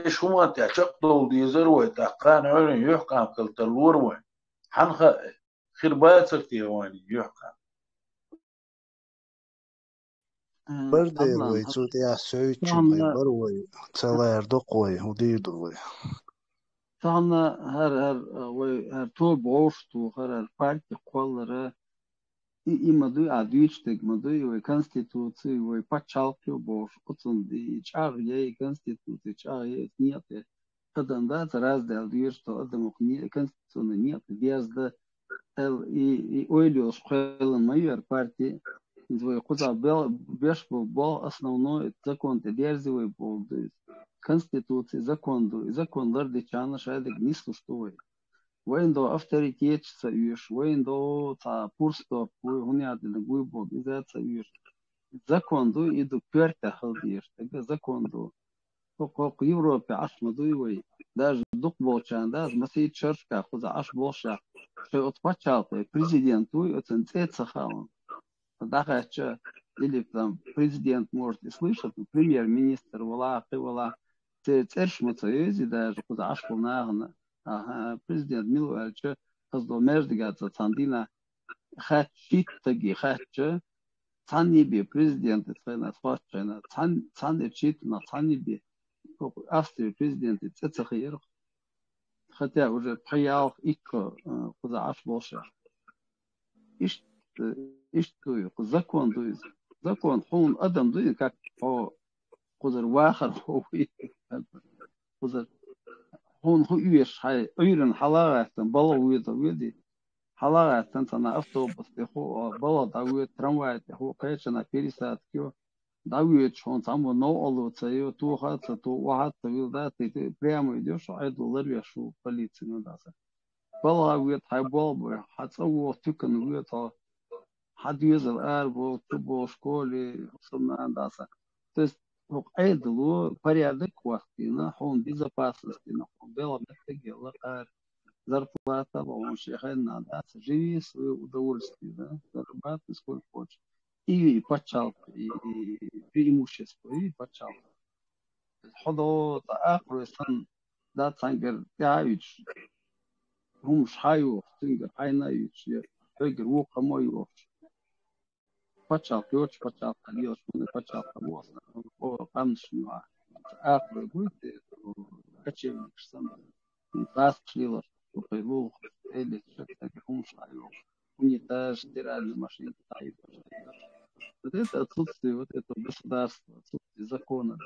شو ما تعشق دي زروي تقان عين يحكم كل تلوروي حنخ خربات سكتيواني يحكم برده أصلا وي تو دي سويتشم اي فهمنا بروي تلاير دقوي وديدوي هر هر تو بوشتو هر партия коллера има ду адвичтек мадуи вой конституции вой пачалки бош отун ди чар ей конституции чар ей нет каданда раздел дир что адамок не конституционно нет безда и ойлю школы майор партии твой куда был беш был основной закон те дерзивый был конституции законлар дичана шайдек ниску что وين دو авторитет союз, وين دو та пурсто, хуйня для гуйбо, из-за союз. Закон ду иду перта халдиш, тогда закон ду. Как в Европе аж мадуевый, даже дух болчан, даже масит чершка, хуза аж болша, что от почалка президенту, от инцеца халон. Тогда хочу, или там президент может и слышать, премьер-министр, вала, цершму союзе, даже хуза аж полнагна. Президент Милович каздо междигата цандина хатчиттаги хатча цанниби президент цена фатчана цанничит на цанниби Австрия президент цецахир хотя уже приял икко куда аж больше ишту закон дуиз закон хун адам дуиз как о кузар вахар хуи кузар هون هو إيش هاي أيرن حلاقة بلا ويدي حلاقة تنا أفتوبس تهو بلا داوية ترامواي تهو كيشنا بيرسات كيو داوية شون سامو نو ألو تسيو تو هات تو واحد تقول ده تي بريمو يدوش عيدو لريا شو بليتنا داسة بلا ويد هاي بلا حتسوو تكن ويد حد يزل أربو تبو شكولي وصلنا داسة عيدلو порядок وقتنا هون безопасностью هون было мягкое зарплата он шехена да живи свое удовольствие да зарабатывай сколько хочешь и пачалка и преимущество и пачалка حضو تآخر سن دا تانجر تعيش هم شحيو تنجر عينا يش تنجر وقا ما يوش пачалка يوش пачалка يوش من пачалка بوصنا هو قامش نوع آخر قلت كتشيل كشتم فاس كشليلر وقيلول إلي شكتك همش عيوش унитаз стиральная машина стоит. Вот это отсутствие вот этого государства, отсутствие закона.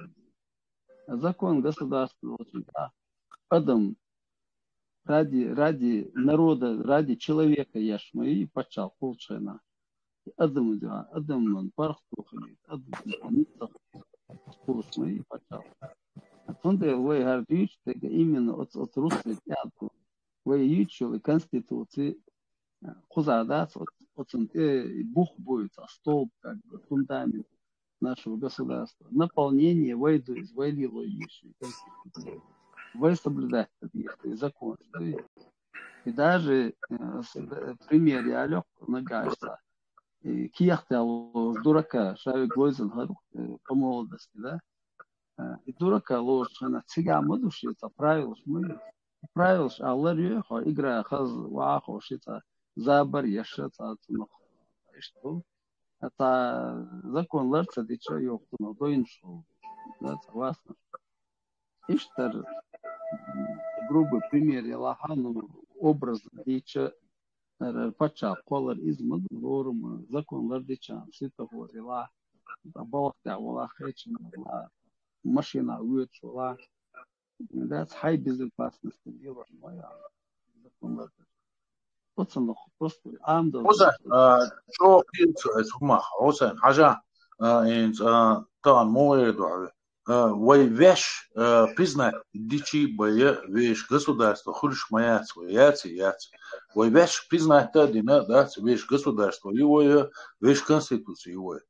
А закон государства очень Адам ради народа, ради человека яшма и почал полчена. Адам да, Адам он пархтухали, Адам полчена и почал. А тонде вы говорите, именно от русских театров, вы ючили конституции, хузадас, от бух будет, столб, как бы фундамент нашего государства. Наполнение войду из войдило еще вы соблюдать есть закон. И даже в примере Алёк нагашься, кияхтал дурака, шави глойзен по молодости, да? И дурака ложь, она цигама души, это правило, правило, а ларьёхо, игра хаз вахо, шита забар, яшета, что? Это закон ларца, ты чё, ёхту, но доиншо, да, согласно. Иштар, грубый пример, я лахану образ дича пача колор измад норм закон лардичан светофор ла балахта вала хечин ла машина уечла that's high безопасности дело моя закон лардич пацан просто амда حسن شو قيل سمع حسن حاجة إن طبعا مو يدعو ويش признать дичи боя вещь государство хурш моя яц вещь признать тадина да вещь государство его вещь конституции его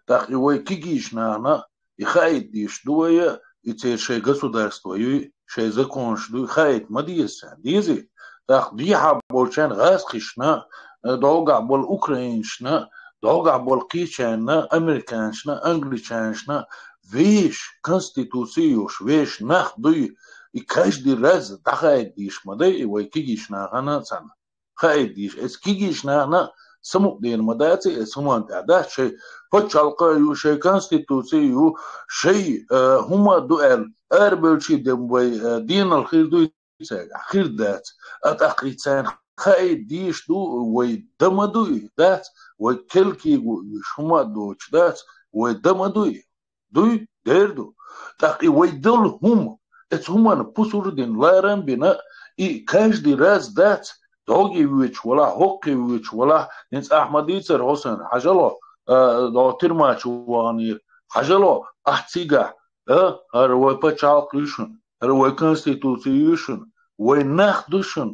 так его кигиш на и хайт диш дуя и те ше государство и ше закон шу хайт мадиса дизи так диха болчан гасхишна долга бол украиншна долга бол кичана американшна англичаншна вещь конституциюш, вещь нахдуй, и каждый раз дахаедиш мадай, и вой кигиш нахана цана. Хаедиш, эс кигиш нахана самук ден мадати, эс хуманта, да, шей, почалка ю, шей конституцию, шей хума дуэл, эрбелчи дем вой дин алхирдуй цег, ахирдат, ат ахрицайн, хаедиш ду, вой дамадуй, да, вой келки шума дуч, да, вой дамадуй. Дуй дерду. Так и войдал хум. Это хумана пусурдин ларам бина. И каждый раз дать доги вич вала хокки вич вала. Нец Ахмадицер Хосен хажало до тирмач ванир. Хажало ахтига. Ар вой пачал кришн. Ар вой конституцияшн. Вой нах душн.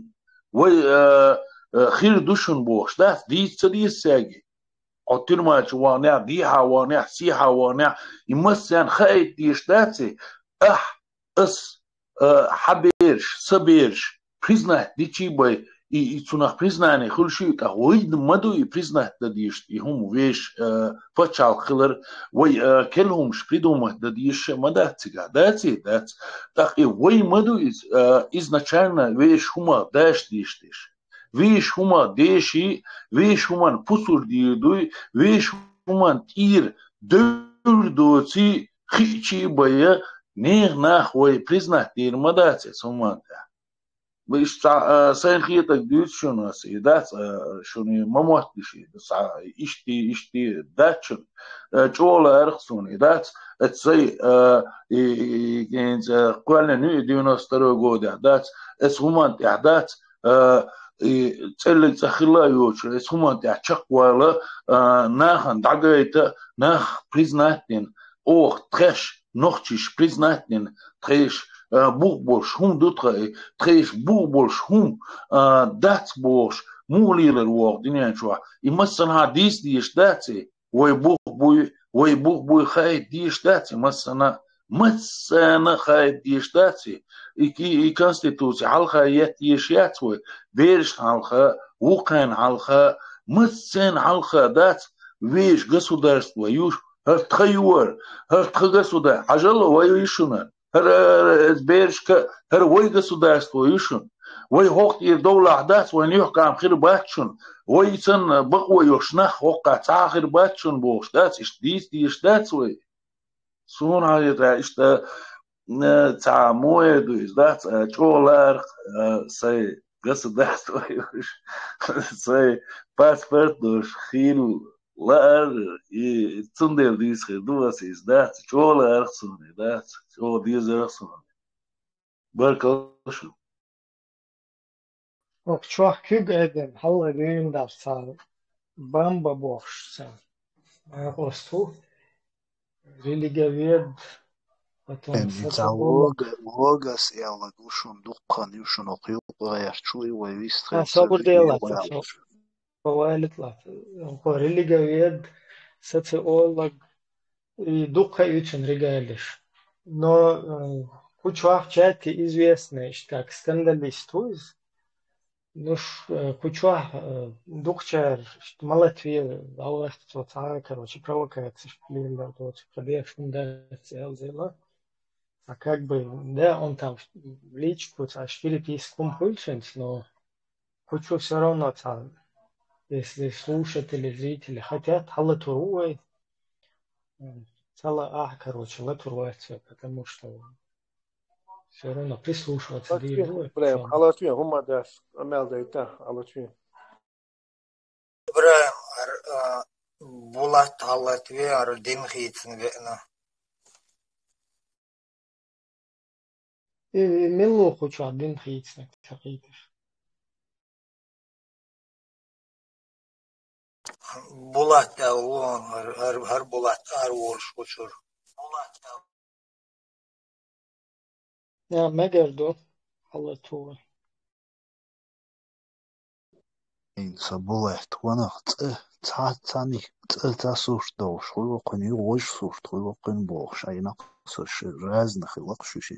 Вой хир душн бош. Да, дис сяги. Oturmaç vana, diha vana, siha vana, imasan khayt diştati, as habirş, sabirş, priznat diçi boy, i цунах признание хулшит, а войд маду и признать да дишт, и хум веш почал хилер, вой келхум придумать да диш мадатига, дати, так и вой маду изначально веш хума даш диштиш. Виш хуман деши, виш хуман пусур дирдуй, виш хуман тир дурдоци хичи бая нех нахвой признать дир мадати суманта. Виш сайн хитак дючунас и дат шуни мамот диши, ишти датчун, чола архсун и дат, это сай генз куална ню 92 года, дат, это хуман дат, წელი წახილაიოჩ ეს ხუმანტი აჩაყვალა ნახან დაგაიტა ნახ პრიზნატენ ოხ ტრეშ ნოხჩიშ პრიზნატენ ტრეშ ბუღბოშ ჰუმ დუტრე ტრეშ ბუღბოშ ჰუმ დაცბოშ მულილერ ვოღ დინიანჩვა იმასან ჰადის დიშ დაცი ვოი ბუღბუი ხაი დიშ დაცი مسنا خايد ديشتاتي и конституция халха ятишятвы верш халха укан халха مسن халха дат веш государство юж хартхайуар хартхагасуда ажало воюшуна бершка вой государство юшун вой хохт ир дола дат вой нюхкам хирбатшун вой цен баквой юшнах хокка цахир батшун бош дат дис диштатвы Soon is the Tamoe is that Cholar say государство say passport dos Hil Lar и Tsunder dis duas is that Cholar son that so these are son Barkosh Och chwach kygeden halla rindar sa bamba bosh sa Ostu религиовед, потом логос и алагушун дуккан юшун окуюлга ярчуй вайвистра собурдела повалитлат религиовед социолог и дукка учен регалиш но кучуах чати известный как скандалистуз ну кучуах дукчар малатве аллах цоца короче провокация шпилер то продев фундация взяла а как бы да он там в личку шпили писком пульченс но кучу все равно там если слушатели зрители хотят халатуруй цала короче латуруется потому что все равно прислушиваться Ибраим, халатвин, гумадас, амелдайта, халатвин. Ибраим, булат халатвин, ардим хитсен вена. Мило хочу один хитсен, хитиш. Булат, ар булат, ар волш хочур. Булат. Ja, megerdo халатур. инца булат вана цани цасуш дош хуй окуни ош суш хуй окун бош айна сош разных лакшуши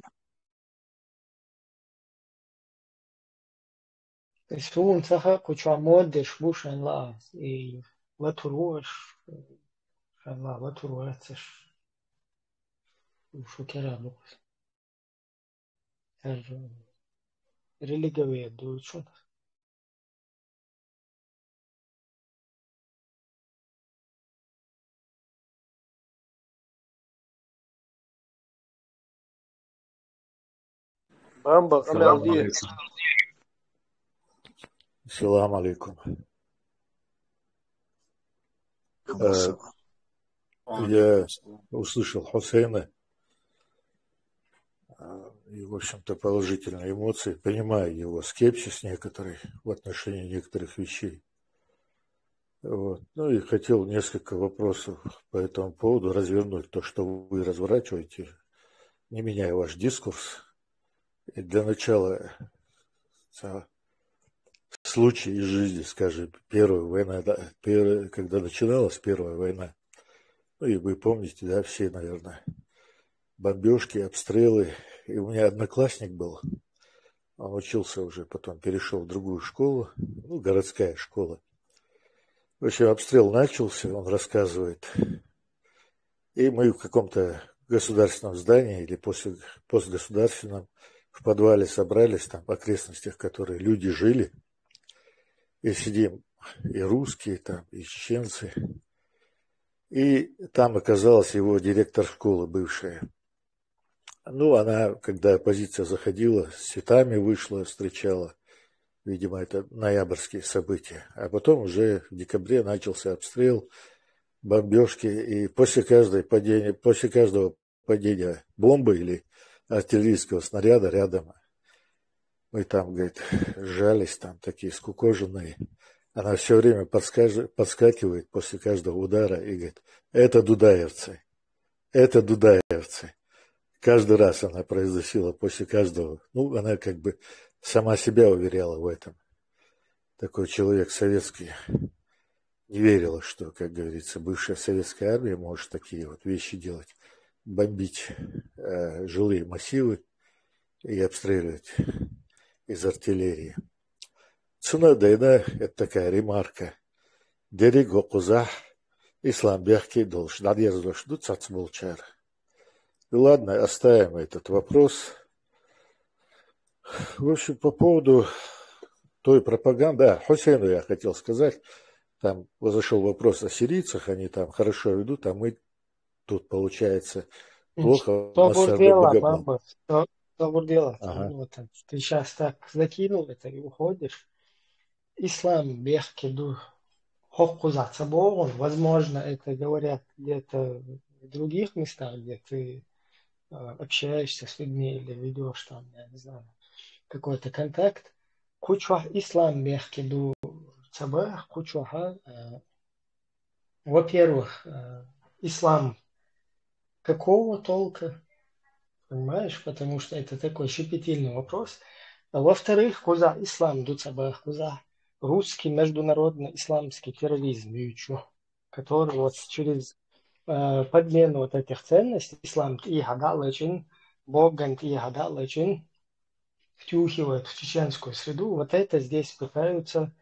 Сум цаха куча модеш бушен ла и латуруш ла латуруацеш Шокера был. Религовые дуют. Бамба, السلام Амелди. عليكم. السلام عليكم. Я услышал Хусейна и, в общем-то, положительные эмоции, понимаю его скепсис некоторый в отношении некоторых вещей. Вот. Ну и хотел несколько вопросов по этому поводу развернуть, то, что вы разворачиваете, не меняя ваш дискурс. И для начала случай из жизни, скажем, Первая война, да, когда начиналась Первая война, ну и вы помните, да, все, наверное, бомбежки, обстрелы. И у меня одноклассник был, он учился уже, потом перешел в другую школу, ну, городская школа. В общем, обстрел начался, он рассказывает. И мы в каком-то государственном здании или постгосударственном в подвале собрались, там, в окрестностях, в которых люди жили. И сидим и русские, там, и чеченцы. И там оказалась его директор школы бывшая. Ну, она, когда оппозиция заходила, с цветами вышла, встречала. Видимо, это ноябрьские события. А потом уже в декабре начался обстрел, бомбежки. И после каждого падения бомбы или артиллерийского снаряда рядом, мы там, говорит, сжались, там такие скукоженные. Она все время подскакивает после каждого удара и говорит, это дудаевцы, это дудаевцы. Каждый раз она произносила после каждого, ну, она как бы сама себя уверяла в этом. Такой человек советский не верила, что, как говорится, бывшая советская армия может такие вот вещи делать. Бомбить жилые массивы и обстреливать из артиллерии. Цена дайна – это такая ремарка. Дерек окузах, ислам бяхки долж. Надежда, что цацмолчар. И ладно, оставим этот вопрос. В общем, по поводу той пропаганды, да, Хусейну я хотел сказать, там зашел вопрос о сирийцах, они там хорошо ведут, а мы тут, получается, плохо. Что будет делать, баба? Что будет делать? Ага. Вот, ты сейчас так закинул это и уходишь. Ислам бехкиду хоккузаться Богом. Возможно, это говорят где-то в других местах, где ты общаешься с людьми или ведешь там, я не знаю, какой-то контакт. Кучва ислам бехкиду цабах, кучва. Во-первых, ислам какого толка? Понимаешь? Потому что это такой щепетильный вопрос. А во-вторых, куза ислам дуцабах, куза русский международный исламский терроризм, который вот через подмену вот этих ценностей, ислам и гадалычин, боган и гадалычин, втюхивают в чеченскую среду, вот это здесь пытаются,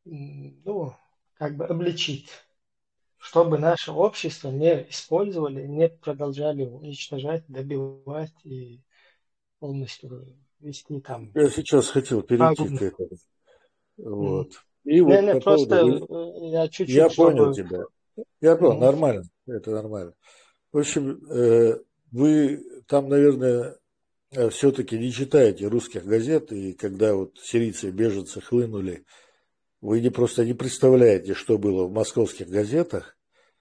ну, как бы обличить, чтобы наше общество не использовали, не продолжали уничтожать, добивать и полностью вести там. Я сейчас хотел перейти к этому. Вот. И Не, вот не, по просто поводу... я чуть-чуть, Я понял чтобы... тебя. Я понял, нормально. Это нормально. В общем, вы там, наверное, все-таки не читаете русских газет, и когда вот сирийцы, беженцы хлынули, вы просто не представляете, что было в московских газетах,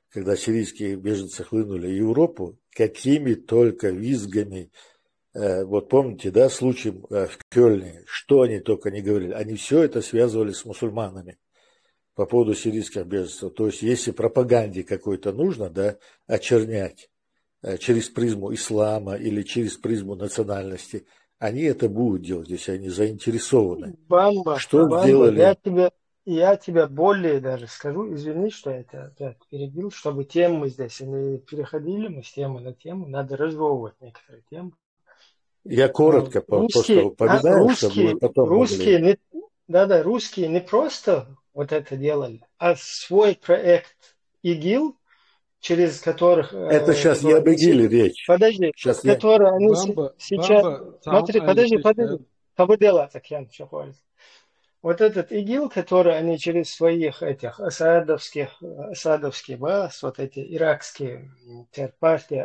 когда сирийские беженцы хлынули в Европу, какими только визгами. Вот помните, да, случай в Кёльне, что они только не говорили. Они все это связывали с мусульманами по поводу сирийских беженцев. То есть, если пропаганде какой-то нужно, да, очернять через призму ислама или через призму национальности, они это будут делать, если они заинтересованы. Бамба, Сделали? Я тебя более даже скажу, извини, что я тебя опять перебил, чтобы темы здесь не переходили мы с темы на тему, надо разжевывать некоторые темы. Я коротко просто упоминаю, чтобы вы потом русские не просто вот это делали, а свой проект ИГИЛ через которых... Это сейчас я об ИГИЛе речь. Подожди, Сейчас которые они сейчас... Смотри, подожди. Кабудела, так я все понял. Вот этот ИГИЛ, который они через своих этих асадовских БАС, вот эти иракские партии,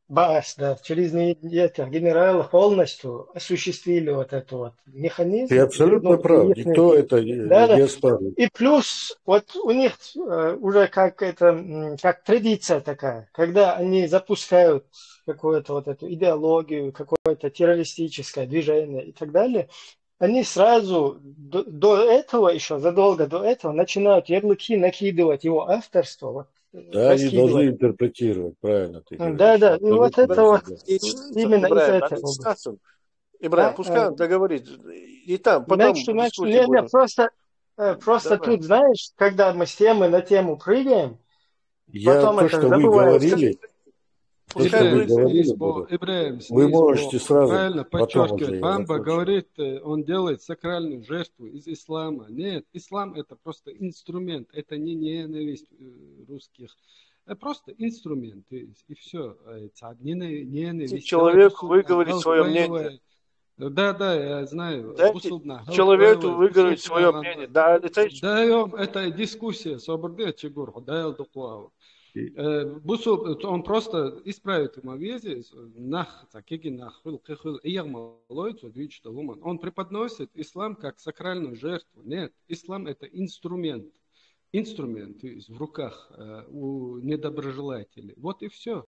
БАС, да, через этих генералов полностью осуществили вот этот вот механизм. Ты абсолютно прав, никто это не оспаривает. И плюс, вот у них уже как традиция такая, когда они запускают какую-то вот эту идеологию, какое-то террористическое движение и так далее, они сразу до этого, еще задолго до этого, начинают ярлыки накидывать его авторство. Вот, да, они должны интерпретировать, правильно ты говоришь. Да, и вот это вот именно из этого. Ибраим, пускай он договорит. И там, потом дискуссия будет. Просто тут, знаешь, когда мы с темы на тему прыгаем, потом то, что вы говорили... Вы можете сразу правильно подчеркивать. Бамба говорит, он делает сакральную жертву из ислама. Нет, ислам это просто инструмент, это не ненависть русских. Это просто инструмент, и все. Ненависть. Человек выговорит свое мнение. Да, я знаю. Дайте человеку выговорить свое мнение. Даем, это дискуссия. Он просто исправит ему везе, он преподносит ислам как сакральную жертву. Нет, ислам это инструмент, то есть в руках у недоброжелателей. Вот и все.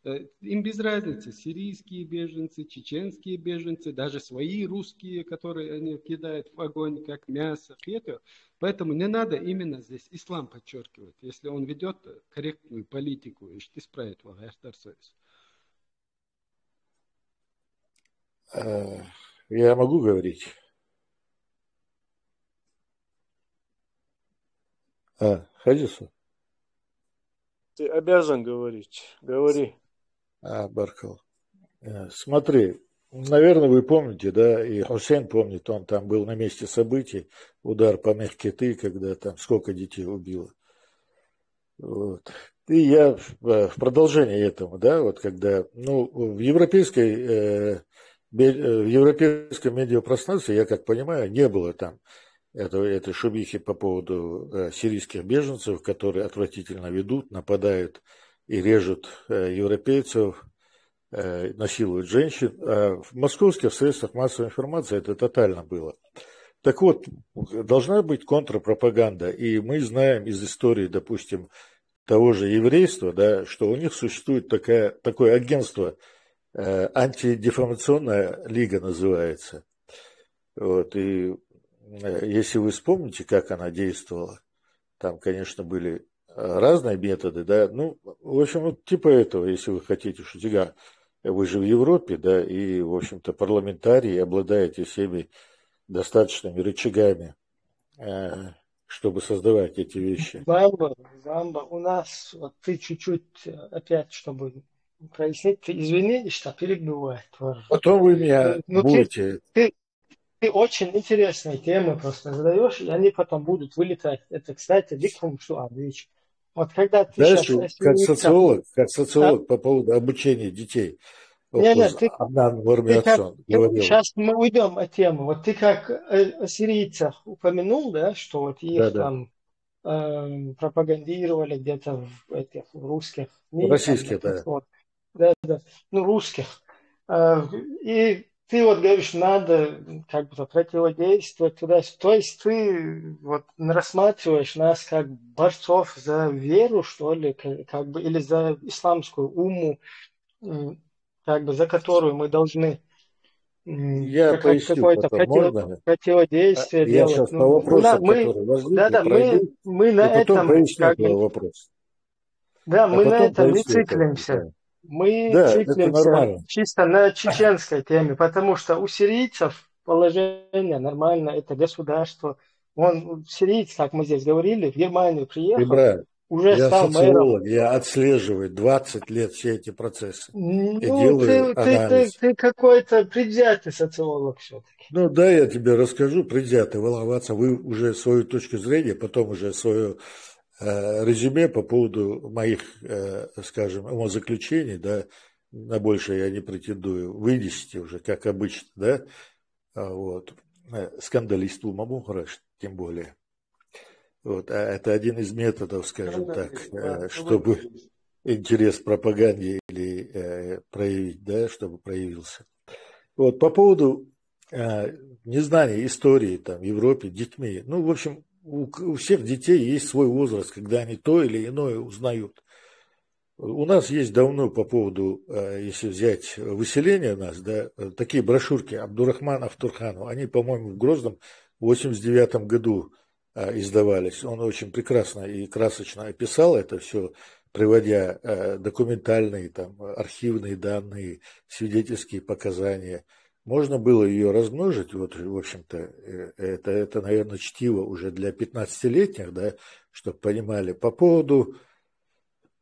Им без разницы, сирийские беженцы, чеченские беженцы, даже свои русские, которые они кидают в огонь, как мясо. Поэтому не надо именно здесь ислам подчеркивать, если он ведет корректную политику, и исправит его. Я могу говорить? Хадису? Ты обязан говорить. Говори. Баркал. Смотри, наверное, вы помните, да, и Хусейн помнит, он там был на месте событий, удар по Мехкеты, когда там сколько детей убило. Вот. И я в продолжение этому, да, вот когда, в европейском медиапространстве, я как понимаю, не было там этой шумихи по поводу сирийских беженцев, которые отвратительно ведут, нападают и режут европейцев, насилуют женщин. А в московских средствах массовой информации это тотально было. Так вот, должна быть контрпропаганда. И мы знаем из истории, допустим, того же еврейства, да, что у них существует такое агентство, антидефамационная лига называется. Вот, и если вы вспомните, как она действовала, там, конечно, были разные методы, да, в общем, типа этого, если вы хотите шутига, вы же в Европе, да, и, в общем-то, парламентарии обладаете всеми достаточными рычагами, чтобы создавать эти вещи. Замба, у нас, вот ты чуть-чуть опять, чтобы прояснить, ты извини, что перебиваю. Потом вы меня будете... Ты очень интересные темы просто задаешь, и они потом будут вылетать. Это, кстати, дикум, что вещь. Вот когда ты знаешь, сейчас... Как социолог по поводу обучения детей. Нет, сейчас мы уйдем от темы. Вот ты как о сирийцах упомянул, да, что вот их там пропагандировали где-то в этих русских... Российских, да. Вот. Да, русских. И ты вот говоришь, надо как бы противодействовать туда. То есть ты вот рассматриваешь нас как борцов за веру, что ли, как бы, или за исламскую уму, как бы, за которую мы должны какое-то противодействие делать. Я сейчас по вопросам, которые возникли, пройду, мы на этом вопрос. Да, мы на этом не циклимся. Мы циклимся чисто на чеченской теме, потому что у сирийцев положение нормально, это государство. Он сириец, как мы здесь говорили, в Германию приехал, уже стал мэром. Я отслеживаю 20 лет все эти процессы. Ты какой-то предвзятый социолог все-таки. Да, я тебе расскажу, предвзятый, волноваться. Вы уже свою точку зрения, потом уже свое резюме по поводу моих, скажем, умозаключений, да, на большее я не претендую, вынесите уже, как обычно, да, вот, скандалист умом хорош, тем более. Вот, а это один из методов, скажем так, чтобы интерес к пропаганде или проявить, да, чтобы проявился. Вот, по поводу незнания истории там, в Европе детьми, ну, в общем, у всех детей есть свой возраст, когда они то или иное узнают. У нас есть давно по поводу, если взять выселение нас, да, такие брошюрки Абдурахман Автурхану, они, по-моему, в Грозном в 1989 году издавались. Он очень прекрасно и красочно описал это все, приводя документальные, там, архивные данные, свидетельские показания. Можно было ее размножить, вот, в общем-то, это, наверное, чтиво уже для 15-летних, да, чтобы понимали. По поводу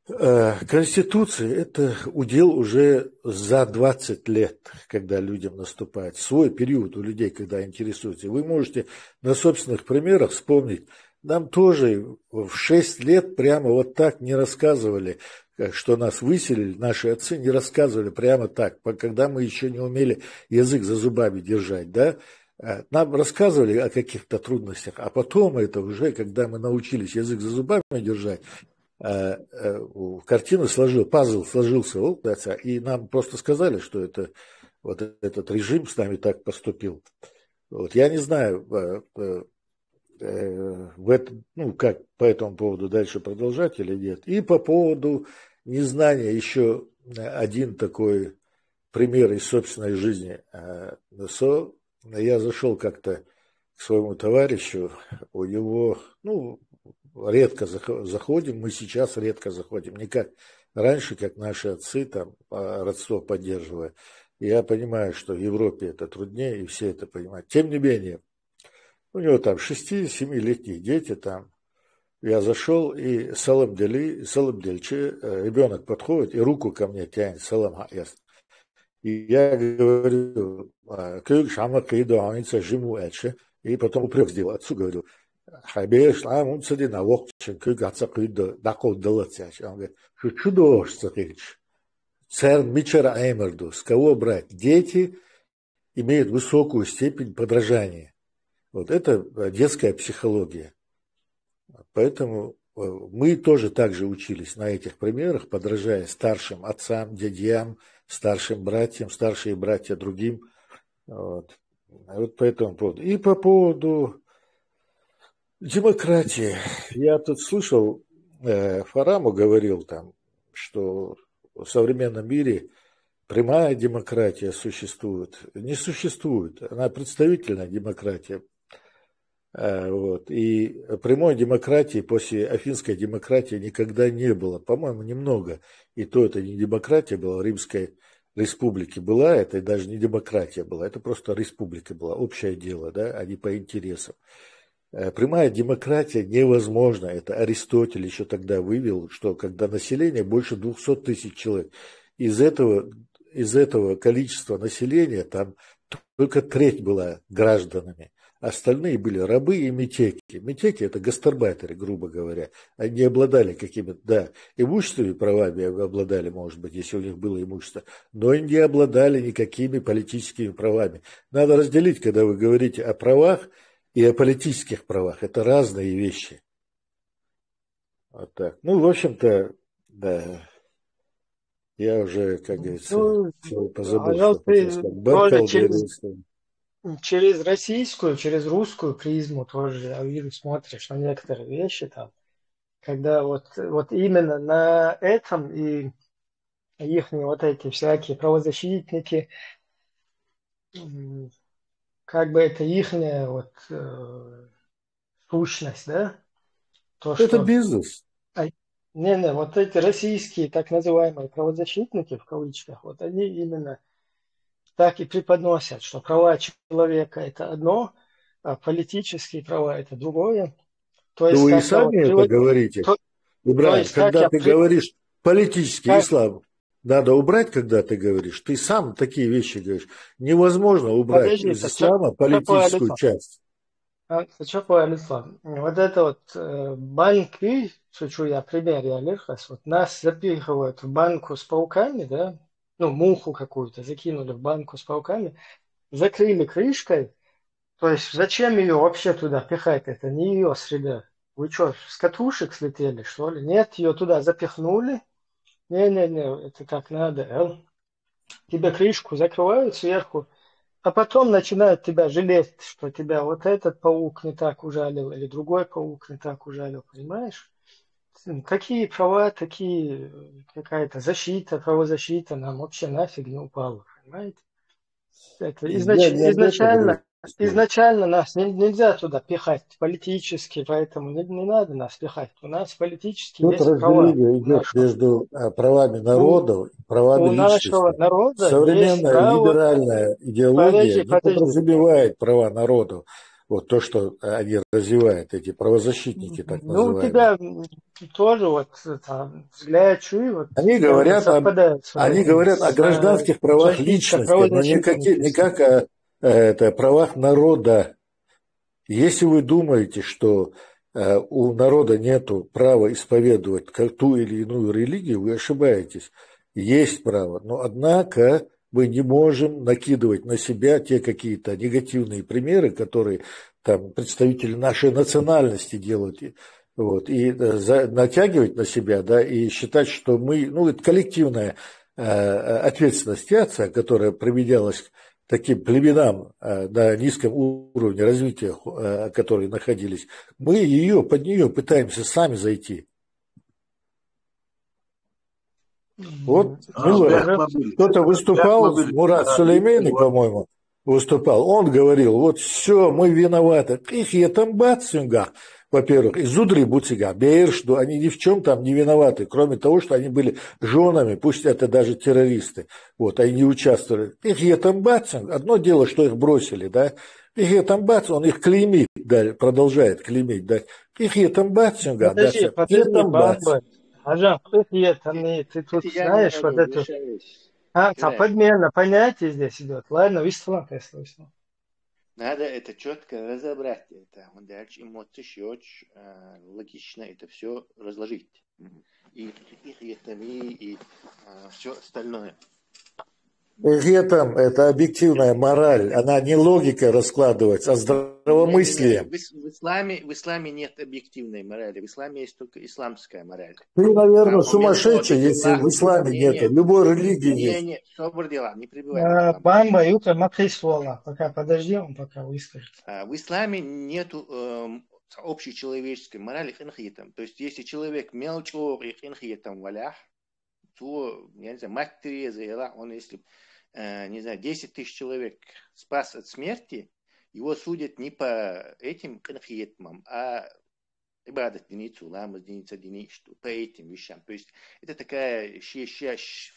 Конституции, это удел уже за 20 лет, когда людям наступает. Свой период у людей, когда интересуются. Вы можете на собственных примерах вспомнить, нам тоже в 6 лет прямо вот так не рассказывали, что нас выселили, наши отцы не рассказывали прямо так, когда мы еще не умели язык за зубами держать, да. Нам рассказывали о каких-то трудностях, а потом это уже, когда мы научились язык за зубами держать, картина сложилась, пазл сложился, и нам просто сказали, что это, вот этот режим с нами так поступил. Вот, я не знаю, ну, как по этому поводу дальше продолжать или нет. И по поводу незнания еще один такой пример из собственной жизни. Я зашел как-то к своему товарищу, у него, ну, редко заходим, мы сейчас редко заходим, не как раньше, как наши отцы, там, родство поддерживая. Я понимаю, что в Европе это труднее, и все это понимают. Тем не менее, у него там 6-7-летние дети, там, я зашел, и салам дельче, ребенок подходит и руку ко мне тянет, салам ясно. И я говорю, и потом упрек сделал отцу, говорю, он говорит, что чудо, с кого брать? Дети имеют высокую степень подражания. Вот это детская психология. Поэтому мы тоже так же учились на этих примерах, подражая старшим отцам, дядям, старшим братьям, старшие братья другим. Вот по этому поводу. И по поводу демократии. Я тут слышал, Фараму говорил там, что в современном мире прямая демократия существует. Не существует. Она представительная демократия. Вот. И прямой демократии после афинской демократии никогда не было. По-моему, немного. И то это не демократия была, Римской республики была, это даже не демократия была, это просто республика была, общее дело, да, а не по интересам. Прямая демократия невозможна. Это Аристотель еще тогда вывел, что когда население больше 200 тысяч человек, из этого количества населения там только треть была гражданами. Остальные были рабы и метеки. Метеки – это гастарбайтеры, грубо говоря. Они не обладали какими-то, да, имущественными правами обладали, может быть, если у них было имущество, но и не обладали никакими политическими правами. Надо разделить, когда вы говорите о правах и о политических правах. Это разные вещи. Вот так. Ну, в общем-то, да. Я уже, как говорится, позабыл, что через российскую, через русскую призму тоже смотришь на некоторые вещи там, когда вот именно на этом и их вот эти всякие правозащитники, как бы это ихняя вот сущность, да? То, это что... бизнес. Не, вот эти российские так называемые правозащитники, в кавычках, вот они именно так и преподносят, что права человека – это одно, а политические права – это другое. То есть, вы и сами это говорите. Ибрахим, когда ты говоришь политический ислам, надо убрать, когда ты говоришь. Ты сам такие вещи говоришь. Невозможно убрать из ислама политическую часть. Что понял? Вот это вот банки, чуть-чуть я пример я лишь вот нас запихивают в банку с пауками, да, ну, муху какую-то закинули в банку с пауками, закрыли крышкой. То есть зачем ее вообще туда пихать? Это не ее среда. Вы что, с катушек слетели, что ли? Нет, ее туда запихнули. Не-не-не, это как надо. Тебе крышку закрывают сверху, а потом начинают тебя жалеть, что тебя вот этот паук не так ужалил, или другой паук не так ужалил, понимаешь? Какие права, такие какая-то защита, правозащита нам вообще нафиг не упала, понимаете? Это Я не об этом говорю. изначально нас нельзя туда пихать политически, поэтому не надо нас пихать. У нас политически Тут есть права. разделение идет между правами народа и правами У нашего личности. народа есть Современная право. либеральная идеология не Подожди. подразумевает права народа. Вот то, что они развивают, эти правозащитники так Ну, у называемые. тебя тоже вот там, взгляд чуй, вот Они говорят о гражданских правах личности, но не как о правах народа. Если вы думаете, что у народа нет права исповедовать ту или иную религию, вы ошибаетесь. Есть право, но однако мы не можем накидывать на себя те какие-то негативные примеры, которые там представители нашей национальности делают, вот, и натягивать на себя, да, и считать, что мы, ну, это коллективная ответственность отца, которая применялась таким племенам на низком уровне развития, которые находились, мы под нее пытаемся сами зайти. Вот кто-то выступал, Мурат Сулеймани, по-моему, выступал, он говорил, вот все, мы виноваты. Их я там бацюнга, во-первых, и зудри буцига, что они ни в чем там не виноваты, кроме того, что они были женами, пусть это даже террористы, вот, они не участвовали. Их я там бацюнг, одно дело, что их бросили, да, их я там бацюнг, он их клеймит, да, продолжает клеймить, да, их я там бацюнга, да, Подожди, Ажан, ты тут знаешь вот эту... подмена понятий здесь идет. Ладно, висла, я слышал. Надо это четко разобрать. Это он дальше эмоции счёт, логично это все разложить. И все остальное. Это объективная мораль, она не логикой раскладывается, а здравомыслием. В исламе нет объективной морали, в исламе есть только исламская мораль. Ты, наверное, сумасшедший, если в исламе нет, любой религии есть. Нет, собор дела, не прибывай. Бамба, Юка, макри слова, пока подожди, он пока выскажет. В исламе нету общечеловеческой морали хинхитам. То есть, если человек мелчор и хинхитам валях, то, я не знаю, мать Тереза, он если, не знаю, 10 тысяч человек спас от смерти, его судят не по этим конфетмам, а ибадат диницу, ламас диница диничту, по этим вещам. То есть это такая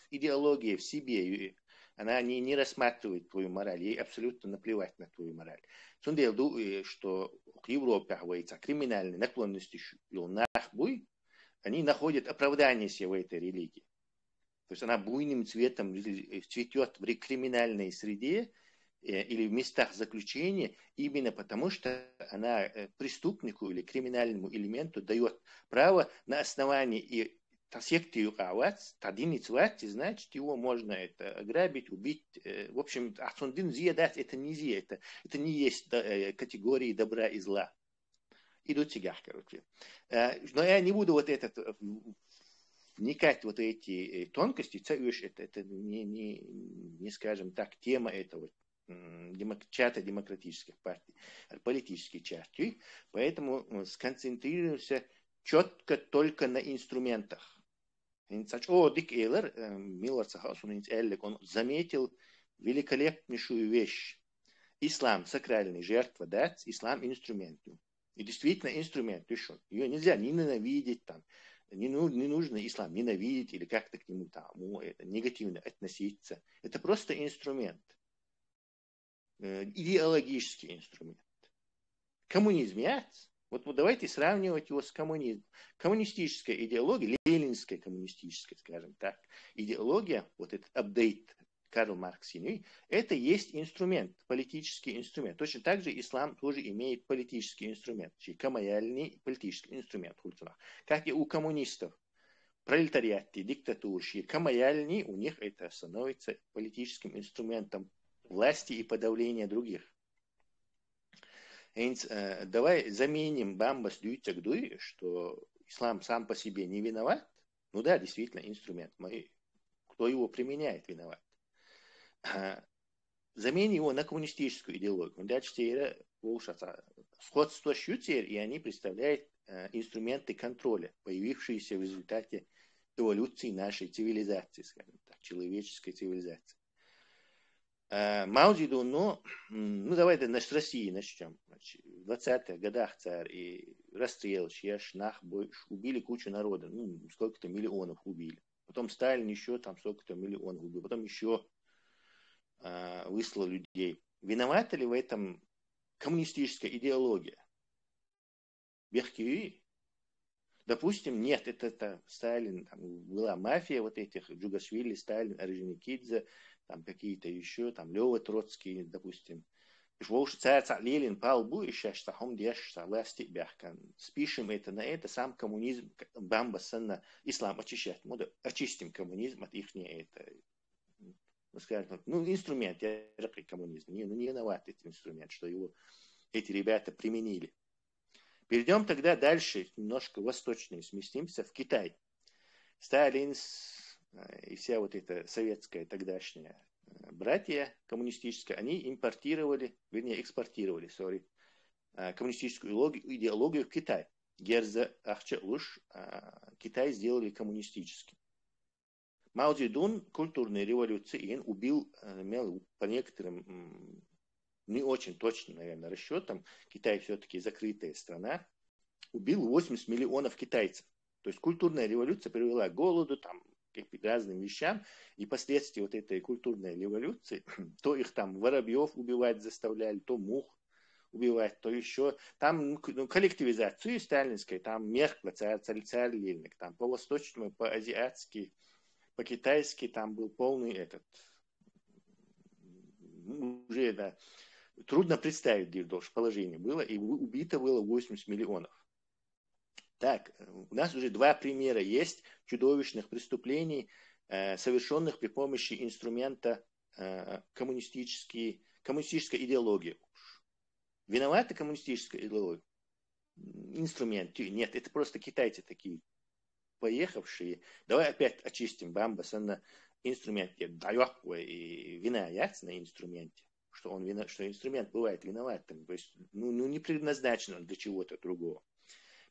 идеология в себе, она не рассматривает твою мораль, ей абсолютно наплевать на твою мораль. Сундел думает, что в Европе говорится криминальной наклонности нахбуй, они находят оправдание себе в этой религии. То есть она буйным цветом цветет в криминальной среде или в местах заключения именно потому, что она преступнику или криминальному элементу дает право на основании секты юкавац, тадиницват, значит, его можно это ограбить, убить. В общем, ахсундин зиядат это не зи, это не есть категории добра и зла. Идут сигах, короче. Но я не буду вот этот вникать вот эти тонкости, это не скажем так, тема этого чата демократических партий, политических чатов. Поэтому сконцентрируемся четко только на инструментах. Дик Эйлер, Милвард Сахаусун, он заметил великолепнейшую вещь. Ислам сакральный, жертва дать, ислам инструмент. И действительно инструмент еще. Ее нельзя не ненавидеть там. Не нужно ислам ненавидеть или как-то к нему там негативно относиться. Это просто инструмент. Идеологический инструмент. Коммунизм, вот давайте сравнивать его с коммунизмом. Коммунистическая идеология, ленинская коммунистическая, скажем так, идеология, вот этот апдейт Карл Маркс, это есть инструмент, политический инструмент. Точно так же ислам тоже имеет политический инструмент, камаяльный политический инструмент, как и у коммунистов. Пролетариаты, диктатурщики, камаяльни, у них это становится политическим инструментом власти и подавления других. Давай заменим бамбас дюйцагдуй, что ислам сам по себе не виноват. Ну да, действительно, инструмент. Кто его применяет, виноват. Заменим его на коммунистическую идеологию. Дальше сходство щутер, и они представляют инструменты контроля, появившиеся в результате эволюции нашей цивилизации, скажем так, человеческой цивилизации. Мао Цзэдун, ну давайте с России начнем. В 20-х годах царь и расстрел, шнах, убили кучу народа, сколько-то миллионов убили. Потом Сталин еще там сколько-то миллионов убил, потом еще выслал людей. Виновата ли в этом коммунистическая идеология? Бехкиви? Допустим, нет, это Сталин, там была мафия вот этих Джугашвили, Сталин, Орджоникидзе, там какие-то еще, там Лева Троцкий, допустим. Ленин пал буиша, что хом деш власти бяхкан. Спишем это на это, сам коммунизм, бамбасанна, ислам очищать. Мы очистим коммунизм от их это. Скажем, инструмент, коммунизм, не виноват этот инструмент, что его эти ребята применили. Перейдем тогда дальше, немножко восточнее, сместимся в Китай. Сталин и вся вот эта советская тогдашняя братья коммунистическая, они экспортировали коммунистическую идеологию в Китай. Герза Ахчалуш Китай сделали коммунистическим. Мао Цзэдун культурной революции убил, по некоторым не очень точным, наверное, расчетам, Китай все-таки закрытая страна, убил 80 миллионов китайцев. То есть культурная революция привела к голоду, там, к разным вещам, и последствия вот этой культурной революции, то их там воробьев убивать заставляли, то мух убивать, то еще. Там коллективизацию сталинской, там Меркла, царь Лельник, там по-восточному, по-азиатски, по-китайски, там был полный этот, уже, да, трудно представить, где положение было, и убито было 80 миллионов. Так, у нас уже два примера есть чудовищных преступлений, совершенных при помощи инструмента коммунистической идеологии. Виновата коммунистическая идеология? Инструмент? Нет, это просто китайцы такие поехавшие. Давай опять очистим бамбас на инструменте. И вина яц на инструменте. Что инструмент бывает виноватым. То есть, не предназначен он для чего-то другого.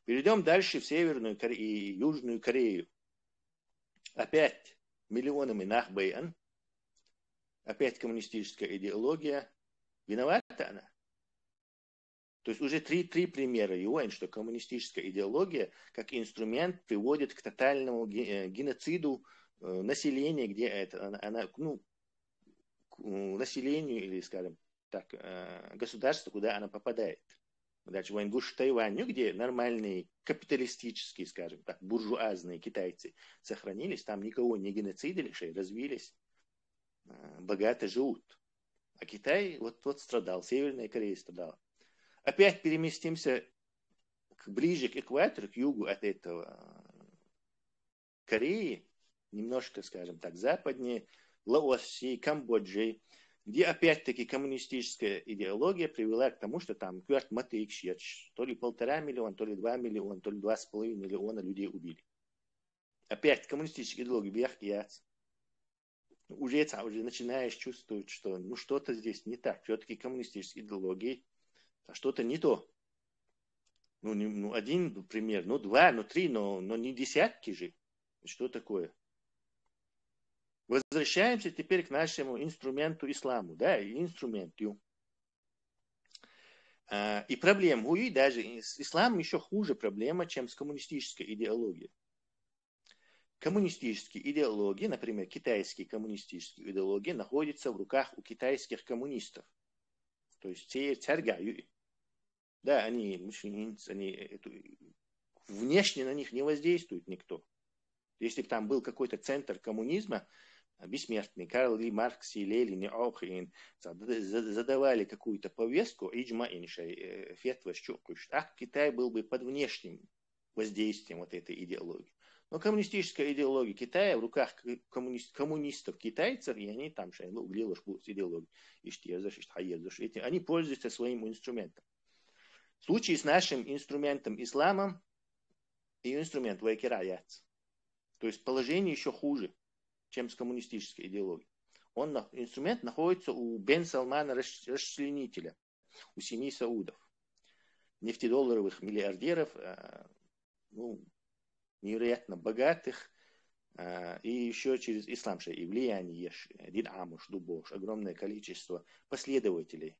Перейдем дальше в Северную и Южную Корею. Опять миллионами нахбэйан. Опять коммунистическая идеология. Виновата она? То есть уже три примера ЮН, что коммунистическая идеология как инструмент приводит к тотальному геноциду населения, где она к населению или, скажем так, государству, куда она попадает. Дальше в Ингуш Тайваню, где нормальные капиталистические, скажем так, буржуазные китайцы сохранились, там никого не геноцидили, развились, богато живут. А Китай вот страдал, Северная Корея страдала. Опять переместимся ближе к экватору, к югу от этого Кореи, немножко, скажем так, западнее, Лаоси, Камбоджи, где опять-таки коммунистическая идеология привела к тому, что там то ли 1,5 миллиона, то ли 2 миллиона, то ли 2,5 миллиона людей убили. Опять коммунистическая идеология бьяхтияц. Уже начинаешь чувствовать, что что-то здесь не так. Все-таки коммунистическая идеология, что-то не то. Один пример, два, три, но не десятки же. Что такое? Возвращаемся теперь к нашему инструменту исламу. Да, инструменту. И проблема, даже с исламом еще хуже проблема, чем с коммунистической идеологией. Коммунистические идеологии, например, китайские коммунистические идеологии, находятся в руках у китайских коммунистов. То есть царь. Да, они внешне на них не воздействует никто. Если бы там был какой-то центр коммунизма, бессмертные, Карл и Маркс, и Ленин, и Охин, задавали какую-то повестку, фетва, что Китай был бы под внешним воздействием вот этой идеологии. Но коммунистическая идеология Китая в руках коммунистов-китайцев, и они там, идеология, они пользуются своим инструментом. В случае с нашим инструментом исламом, и инструмент вайкираяц. То есть положение еще хуже, чем с коммунистической идеологией. Инструмент находится у Бен Салмана расчленителя, у семьи Саудов, нефтедолларовых миллиардеров, невероятно богатых, и еще через ислам, и влияние Дин Амуш, Дубош, огромное количество последователей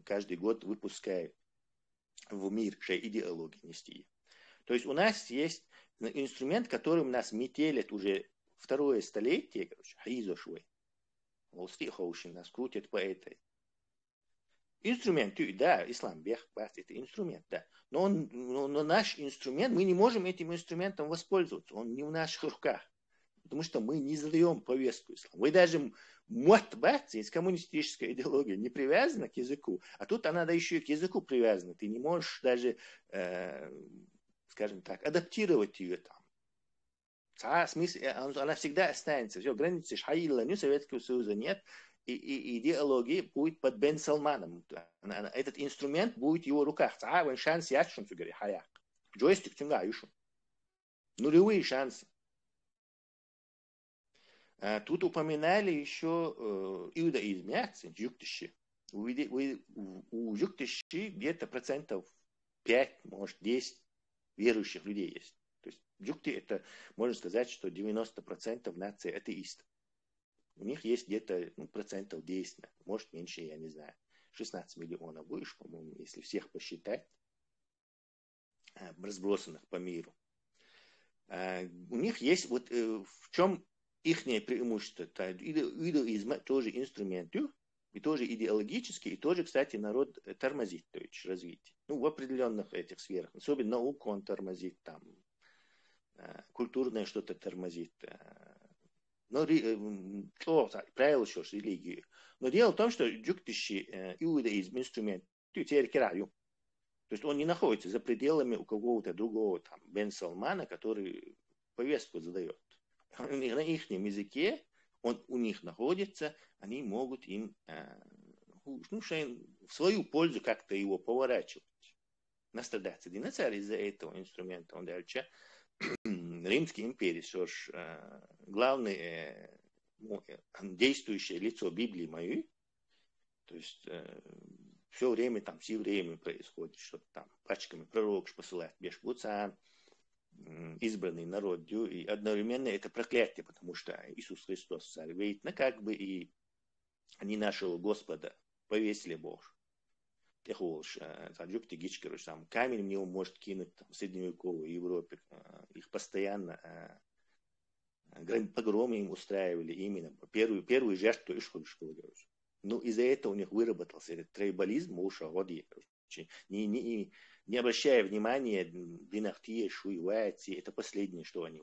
каждый год выпускают в мир идеологии нести. То есть у нас есть инструмент, которым нас метелят уже второе столетие, Хаизошвой. Нас крутят по этой. Инструмент, да, ислам, это инструмент, да. Но наш инструмент, мы не можем этим инструментом воспользоваться. Он не в наших руках. Потому что мы не задаем повестку ислама. Вы даже из коммунистической идеологии не привязана к языку, а тут она еще и к языку привязана. Ты не можешь даже, скажем так, адаптировать ее там. Она всегда останется. Все, границы Шаилла, Советского Союза нет. И идеология будет под Бен Салманом. Этот инструмент будет в его руках. Джойстик нулевые шансы. Тут упоминали еще иудаизм, юктищи. У юктищи где-то 5%, может 10% верующих людей есть. То есть юкти это, можно сказать, что 90% нации атеистов. У них есть где-то 10%, может меньше, я не знаю. 16 миллионов будешь, по-моему, если всех посчитать, разбросанных по миру. У них есть, в чем их преимущество. Иудаизм тоже инструмент, и тоже идеологический, и тоже, кстати, народ тормозит развитие. В определенных этих сферах. Особенно науку он тормозит, там, культурное что-то тормозит. Но правило еще религию. Но дело в том, что джуктищи иудаизм инструмент, то есть он не находится за пределами у какого-то другого там Бен Салмана, который повестку задает. На их языке он у них находится, они могут им в свою пользу как-то его поворачивать. Настрадаться царь из-за этого инструмента. Он дальше Римской империи, что ж, главное действующее лицо Библии моей, то есть все время там с евреями происходит, что-то там пачками пророков посылают, бешбуцан, избранный народ, и одновременно это проклятие, потому что Иисус Христос царь, видно, как бы и они нашего Господа повесили Бог. Там камень в него может кинуть там, в средневековой Европе. Их постоянно погромы им устраивали именно первую жертву Ишхудшкова. Из-за этого у них выработался этот трейбализм, не обращая внимания династии Шуйвайци, это последнее, что они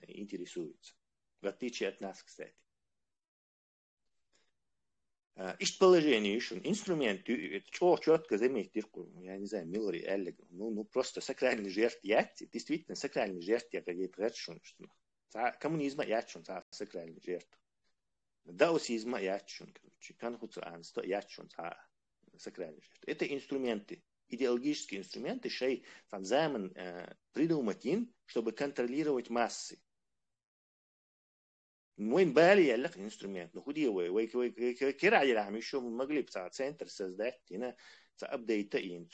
интересуются. В отличие от нас, кстати. Ищет положение, ищет инструмент, четко заметить, я не знаю, Миллари, Эллиг, просто сакральный жертв, действительно сакральный жертв, я говорю, коммунизма ячун, сакральный жертв. Даосизма ячун, конфуцианство ячун, сакральный жертв. Это инструменты, идеологические инструменты, шей фанзамен придумать им, чтобы контролировать массы. Мой бали яллах инструмент, но худие вы кирали рам еще могли бы центр создать, апдейта ин,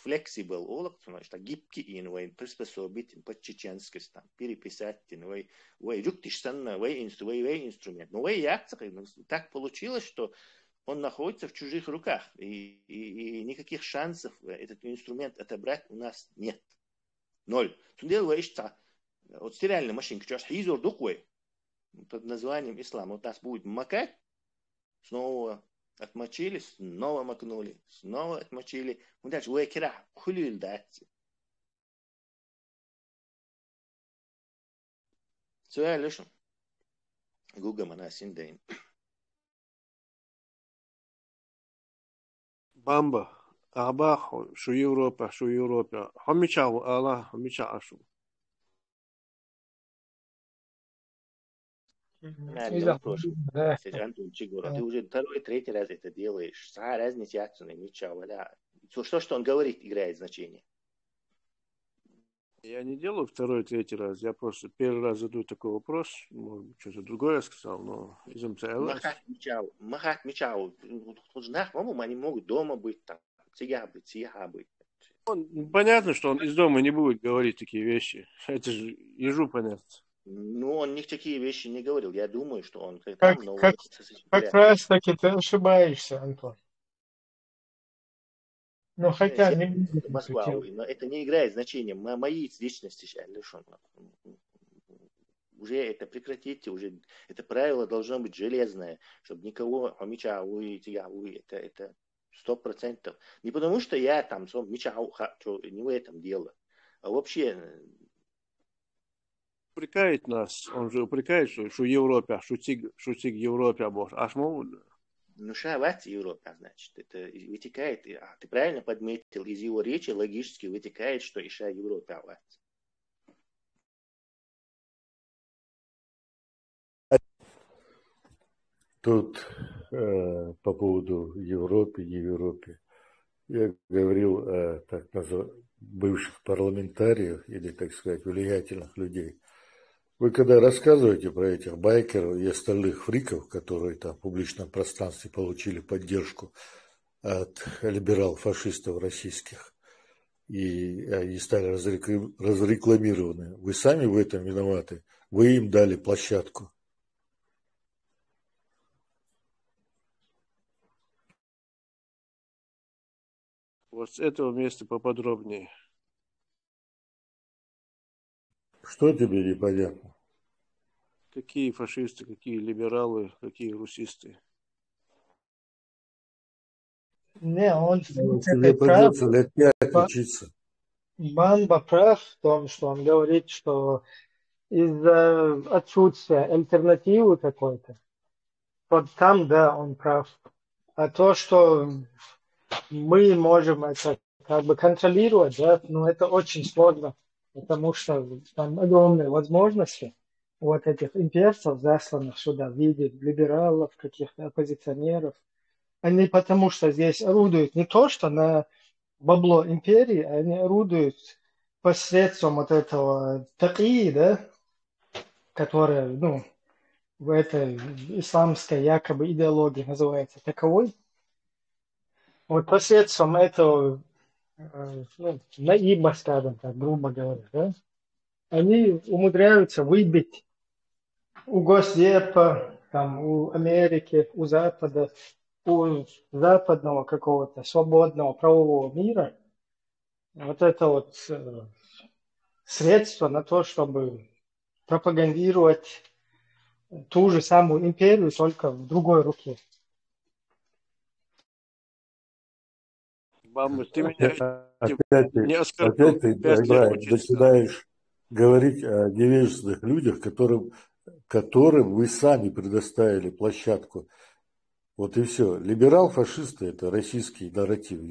flexible, олак, что гибкий ин, приспособить под чеченскость, там переписать, юктиш санна, инструмент. Но так получилось, что он находится в чужих руках, и никаких шансов этот инструмент отобрать у нас нет. 0. Вот стиральная машинка, что хизор дуквей, под названием ислам. Вот нас будет макать, снова отмочили, снова макнули, снова отмочили. Мы дальше уэкера хулил дать. سؤال ليش جوجل منا سندين بامبا أخبار شو يوروبا هم يشاو الله هم يشاو شو не вопрос. Антон Чигура, ты уже второй, третий раз это делаешь. Разница ясная, ничего, что он говорит, играет значение. Я не делаю второй, третий раз. Я просто первый раз задаю такой вопрос. Может быть, что-то другое я сказал, но изум целый. Махат мечау. Знах, маму, они могут дома быть там. Ция быть. Понятно, что он из дома не будет говорить такие вещи. Это же ежу понятно. Ну, он такие вещи не говорил. Я думаю, что он как раз таки ты ошибаешься, Антон. Но хотя не Москва, но это не играет значения. Мои личности уже это прекратите, уже это правило должно быть железное, чтобы никого меча это 100%. Не потому что я там меча не в этом дело, а вообще. Упрекает нас, он же упрекает, что Европа, шутик Европа, аж мол. Ну, шавать Европа, значит, это вытекает, ты правильно подметил, из его речи логически вытекает, что иша Европа. Тут по поводу Европы, не Европе. Я говорил о так называемых бывших парламентариях или, так сказать, влиятельных людей. Вы когда рассказываете про этих байкеров и остальных фриков, которые там в публичном пространстве получили поддержку от либерал-фашистов российских, и они стали разрекламированы, вы сами в этом виноваты? Вы им дали площадку. Вот с этого места поподробнее. Что тебе непонятно? Какие фашисты, какие либералы, какие русисты? Не, он тебе придется лет 5 учиться. Бамба прав в том, что он говорит, что из-за отсутствия альтернативы какой-то, вот там, да, он прав. А то, что мы можем это как бы контролировать, да, но это очень сложно. Потому что там огромные возможности вот этих имперцев, засланных сюда в виде либералов, каких-то оппозиционеров. Они потому что здесь орудуют не то, что на бабло империи, они орудуют посредством вот этого таки, да, которая, в этой исламской якобы идеологии называется таковой. Вот посредством этого наиба, скажем так, грубо говоря, да, они умудряются выбить у Госдепа, там, у Америки, у Запада, у западного какого-то свободного правового мира вот это вот средство на то, чтобы пропагандировать ту же самую империю, только в другой руке. Мама, ты меня опять ты начинаешь говорить о невежественных людях, которым вы сами предоставили площадку. Вот и все. Либерал-фашисты – это российский нарратив,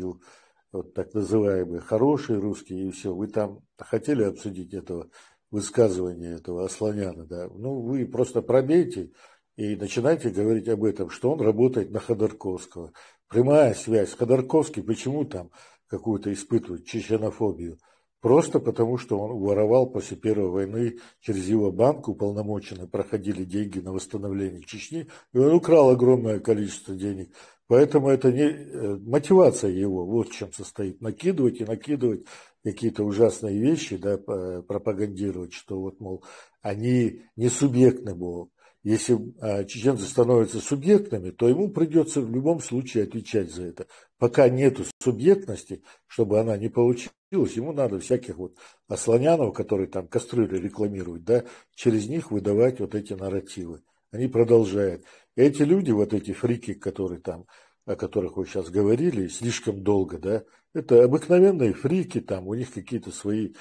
вот так называемый хороший русский, и все. Вы там хотели обсудить этого высказывания этого Асланяна, да? Ну, вы просто пробейте и начинайте говорить об этом, что он работает на Ходорковского. Прямая связь. Ходорковский почему там какую-то испытывает чеченофобию? Просто потому, что он воровал после Первой войны, через его банк уполномоченные проходили деньги на восстановление Чечни, и он украл огромное количество денег. Поэтому это не мотивация его, вот в чем состоит. Накидывать и накидывать какие-то ужасные вещи, да, пропагандировать, что вот, мол, они не субъектны, мол. Если чеченцы становятся субъектными, то ему придется в любом случае отвечать за это. Пока нет субъектности, чтобы она не получилась, ему надо всяких вот Асланянов, которые там кастрюли рекламируют, да, через них выдавать вот эти нарративы. Они продолжают. Эти люди, вот эти фрики, которые там, о которых вы сейчас говорили, слишком долго, да, это обыкновенные фрики, там у них какие-то свои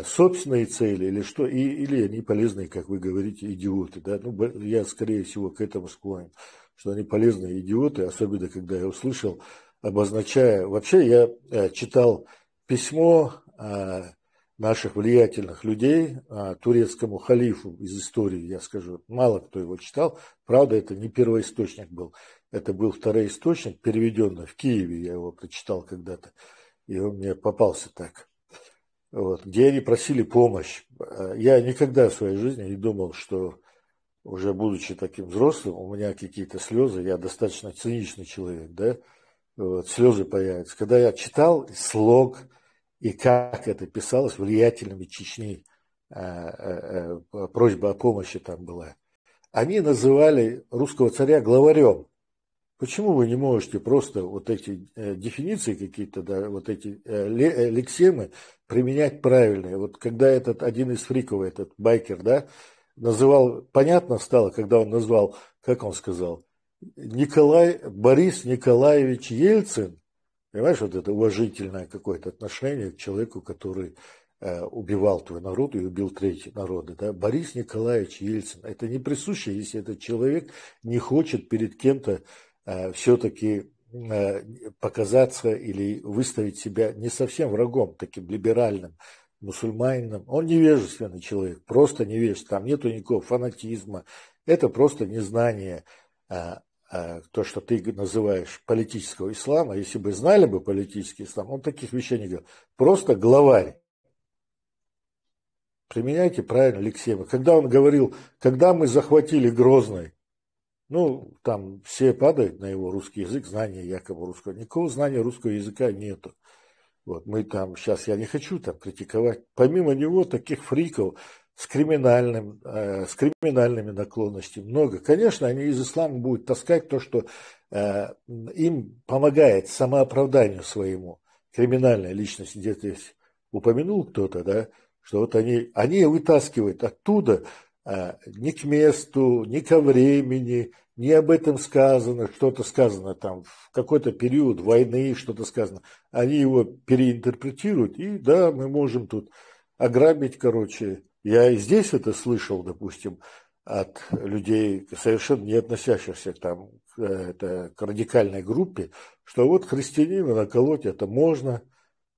собственные цели или что, или они полезные, как вы говорите, идиоты. Да? Ну, я, скорее всего, к этому склонен, что они полезные идиоты, особенно когда я услышал, обозначая... Вообще я читал письмо наших влиятельных людей турецкому халифу из истории, я скажу, мало кто его читал, правда, это не первоисточник был, это был второисточник, переведенный в Киеве, я его прочитал когда-то, и он мне попался так. Вот, где они просили помощь. Я никогда в своей жизни не думал, что уже будучи таким взрослым, у меня какие-то слезы, я достаточно циничный человек, да, вот, слезы появятся. Когда я читал слог и как это писалось влиятельными Чечни, просьба о помощи там была, они называли русского царя главарем. Почему вы не можете просто вот эти дефиниции какие-то, да, вот эти лексемы применять правильные? Вот когда этот один из фриков, этот байкер, да, называл, понятно стало, когда он назвал, как он сказал, Борис Николаевич Ельцин, понимаешь, вот это уважительное какое-то отношение к человеку, который убивал твой народ и убил третий народы, да, Борис Николаевич Ельцин, это не присуще, если этот человек не хочет перед кем-то все-таки показаться или выставить себя не совсем врагом, таким либеральным, мусульманином. Он невежественный человек, просто невежественный. Там нету никакого фанатизма. Это просто незнание, то, что ты называешь политического ислама. Если бы знали бы политический ислам, он таких вещей не говорил. Просто главарь. Применяйте правильно лексемы. Когда он говорил, когда мы захватили Грозный, ну, там все падают на его русский язык, знания якобы русского. Никакого знания русского языка нету. Вот мы там, сейчас я не хочу там критиковать. Помимо него таких фриков с криминальными наклонностями много. Конечно, они из ислама будут таскать то, что им помогает самооправданию своему. Криминальная личность, где-то здесь упомянул кто-то, да, что вот они вытаскивают оттуда ни к месту, ни ко времени, не об этом сказано, что-то сказано там в какой-то период войны, что-то сказано. Они его переинтерпретируют, и да, мы можем тут ограбить, короче. Я и здесь это слышал, допустим, от людей, совершенно не относящихся там, к радикальной группе, что вот христианина наколоть это можно.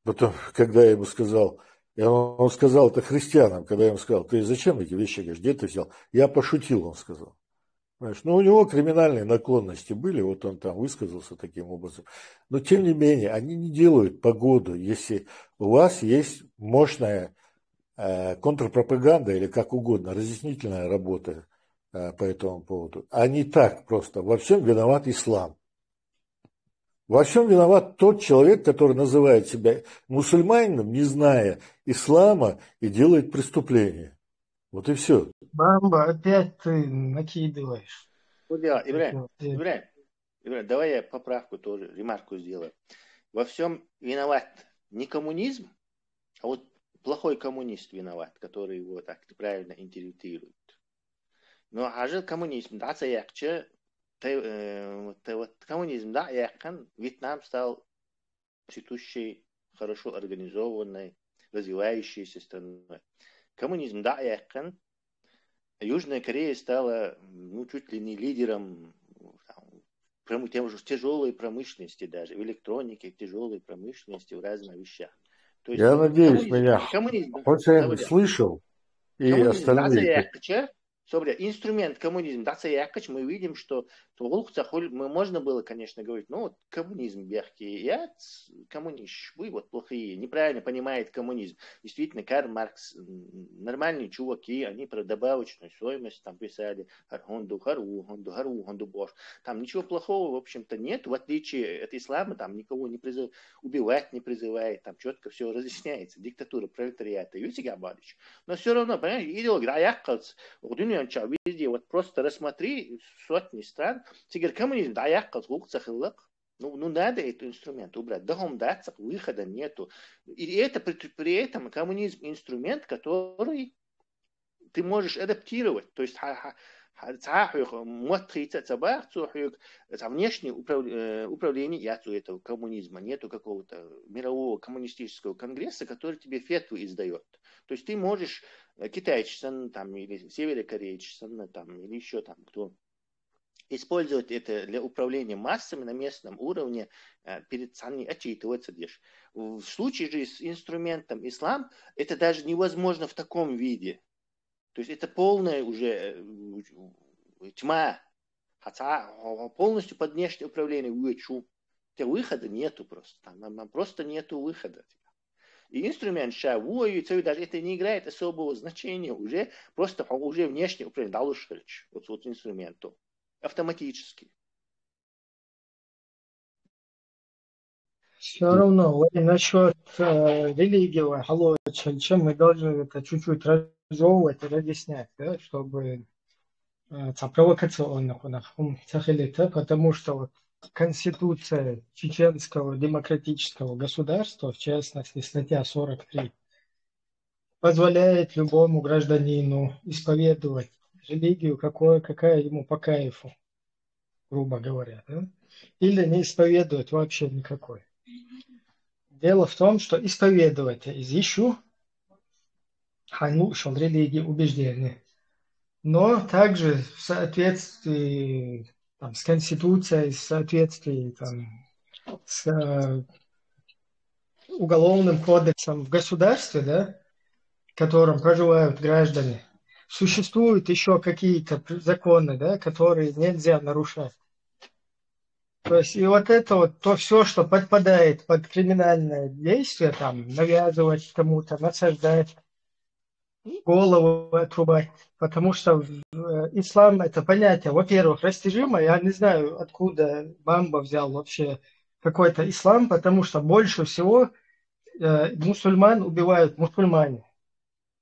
Потом, когда я ему сказал, он сказал это христианам, когда я ему сказал, ты зачем эти вещи говоришь, где ты взял? Я пошутил, он сказал. Понимаешь? Ну, у него криминальные наклонности были, вот он там высказался таким образом. Но, тем не менее, они не делают погоду, если у вас есть мощная контрпропаганда или как угодно, разъяснительная работа по этому поводу. А не так просто. Во всем виноват ислам. Во всем виноват тот человек, который называет себя мусульманином, не зная ислама, и делает преступление. Вот и все. Бамба, опять ты накидываешь. Вот дело, Ибрахим, давай я поправку тоже, ремарку сделаю. Во всем виноват не коммунизм, а вот плохой коммунист виноват, который его так правильно интерпретирует. Но а же коммунизм, да, коммунизм, да, Вьетнам стал цветущей, хорошо организованной, развивающейся страной. Коммунизм, да, Южная Корея стала, ну, чуть ли не лидером тем же тяжелой промышленности даже, в электронике, в тяжелой промышленности, в разных вещах. То есть, я надеюсь, меня хоть я слышал, и остальные... Инструмент коммунизм, мы видим, что можно было, конечно, говорить, ну вот коммунизм бехки, коммунист, вы вот плохие, неправильно понимает коммунизм. Действительно, Карл Маркс, нормальные чуваки, они про добавочную стоимость там писали, Хонду Бош. Там ничего плохого, в общем-то, нет, в отличие от ислама, там никого не убивать не призывает, там четко все разъясняется, диктатура пролетариата, но все равно, понимаешь, идеология, везде, вот просто рассмотри сотни стран, теперь коммунизм, ну надо этот инструмент убрать, выхода нету. И это при этом коммунизм инструмент, который ты можешь адаптировать. То есть Внешнее управление этого коммунизма. Нету какого-то мирового коммунистического конгресса, который тебе фетву издает. То есть ты можешь китайчесан там, или северокорейчесан там, или еще там кто использовать это для управления массами на местном уровне, перед сами отчитываться лишь. В случае же с инструментом ислам, это даже невозможно в таком виде. То есть это полная уже тьма, хотя полностью под внешнее управление вычу. Выхода нету просто. Там просто нету выхода. И инструмент даже это не играет особого значения. Уже просто уже внешнее управление дал вот инструменту. Автоматически. Все равно, насчет религии, чем мы должны это чуть-чуть разжевывать и разъяснять, да, чтобы провокационных потому что вот Конституция чеченского демократического государства, в частности статья 43, позволяет любому гражданину исповедовать религию, какая ему по кайфу, грубо говоря, да? Или не исповедовать вообще никакой. Дело в том, что исповедовать изищу ханушал религии убеждения, но также в соответствии с Конституцией, в соответствии с уголовным кодексом в государстве, да, в котором проживают граждане, существуют еще какие-то законы, да, которые нельзя нарушать. То есть и вот это вот то все, что подпадает под криминальное действие, навязывать кому-то, насаждать, голову отрубать, потому что ислам это понятие, во-первых, растяжимо. Я не знаю, откуда Бамба взял вообще какой-то ислам, потому что больше всего мусульман убивают мусульмане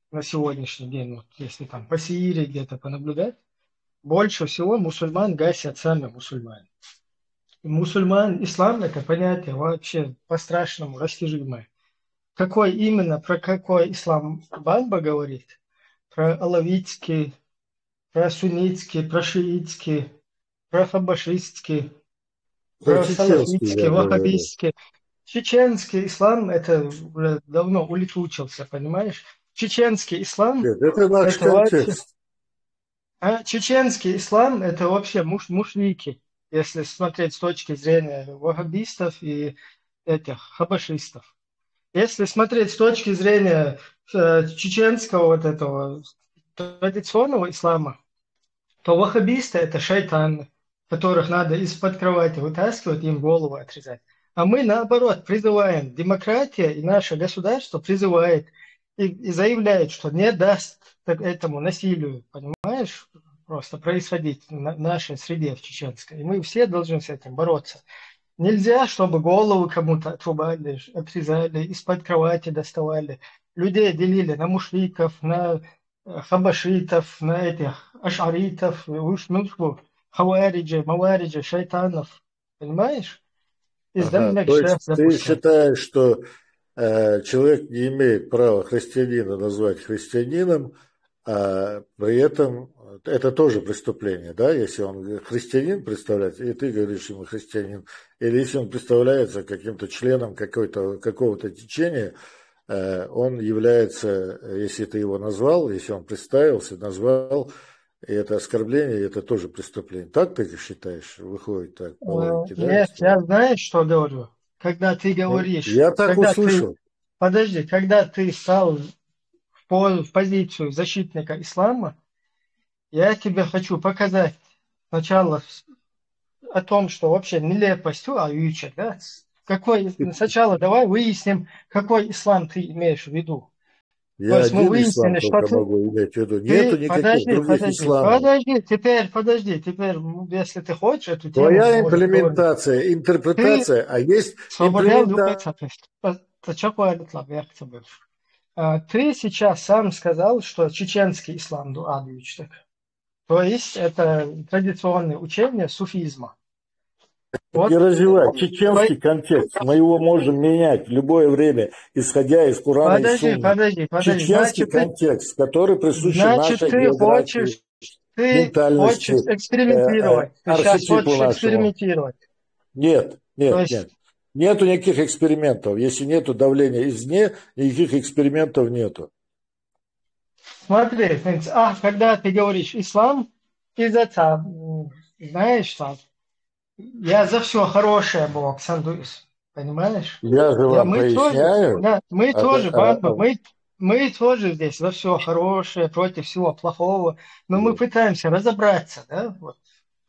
на сегодняшний день. Вот если по Сирии где-то понаблюдать, больше всего мусульман гасят сами мусульмане. Мусульман, ислам это понятие вообще по-страшному растяжимое. Про какой ислам Бамба говорит? Про алавитский, про суннитский, про шиитский, про хабашистский, про салафитский, ваххабистский. Чеченский ислам это уже давно улетучился, понимаешь? Чеченский ислам... Нет, это наш контекст. Чеченский ислам это вообще мушрики, если смотреть с точки зрения ваххабистов и хабашистов. Если смотреть с точки зрения чеченского вот этого традиционного ислама, то ваххабисты это шайтаны, которых надо из-под кровати вытаскивать, им голову отрезать. А мы наоборот призываем, демократия и наше государство призывает и заявляет, что не даст этому насилию, понимаешь, просто происходить в нашей среде в чеченской. И мы все должны с этим бороться. Нельзя, чтобы голову кому-то отрубали, отрезали, из-под кровати доставали. Людей делили на мушриков, на хабашитов, на ашаритов, хавариджи, мавариджи, шайтанов. Понимаешь? То есть ты считаешь, что человек не имеет права христианина назвать христианином, а при этом это тоже преступление, да, если он христианин представляется, и ты говоришь ему христианин, или если он представляется каким-то членом какого-то течения, он является, если ты его назвал, если он представился, назвал, и это оскорбление, и это тоже преступление. Так ты считаешь? Выходит так по логике, да? Нет, я знаю, что говорю. Когда ты говоришь... Я так услышал. Подожди, когда ты стал в позицию защитника ислама, я тебе хочу показать сначала о том, что вообще нелепость, да? Сначала давай выясним, какой ислам ты имеешь в виду. Я один ислам только могу иметь в виду. Нету никаких других исламов. Подожди, теперь, если ты хочешь эту тему... Твоя имплементация, интерпретация, а есть имплементация... Ты сейчас сам сказал, что чеченский ислам дуадующий. То есть это традиционное учение суфизма. Вот. И развивать чеченский контекст. Мы его можем менять в любое время, исходя из Корана и Сунны. Подожди. Чеченский контекст, который присущ нашей географии. Ты ментальности, хочешь экспериментировать. Ты сейчас архетипу хочешь нашему. экспериментировать. Нет, То нет, есть, нет. Нету никаких экспериментов. Если нету давления извне, никаких экспериментов нету. смотри, когда ты говоришь ислам, из-за знаешь, там, я за все хорошее Бог сандуюсь. Понимаешь? Я же вам Мы тоже, поясняю. да, мы а- тоже, а- бабы, а- мы тоже здесь за все хорошее, против всего плохого. Но мы пытаемся разобраться, да, вот,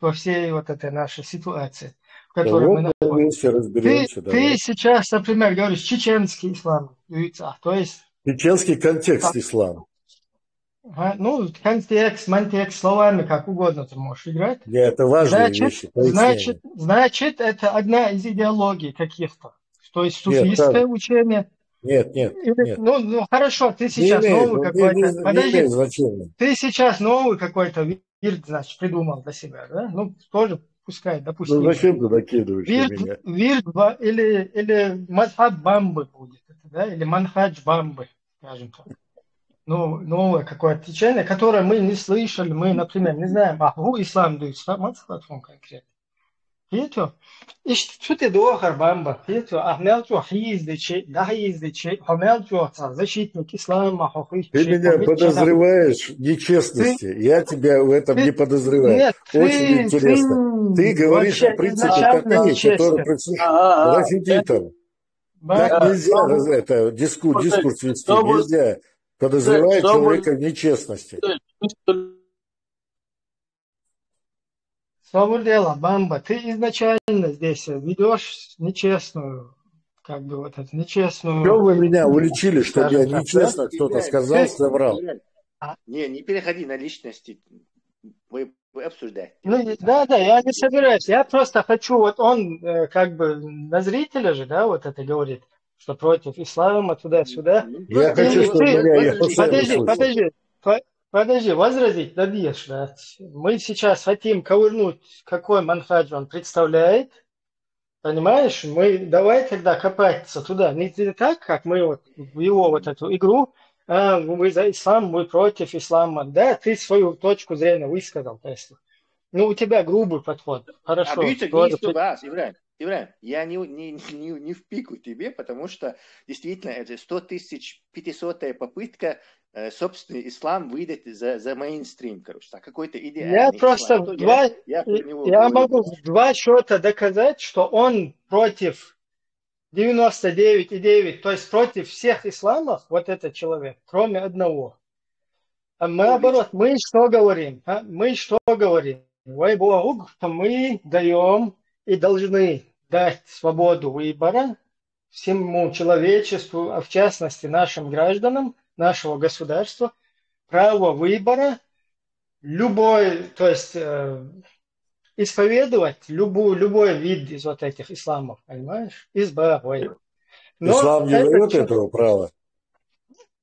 во всей вот этой нашей ситуации, в Да которой мы вот мы находимся. вместе разберемся. Ты Давай. сейчас, например, говоришь чеченский ислам, то есть, Чеченский контекст ислама. ну, контекст, мантекст, словами, как угодно ты можешь играть. Нет, это важные вещи. Пояснения. Значит, это одна из идеологий каких-то. То есть Нет, суфийское учение. нет, нет. Ну, хорошо, ты Не сейчас имеет, новый не какой-то. Подожди, имеет значения. ты сейчас новый какой-то вирд, значит, придумал для себя, да? Ну, тоже пускай, Ну допустим. зачем ты накидываешь на меня? Вирд или мазхаб бамбы будет, да? Или манхадж бамбы, скажем так. Ну, новое какое-то течение, которое мы не слышали, мы, например, не знаем, ислам дует, мазхаб конкретно. Пito, что ты доахар бамба, Пито, ахмелчу хиздичи, да хиздичи, хамелчу защитник ислама, Ты меня подозреваешь в нечестности. Я тебя в этом не подозреваю. Нет, Очень интересно. Ты говоришь о принципе такие, которые присущи рафидитам. Так нельзя это, дискурс вести. Нельзя подозревать человека в нечестности. Свобода дела, бамба, ты изначально здесь ведешь нечестную, как бы вот эту нечестную... Что вы меня уличили, что я нечестно кто-то сказал, соврал? Не переходи на личности. Вы обсуждаете. Ну, да, я не собираюсь. Я просто хочу, вот он как бы на зрителя же, да, вот это говорит, что против ислама, туда-сюда. Я хочу, чтобы меня... Подожди, возразить добьешь, да. Мы сейчас хотим ковырнуть, какой манхадж он представляет. Понимаешь? Давай тогда копаться туда. Не так, как мы вот в его вот эту игру. Вы за ислам, мы против ислама. Да, ты свою точку зрения высказал, Тесла. Ну, у тебя грубый подход. Хорошо. Ибрahim, я не впику тебе, потому что действительно это 100 500-я попытка собственный ислам выдать за мейнстрим, короче, какой-то идеальный я просто ислам. Я могу в 2 счета доказать, что он против 99,9, то есть против всех исламов, вот этот человек, кроме одного. А мы наоборот, мы что говорим? Ой, Богу, что мы даем и должны дать свободу выбора всему человечеству, а в частности нашим гражданам, нашего государства, право выбора, любой, то есть исповедовать любой вид из вот этих исламов, понимаешь? Ислам не дает этого права?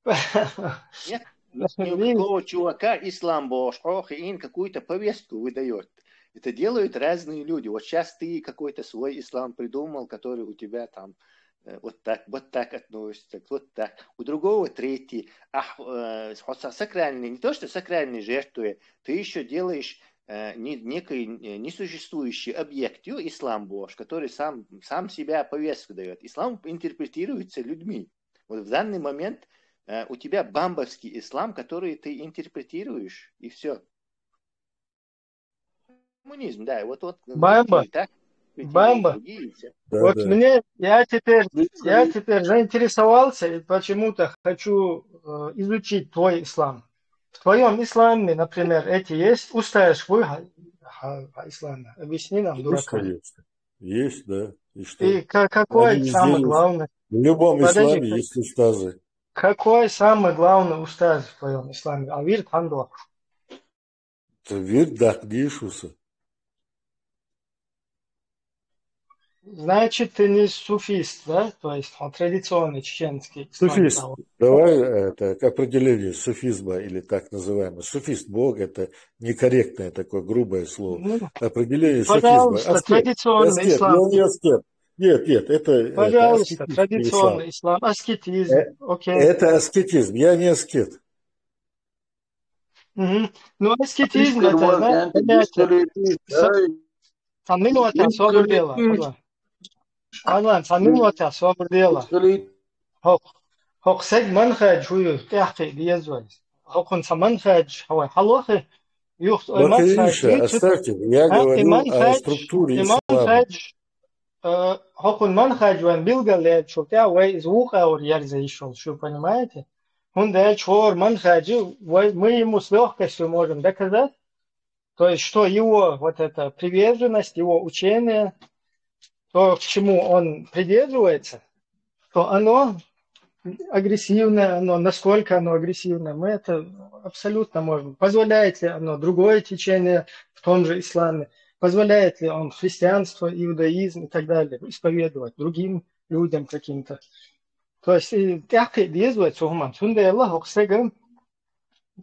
Нет, никакого чувака ислам какую-то повестку выдает. Это делают разные люди. Вот сейчас ты какой-то свой ислам придумал, который у тебя там вот так относится, вот так. У другого третий. Сакральный, не то что сакральный жертвуя, ты еще делаешь некий несуществующий объект, ислам Божий, который сам себя повестку дает. Ислам интерпретируется людьми. Вот в данный момент у тебя бамбовский ислам, который ты интерпретируешь, и все. Коммунизм, да, вот Бамба. Бамба. Вот мне, я теперь заинтересовался и почему-то хочу изучить твой ислам. В твоем исламе, например, эти есть устаешь о исламе? Объясни нам, дурака. Есть, да. И что? И какой самый главный? В любом исламе есть устазы. Какой самый главный устаз в твоем исламе? Вирд Хандуа. Вирд Дахди Ишуса. Значит, ты не суфист, да? То есть традиционный чеченский. Суфист. Давай это к определению суфизма или так называемый. Суфист, Бог, это некорректное такое грубое слово. Определение пожалуйста, суфизма. Аскет. Традиционный ислам. Я не аскет. Нет, это... Пожалуйста, это традиционный ислам. Аскетизм. Это аскетизм. Я не аскет. Nu, asketizm Viskar это, var знаете, yani понятие. viskar Sen minūtē sober dēlā. Adlan, sen minūtē sober dēlā. Hok seg manhaj huyu tehqi diyazwaz. Hokun sa manhaj هو حلوخي يخت manhaj Махаиша, оставьте. Я говорю о структуре ислама. manhaj hokun manhaj ван билгале шутя вай звука ор ярзаишол, что понимаете? Он да чор манхаджи, мы ему с легкостью можем доказать, то есть что его вот эта приверженность, его учение, то, к чему он придерживается, то оно агрессивное, оно, насколько оно агрессивное, мы это абсолютно можем. Позволяет ли оно другое течение в том же исламе, позволяет ли он христианство, иудаизм и так далее исповедовать другим людям каким-то. То есть, тяхкой действует сухман. Сунда Аллах оксегам,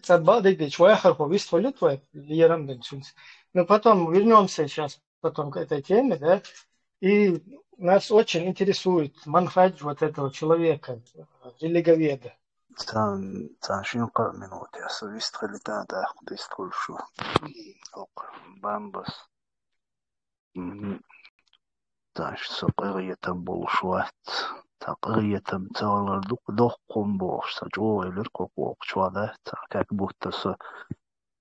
цадбадык дичь, ваяхар повист валютвает, льерам дэнчунс. Но потом вернемся сейчас потом к этой теме, да, и нас очень интересует манхадж вот этого человека, религоведа. Цан шинка минуты, а совестили тада, дистхул шо. Ок, бамбас. Таш сопырьета булшват. Тaqriyeten talar doqqum boş sa joylar kokok çwada ta как будто så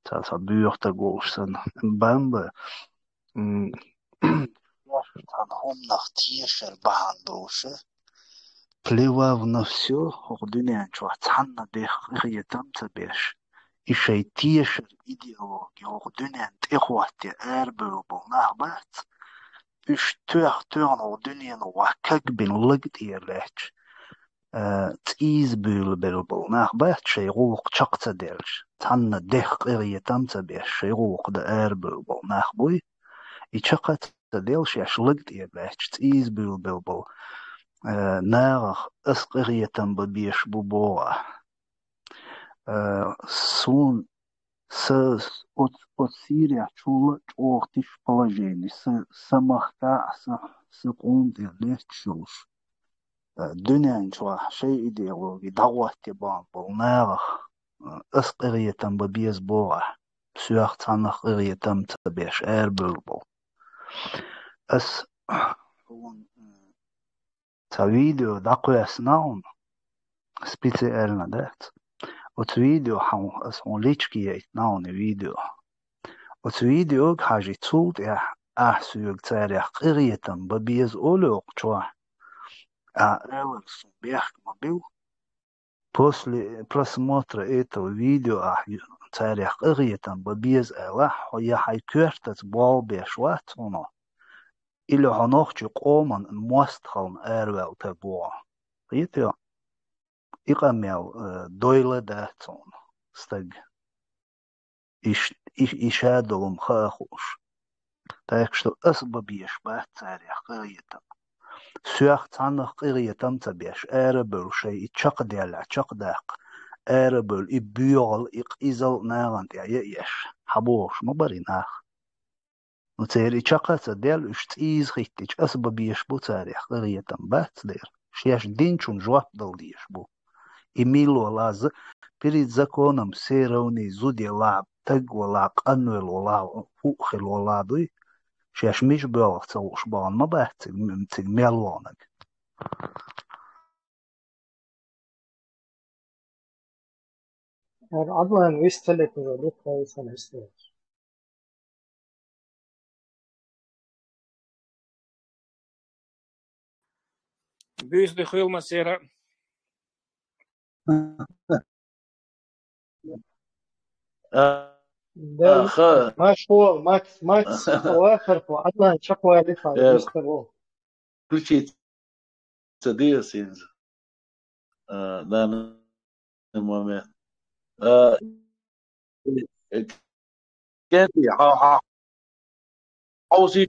ta byrta gåsen bamba tan homnах тиешер баандоше плевав на все ордунян чва цанна дехриетам табеш и шей тиешер идеология ордунян техватте эрбől нахбат üç tön ordunien wakak bin lagt yerlech tsiz bul nahbat shayruq chaqta dersh tanna dekh qiriyatam tabe shayruq da erbul nahboy ichaqat delsh yash lagt yerlech tsiz bul narach asqiriyatam babish bubora sun от Сирия чула чортиш положение самахта секунд лечуш дунян чва шей идеологи давати бан полнарах асқириятам бабиз бора сюахтанах ириятам табеш эрбулбол ас та видео дақуяс наун специально дат от видео хам ас он лички наун видео от видео хажи цулт я ахсуг царях ириятам бабиз олук чва Элакс бег мобил. После просмотра этого видео царях ириятам бабиз Элах я хайкертас бал бешват оно или ханохчу коман мостхалн эрвел табо. Видео иqamel дойле датон стаг ишадолом хахуш. Так что асбабиеш бат царях ириятам سوخت تنها قریتم تبیش اربل شی چق دیالا چق دق اربل بیال ایزل نگند یش حبوش مبری نخ نتیری چقت دیال اشت ایز خیتیج اسبابیش بو تاریخ قریتم بات دیر شیش دینچون جواب دل دیش بو ایمیلو لاز перед законом все равны зуди лаб тагу лаб анвел лаб фухел ладуй شاش مش بيوقت سوش بان ما بحث ميلوانك عضوا يستلك وذلك كويسا يستلك Büyüs de xilma sera. مشهور ماكس اواخر عضوا شقوى لفا يستلو Включить CD синз. Данный момент. Кенти حوزي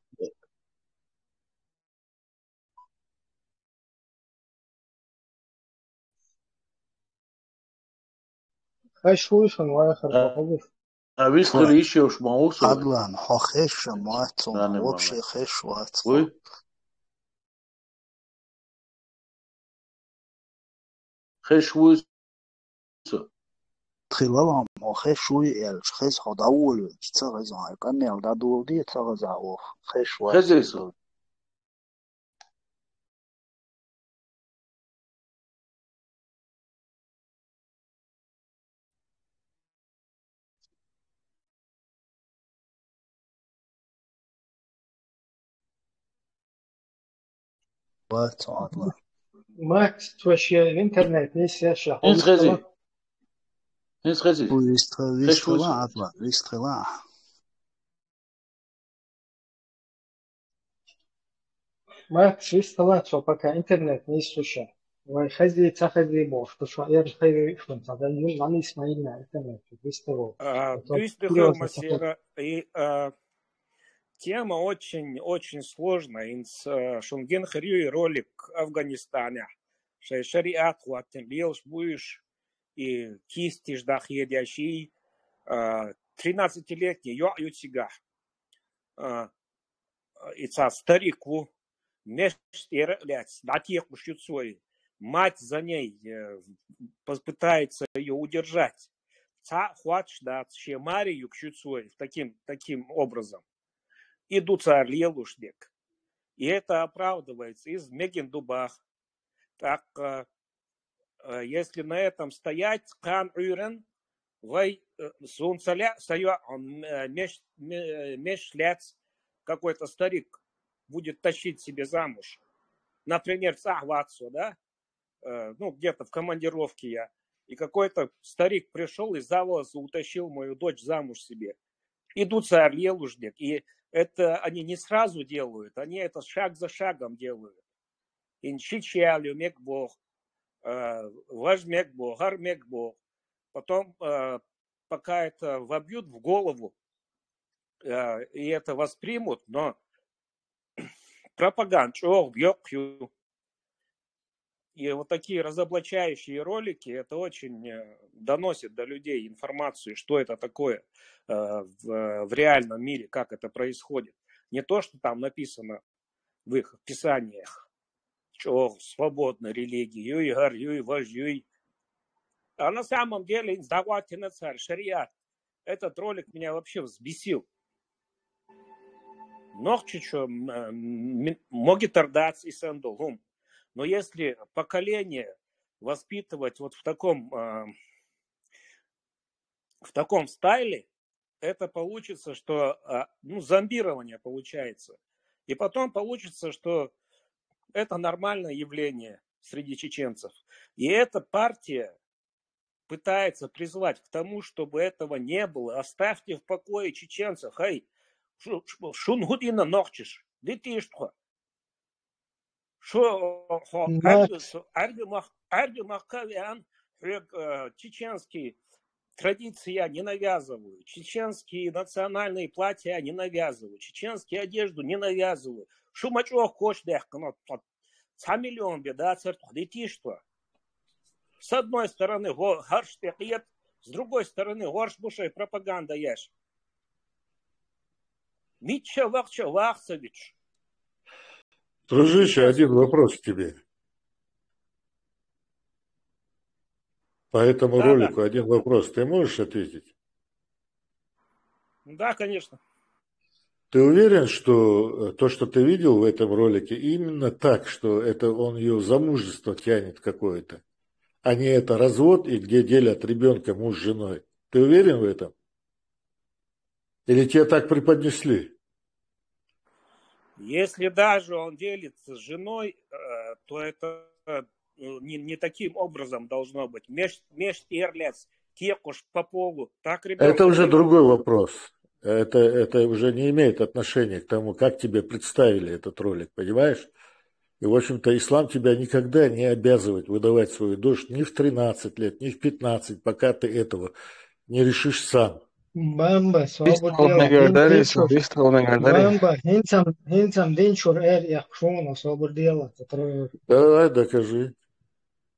خشوش واخر بقول вискали еще уж маусу. Adlan hochesh maatson вообще хешват. Ой. Хешвус. تخيلهم وخيش شوي خيش خد أول تغزا كان يلدا دودي تغزا وخيش واحد خزيسو واتعطلا Макс, вообще интернет не сяща. انس خزي انس خزي خش ويستغلا وسو عطلا ويستغلا Макс, instaляцию пока интернет не суща. Вы хази цахази бо, что шо я хази фон, тогда юм нами смаильна интернет. Выстало. Бюсты Хелмасера. И тема очень сложная. Шунген Харью ролик Афганистана. Шариат хватен лелш будешь и кисти ждах едящий 13-летний ютига. И старику мештер лять, датьек мушют свой. Мать за ней попытается ее удержать. Ца хватш да Марию кшют свой таким образом. Идут царь лелушник. И это оправдывается из Мегендубах. Так, если на этом стоять, кан юрен, вай сунцаля, сая мешляц, какой-то старик будет тащить себе замуж. Например, цахватсу, да? Ну, где-то в командировке я. И какой-то старик пришел и за волосы утащил мою дочь замуж себе. Идут царь лелушник. И это они не сразу делают, они это шаг за шагом делают. Инчичалю мекбог, важмекбог, гармекбог. Потом, пока это вобьют в голову и это воспримут, но пропаганда, и вот такие разоблачающие ролики, это очень доносит до людей информацию, что это такое в реальном мире, как это происходит. Не то, что там написано в их писаниях. Свободной религии, юй, гар, юй, вож, юй. А на самом деле, сдавательный царь, шариат. Этот ролик меня вообще взбесил. Нохчичо, моги тордац и сандулум. Но если поколение воспитывать вот в таком стайле, это получится, что зомбирование получается. И потом получится, что это нормальное явление среди чеченцев. И эта партия пытается призвать к тому, чтобы этого не было. Оставьте в покое чеченцев. Хай, шунгудина нохчиш. Ты что? Что чеченские традиции я не навязываю. Чеченские национальные платья я не навязываю. Чеченские одежду не навязываю. Шумачок коштех, миллион беда, ты что? С одной стороны гарштехет, с другой стороны горшбушей пропаганда ешь. Митча вахча вахсович. Дружище, один вопрос к тебе. По этому ролику один вопрос. Ты можешь ответить? Да, конечно. Ты уверен, что то, что ты видел в этом ролике, именно так, что это он ее замужество тянет какое-то, а не это развод, и где делят ребенка муж с женой? Ты уверен в этом? Или тебе так преподнесли? Если даже он делится с женой, то это не таким образом должно быть. Межтерлец, текуш по полу. Так, ребенок. Это уже другой вопрос. Это уже не имеет отношения к тому, как тебе представили этот ролик, понимаешь? И, в общем-то, ислам тебя никогда не обязывает выдавать свою дочь ни в 13 лет, ни в 15, пока ты этого не решишь сам. Бамба, свободно Бамба, хинцам денчур яхшуна, свободно. Давай, докажи.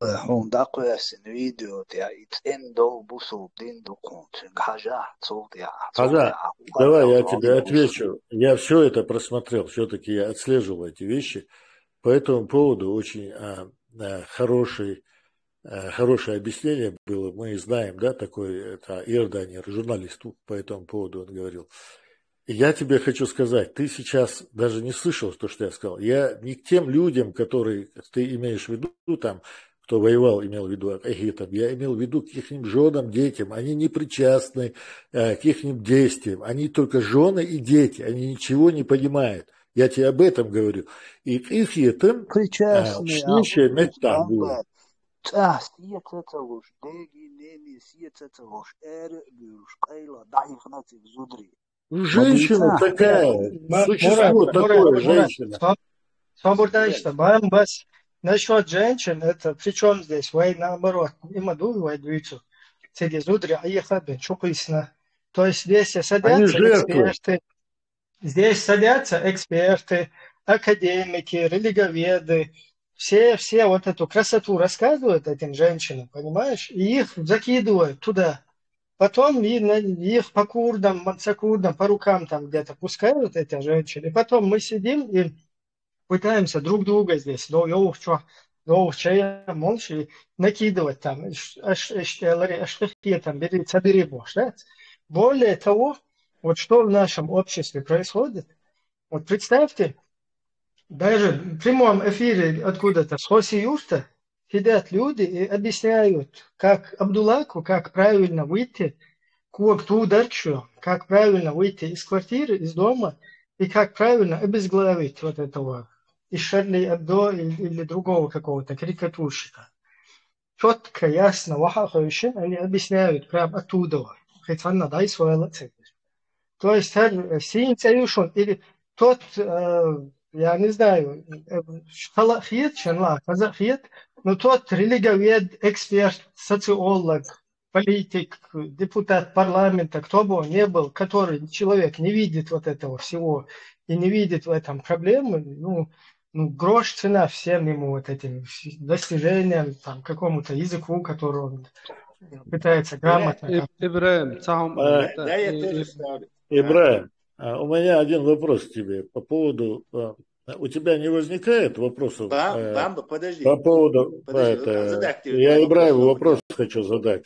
هون داقو ياسين فيديو تاع يتندو بوصو ديندو كونت حاجة صوت يا давай я тебе отвечу. Я все это просмотрел, все-таки я отслеживал эти вещи. По этому поводу очень хороший хорошее объяснение было. Мы знаем, да, такой это Иорданер, журналист по этому поводу он говорил. И я тебе хочу сказать, ты сейчас даже не слышал то, что я сказал. Я не к тем людям, которые ты имеешь в виду, там, кто воевал, имел в виду агитам, я имел в виду к их женам, детям. Они не причастны к их действиям. Они только жены и дети, они ничего не понимают. Я тебе об этом говорю. И к их етам Причастные, шнища мета было. Сиецецелуш, деги, неми, сиецецелуш, эре, бюш, кайла, дайхнати, взудри. Женщина такая, существо такое, женщина. Свободочно, бамбас. Насчет женщин, это при чем здесь? Вой наоборот, има дуй, вой дуйцу. Цеги зудри, а их обе, чукайсно. То есть здесь садятся эксперты, здесь садятся эксперты, академики, религоведы, все вот эту красоту рассказывают этим женщинам, понимаешь? И их закидывают туда. Потом их по курдам, мацакурдам, по рукам там где-то пускают эти женщины. И потом мы сидим и пытаемся друг друга здесь, молча накидывать там, собери Бог, да? Более того, вот что в нашем обществе происходит, вот представьте, даже в прямом эфире откуда-то с Хоси-Юрта сидят люди и объясняют, как Абдуллаху, как правильно выйти к ударчу, как правильно выйти из квартиры, из дома, и как правильно обезглавить вот этого из Шарли Абдо или другого какого-то карикатурщика. Четко, ясно, вахаховищен, они объясняют прям оттуда. То есть, или тот, я не знаю, казахет, но тот религовед, эксперт, социолог, политик, депутат парламента, кто бы он ни был, который человек не видит вот этого всего и не видит в этом проблемы, грош цена всем ему вот этим достижениям, там, какому-то языку, который он пытается грамотно. Ибраим, у меня один вопрос к тебе по поводу... У тебя не возникает вопросов Бамба, подожди. по поводу... Я Ибраиму вопрос хочу задать.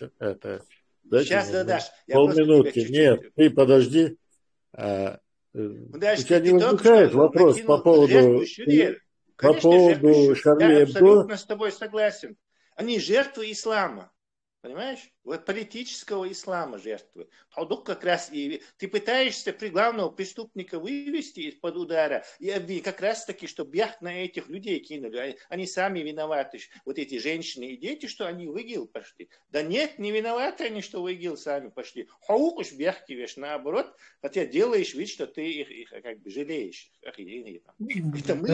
Сейчас задашь. Полминутки. Нет, ты подожди. У тебя не возникает вопрос по поводу Шарли Я Эбдо? абсолютно с тобой согласен. Они жертвы ислама. Понимаешь? Вот политического ислама жертвы. Толдук как раз и ты пытаешься при главного преступника вывести из-под удара и обвинить как раз таки, чтобы бях на этих людей кинули. Они сами виноваты, вот эти женщины и дети, что они в ИГИЛ пошли. Да нет, не виноваты они, что в ИГИЛ сами пошли. Хаукуш бях кивешь наоборот, хотя делаешь вид, что ты их как бы жалеешь. Это мы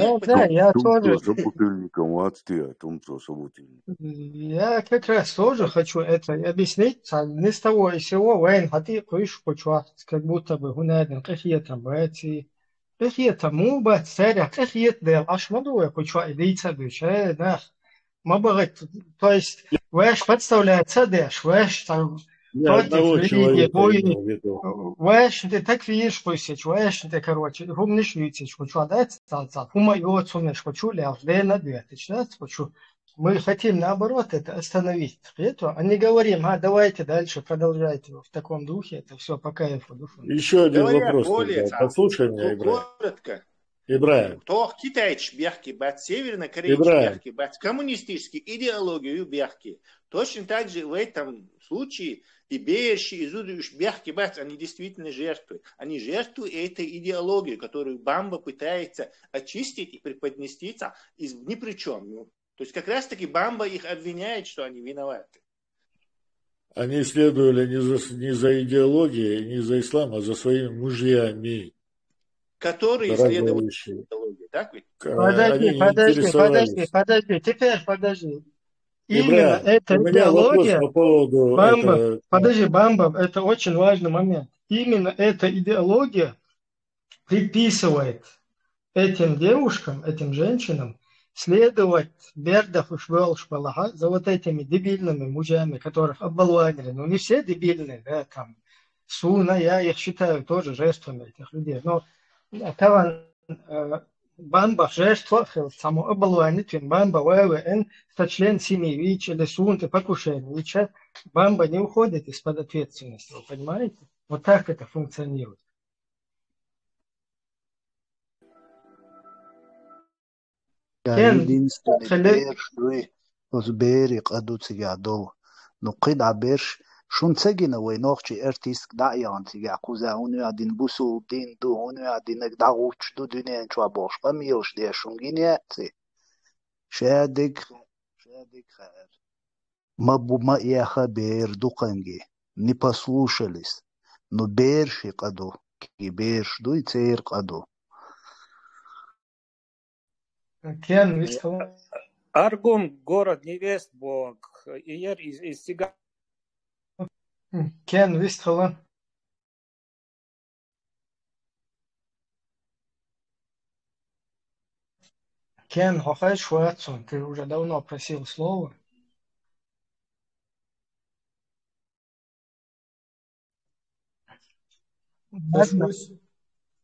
я тоже. Я как раз тоже хочу это объяснить, не с того и сего, вайн хати кыш кучва, как будто бы гунадин, кахиета бати, кахиета муба, царя, кахиет дел, ашмаду я кучва, идейца бюча, да, мабагать, то есть, вэш подставляет цадеш, вэш там, против религии, вэш, ты так видишь, пусть, вэш, ты, короче, гумниш видишь, кучва, да, цалца, хума и вот сумеш, кучу, ляв, да, на две, ты знаешь, кучу. Мы хотим, наоборот, это остановить. А не говорим, давайте дальше, продолжайте в таком духе, это все по кайфу. Еще один вопрос. Послушай меня, Ибраим. Коротко. Ибраим. То китайч бяхки бат, севернокорейч бяхки бат, коммунистический идеологию бяхки. Точно так же в этом случае и беющи, и зудующие бяхки бат, они действительно жертвы. Они жертвы этой идеологии, которую Бамба пытается очистить и преподнести ни при чем. То есть как раз-таки Бамба их обвиняет, что они виноваты. Они следовали не за идеологией, не за ислам, а за своими мужьями. Которые следовали идеологии, так ведь? Подожди, теперь подожди. Именно эта идеология, по поводу Бамба, Бамба, это очень важный момент. Именно эта идеология приписывает этим девушкам, этим женщинам, следовать бердах шбалаха за вот этими дебильными мужьями, которых оболванили. Ну, не все дебильные, да, там, Суна, я их считаю тоже жертвами этих людей. Но Таван, Бамба жертва хил само оболванит бамба ВВН член семьи ВИЧ или сунты покушение ВИЧа. Бамба не уходит из-под ответственности, вы понимаете? Вот так это функционирует. قاعدين بيرش دوي وزبيري قدو تيجادو نقيد عبيرش شون تسجينا وينوخشي ارتيسك دعيان تيجا قوزا هونو عدين بوسو دين دو هونو عدين دعوش دو دنيا انشوا بوش قميوش دي شونجينياتي شادك خير ما ياخا بير دوقنجي نيباسلوشاليس نو بيرشي قدو كي بيرش دوي تير قدو Кен, вистала. Аргун, город невест, Бог, Иер из Сига. Кен, вистала. Кен, хохаешь швацун, ты уже давно просил слово.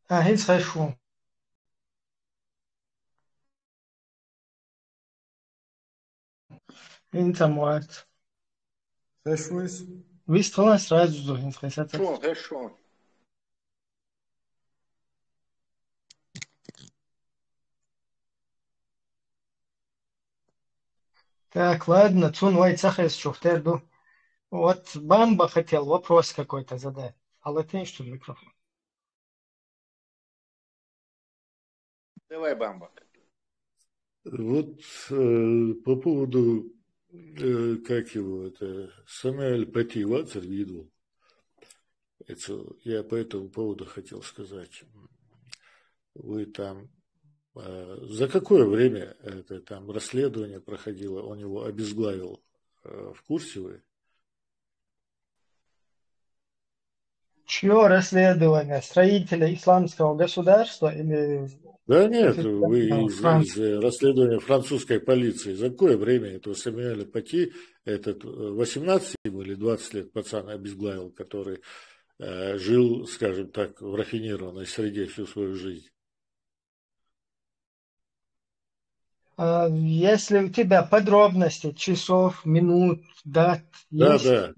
Хиц хайшу. انت موعد Хешвис. вистала сразу зухин хайсата. Шон, хэшон. Так, ладно, цун вайцахайс шухтерду. Вот Бамба хотел вопрос какой-то задать. А латынь, что ли, микрофон? Давай, Бамба. Вот по поводу, как его, это Самуэль Пати Вацер видел. Я по этому поводу хотел сказать. Вы там, за какое время это там расследование проходило, он его обезглавил, в курсе вы? Чье расследование? Строителя исламского государства или... Да нет, вы из расследования французской полиции. За какое время этого Самуэля Пати, этот 18 или 20 лет пацан обезглавил, который жил, скажем так, в рафинированной среде всю свою жизнь? Если у тебя подробности, часов, минут, дат, есть, да.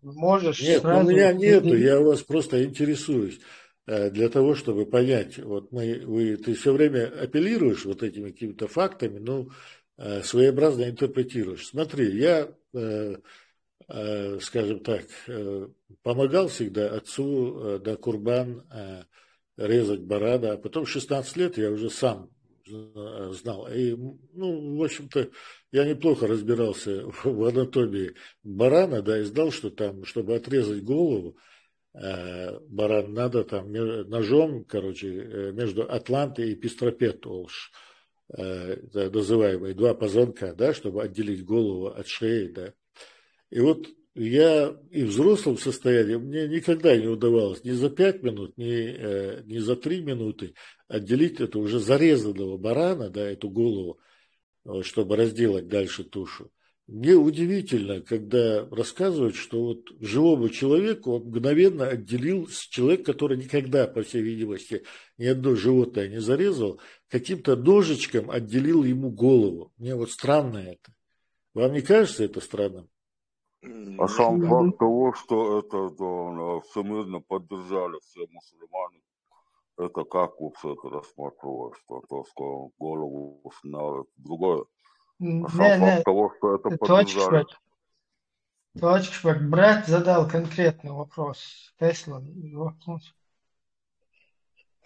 Можешь Нет, сразу... у меня нету, я у вас просто интересуюсь. Для того, чтобы понять, вот ты все время апеллируешь вот этими какими-то фактами, но своеобразно интерпретируешь. Смотри, я, скажем так, помогал всегда отцу до Курбан резать барана, а потом 16 лет я уже сам знал. И, в общем-то, я неплохо разбирался в анатомии барана, да, и знал, что там, чтобы отрезать голову, баран надо там ножом, между Атлантой и Пистропет, называемые, два позвонка, да, чтобы отделить голову от шеи, да. И вот я и в взрослом состоянии, мне никогда не удавалось ни за 5 минут, ни за 3 минуты отделить это уже зарезанного барана, да, эту голову, чтобы разделать дальше тушу. Мне удивительно, когда рассказывают, что вот живому человеку он мгновенно отделил, человек, который никогда, по всей видимости, ни одно животное не зарезал, каким-то ножичком отделил ему голову. Мне вот странно это. Вам не кажется это странным? А сам факт того, что это всемирно поддержали все мусульмане, это как вообще это рассматривалось, что голову сняли, другое. Не, того, что это поддержали. Точка, брат задал конкретный вопрос. Тесла, вопрос.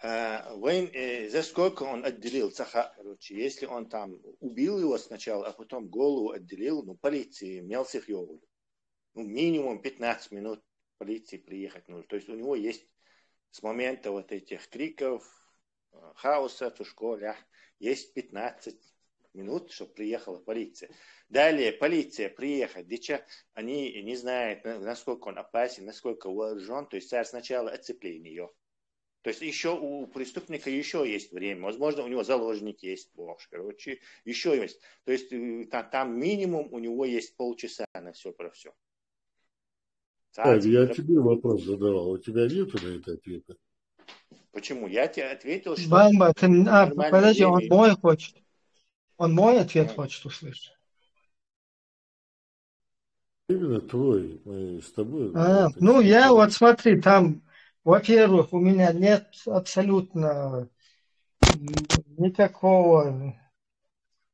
За сколько он отделил цаха, короче, если он там убил его сначала, а потом голову отделил, полиции мелсих его. Минимум 15 минут полиции приехать нужно. То есть у него есть с момента вот этих криков, хаоса в школе, есть 15 минут, чтобы приехала полиция. Далее полиция приехать, они не знают, насколько он опасен, насколько вооружен. То есть сначала оцепление ее. То есть еще у преступника еще есть время. Возможно, у него заложник есть, короче, еще есть. То есть там минимум у него есть полчаса на все про все. Я тебе вопрос задавал, у тебя нету на это ответа? Почему? Я тебе ответил, что Бамба, ты... нормальное подожди, он время. мой хочет. Он мой ответ хочет услышать. Именно твой. Мы с тобой. Ну, я вот смотри, там, во-первых, у меня нет абсолютно никакого,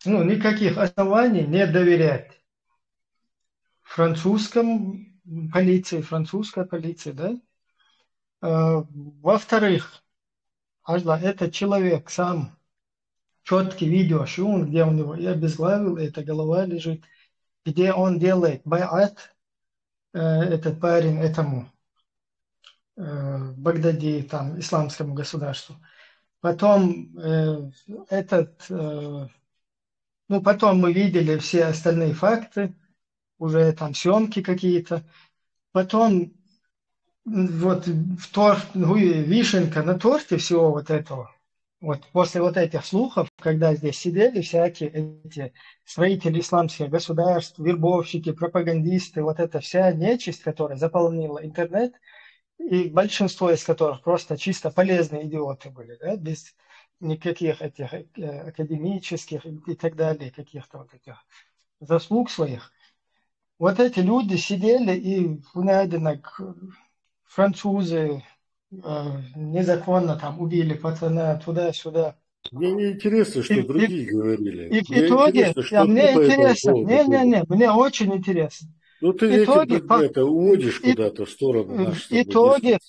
никаких оснований не доверять французской полиции, да? Во-вторых, этот человек сам четкий видео, где у него и обезглавил, эта голова лежит, где он делает байат, этот парень этому Багдади, там, исламскому государству. Потом потом мы видели все остальные факты, уже там съемки какие-то. Потом вот вишенка на торте всего вот этого. Вот после вот этих слухов, когда здесь сидели всякие эти строители исламских государств, вербовщики, пропагандисты, вот эта вся нечисть, которая заполнила интернет, и большинство из которых просто чисто полезные идиоты были, да, без никаких этих академических и так далее, каких-то вот этих заслуг своих. Вот эти люди сидели и французы незаконно там убили пацана туда-сюда. Мне не интересно, что другие говорили. И в итоге, мне интересно, мне очень интересно. Ну ты этим уводишь куда-то в сторону нашу. В итоге,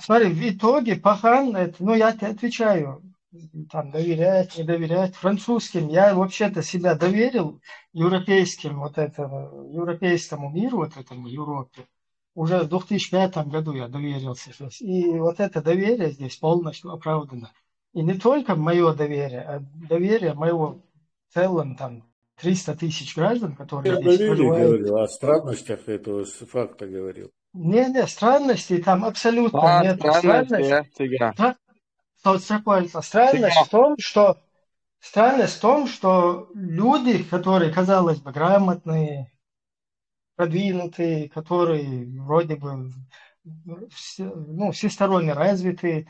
смотри, в итоге Пахан, я тебе отвечаю, там, доверять, не доверять французским. Я вообще-то себя доверил европейскому миру, вот этому Европе. Уже в 2005 году я доверился здесь. И вот это доверие здесь полностью оправдано. И не только мое доверие, а доверие моего в целом там 300 тысяч граждан, которые здесь проживают. Говорил, о странностях этого факта говорил. Не, странностей там абсолютно нет. Странность в том, что люди, которые, казалось бы, грамотные, продвинутые, которые вроде бы всесторонне развитые,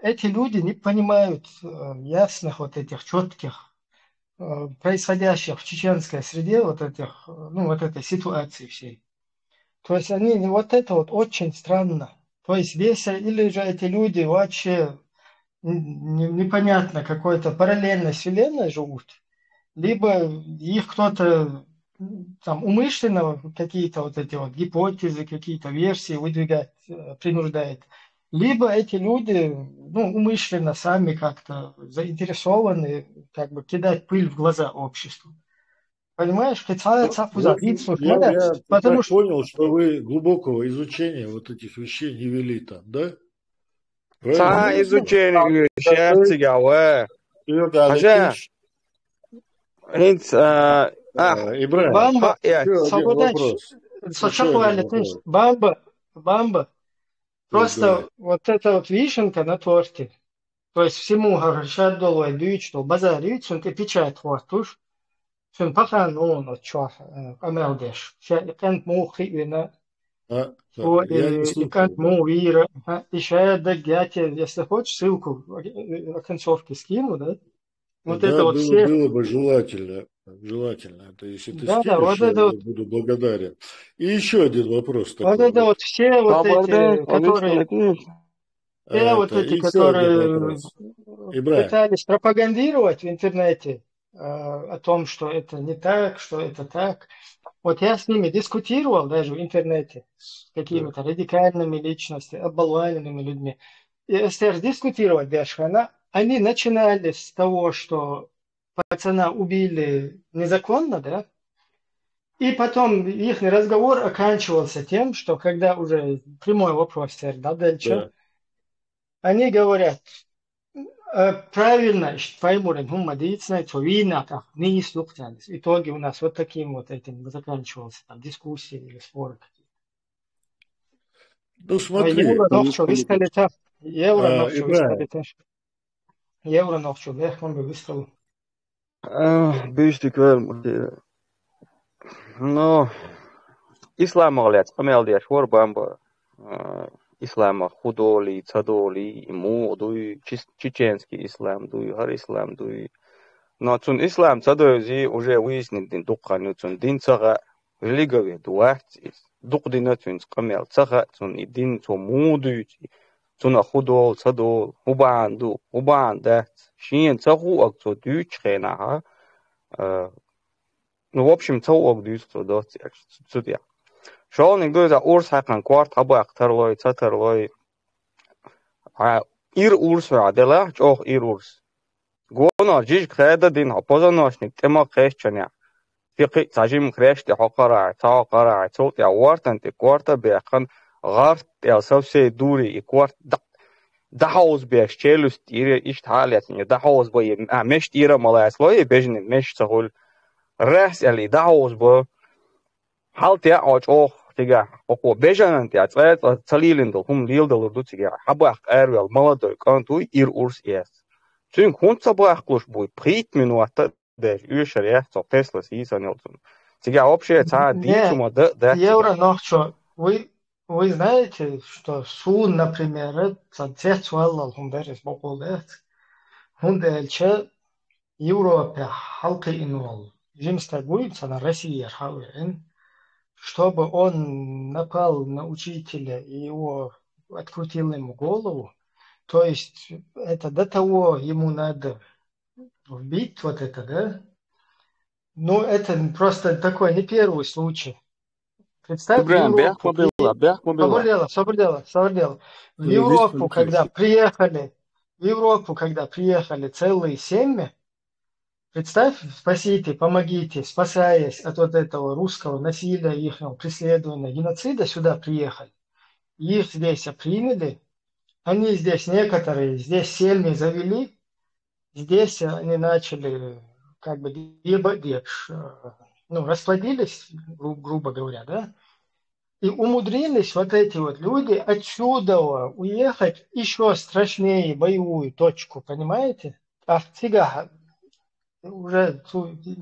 эти люди не понимают ясных вот этих четких происходящих в чеченской среде вот этой ситуации всей. То есть они это очень странно. То есть или же эти люди вообще непонятно какой-то параллельной вселенной живут, либо их кто-то там умышленно какие-то вот эти вот гипотезы, какие-то версии выдвигать принуждает, либо эти люди умышленно сами как-то заинтересованы кидать пыль в глаза обществу. Понимаешь, потому что понял, что вы глубокого изучения вот этих вещей не вели там, да? Правильно? Изучение Бамба. Просто вот эта вот вишенка на торте. То есть всему говорят, долой бьют, что базарит, что ты печать хватуш. Sen pakan onu çok ameldeş. Kent muhibine кент мувира. Еще догяте, если хочешь, ссылку в оконцовке скину, да? Вот да, это вот все. Было бы желательно. Это если ты скинешь, я буду благодарен. И еще один вопрос такой. Вот это вот все вот эти, которые пытались пропагандировать в интернете, о том, что это не так, что это так. Вот я с ними дискутировал даже в интернете с какими-то радикальными личностями, оболваненными людьми. И если дискутировать даже, они начинали с того, что пацана убили незаконно, да? И потом их разговор оканчивался тем, что когда уже прямой вопрос, дальше, они говорят, правильно, Файмурен Хумадицна, Товина, не слухтались. В итоге у нас вот таким вот этим заканчивался там дискуссии или споры какие-то. Ну смотри. Евро ногчу вискалите. Евро ногчу, он бы вискал. Büyüstük vermedi. No, İslam olayat, ameldiyaş var bamba. ислама худоли, цадоли, ему дуй чеченский ислам дуй, хар ислам дуй. Но цун ислам цадози уже выяснит дин дукхану цун дин цага религове дуахт дук дина цун скамел цага цун и дин цун мудуй цун худол цадол хубанду хубанда шин цагу акцо дюч хена. Ну, в общем, цог дюс цодот судья. Шел никто за урс хақан кварт хабак тарлой цатарлой. Ир урс адела чох ир урс. Гона жиж хеда дин хапозаношник тема хешчаня. Фики цажим хрешти хакара цаакара цот я вартан те кварта бехан гарт я совсе дури и кварт дахауз беш челюст ире ишт халят не дахауз бой меш ира малас лой бежне меш цагул рас али дахауз бо halt ja auch tiga oko bejanan ja tsayt tsalilindel hum lildel du tiga habach erwel maladoy kantu ir urs es tün kuntsabach klush boy prit minuata der üsher so tesla сисанелтун tiga вообще ца дичума да евро но что вы знаете что сун например цецвалл хумберес боколдет хунделче Европе халкы инвол жимста гуится на России хауэн чтобы он напал на учителя и его открутил ему голову, то есть это до того ему надо вбить вот это, да? Ну, это просто такой не первый случай. Представь, в Европу, в Европу, когда приехали целые семьи, представь, спасите, помогите, спасаясь от вот этого русского насилия, их преследования, геноцида, сюда приехали. Их здесь приняли, они здесь некоторые, здесь семьи завели, здесь они начали как бы расплодились, грубо говоря, да, и умудрились вот эти вот люди отсюда уехать еще страшнее боевую точку, понимаете? Сега уже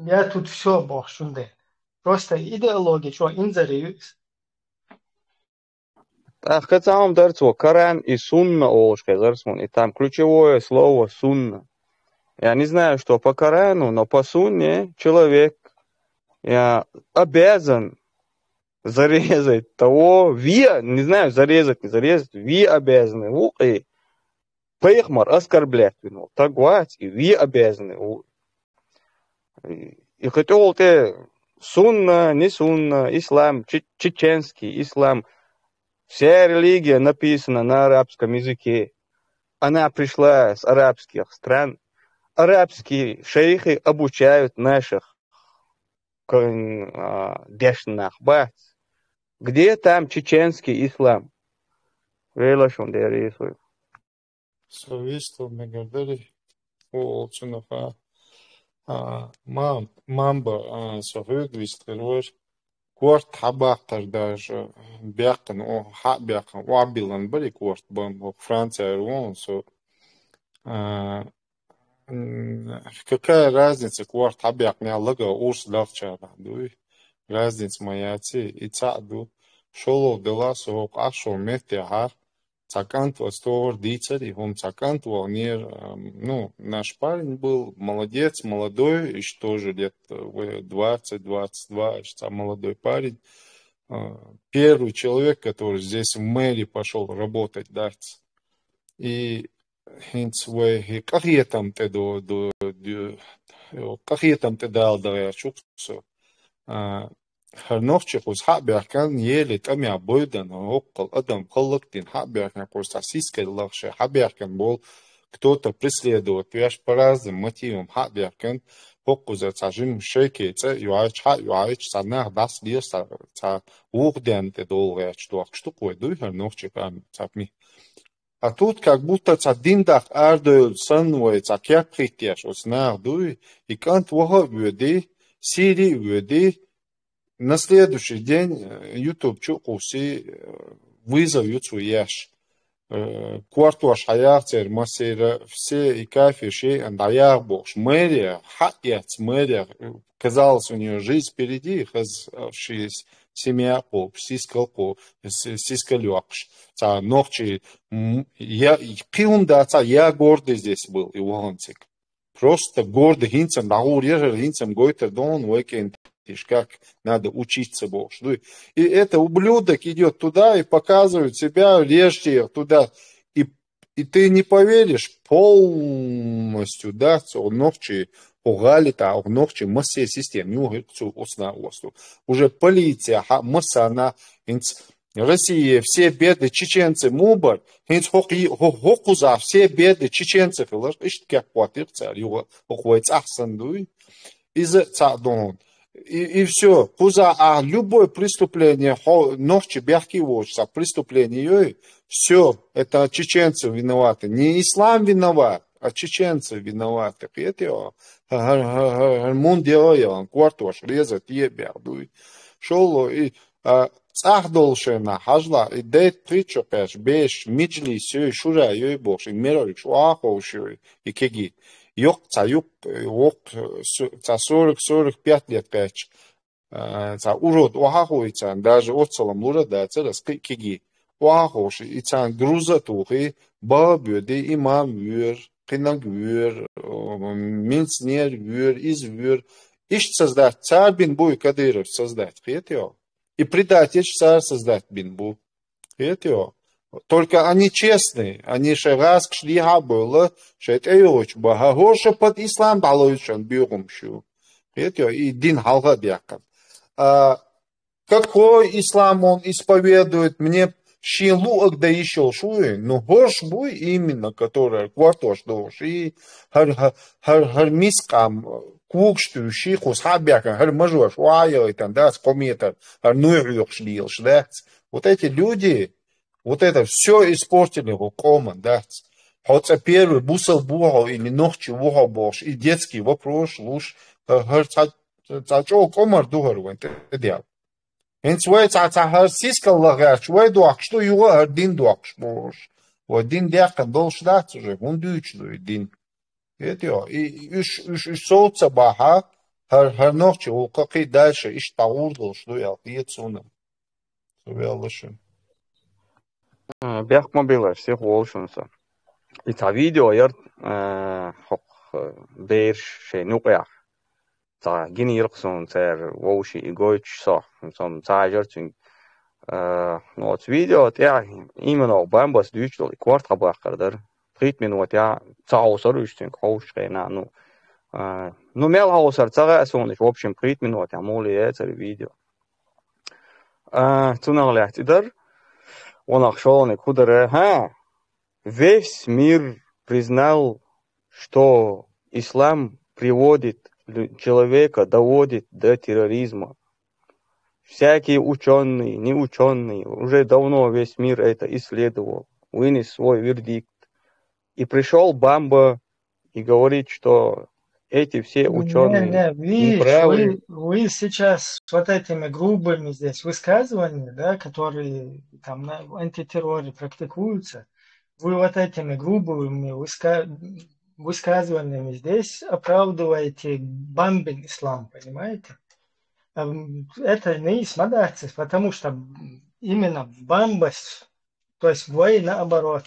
я тут все бог шунде. Просто идеология, что инзариюсь. Так, хотя вам дарцо Коран и Сунна олшка зарсмон, и там ключевое слово Сунна. Я не знаю, что по Корану, но по Сунне человек обязан зарезать того, не знаю, зарезать, не зарезать, обязаны, и пейхмар оскорблять, так гвать, и обязаны. И хотел ты сунна, не сунна, ислам, чеченский ислам, вся религия написана на арабском языке. Она пришла с арабских стран. Арабские шейхи обучают наших дешнах бать. Где там чеченский ислам? Велашон дерисует. Совестно мегадали о цунафа. Мамба софедвистервер кварт хабахтар даже бяхан о хабяхан вабилан бали кварт бам Франция рон со какая разница кварт хабяк не лага урс лавчара дуй разница моя те и цаду шоло дела со ашо метя Цакантва стовар дицари, он Цакантва, наш парень был молодец, молодой, еще тоже лет 20-22, сам молодой парень. Первый человек, который здесь в мэрии пошел работать, дать. И как я там те дал, да, я чувствую. هرنوخش خوز حق بیاکن یه لیتامی عبودن و قل ادم خلق دین حق بیاکن خوز تاسیس که لغشه حق بیاکن بول кто-то преследует вяж по разным мотивам حق بیاکن خوز تاجم شیکی تا یوایچ حق یوایچ سنه دست لیسا تا ووق دینت долгаяч дуак что кое дуй هرنوخش кам цапми а тут как будто ца диндах ардойл санвой ца кяпритяш оснах дуй и кант вога вёди сири вёди. На следующий день YouTube чукуси вызовют суяш. كوارتوش حياتي مسيرة все и кафе шей андая бокш мэрия хатьяц мэрия казалось у нее жизнь впереди хаз шесть семья по сискалку сискалюкш ца ночи я пиум да ца я гордый здесь был и ванцик просто гордый хинцем нагурьер хинцем гойтер дон уикенд как надо учиться больше. И это ублюдок идет туда и показывает себя, режьте их туда. И ты не поверишь полностью, да, ногчи погалита, ногчи массе систем, уже полиция, массана, Россия, все беды чеченцы, мубар, хокуза, все беды чеченцев, как платить царь, его уходит ахсан, из-за цадон. И все, а любое преступление, ночи бяхки вождь, преступление, все, это чеченцы виноваты. Не ислам виноват, а чеченцы виноваты. Это мундиоя, квартош, резать ебя, шоло, и цахдолшена, хажла, и дейт притчо пеш, беш, миджли, сё, шура, ёй бош, и мерорик, шуахоши, и кеги. Yok цаюк, yok 40-45 лет пять. Урод уахуица, даже отцелом лура да целас киги. Уахоши и цан груза тухи, бабюди имам вюр, кинаг вюр, минцнер вюр, из вюр. Ищ создать царь бинбу и Кадыров создать. И предатель царь создать бинбу. Только они честные, они же раз шли было, что это очень багажоше под ислам балующим бюрумщу. И дин халгадяков. Какой ислам он исповедует? Мне щилу да еще шуй, но гош буй именно, который квартош дош. И хар мискам кукшту шихус хабяка, хар мажош, уайо там, да, скометр, хар нуйрюк шлил, да. Вот эти люди, вот это все испортили рукома, да. Хотя первый бусал бухал или ночи бухал бош, и детский вопрос, луж, цачо комар дугар вент, это Энцвей цахар сискал лагаш, вей дуак, что его один дуак бош. Вот один дяка долж дать уже, он дючный один. Это и соца баха, хар ночи, у какие дальше, иш таурдал, что я отъедцуном. Совялышин. Бях мобила всех волшенца. И та видео яр бейрш шенукях. Та гинирксон цер волши и гойч сох. Сом цажертин. Ну от видео я именно бамбас дючл и кварт хабахкардар. 3 минут я цаусарыштин хоушкена. Ну мел хаусар цагасониш в общем 3 минут я моли это видео. Цунаглятидар. Он ахшоны кудere, весь мир признал, что ислам приводит человека, доводит до терроризма. Всякие ученые, неученые, уже давно весь мир это исследовал, вынес свой вердикт. И пришел Бамба и говорит, что эти все ученые видишь, вы сейчас с вот этими грубыми здесь высказываниями, да, которые там на антитерроре практикуются, вы вот этими грубыми высказываниями здесь оправдываете бомбин ислам, понимаете? Это не смотрится, потому что именно в Бамбас, то есть вы наоборот,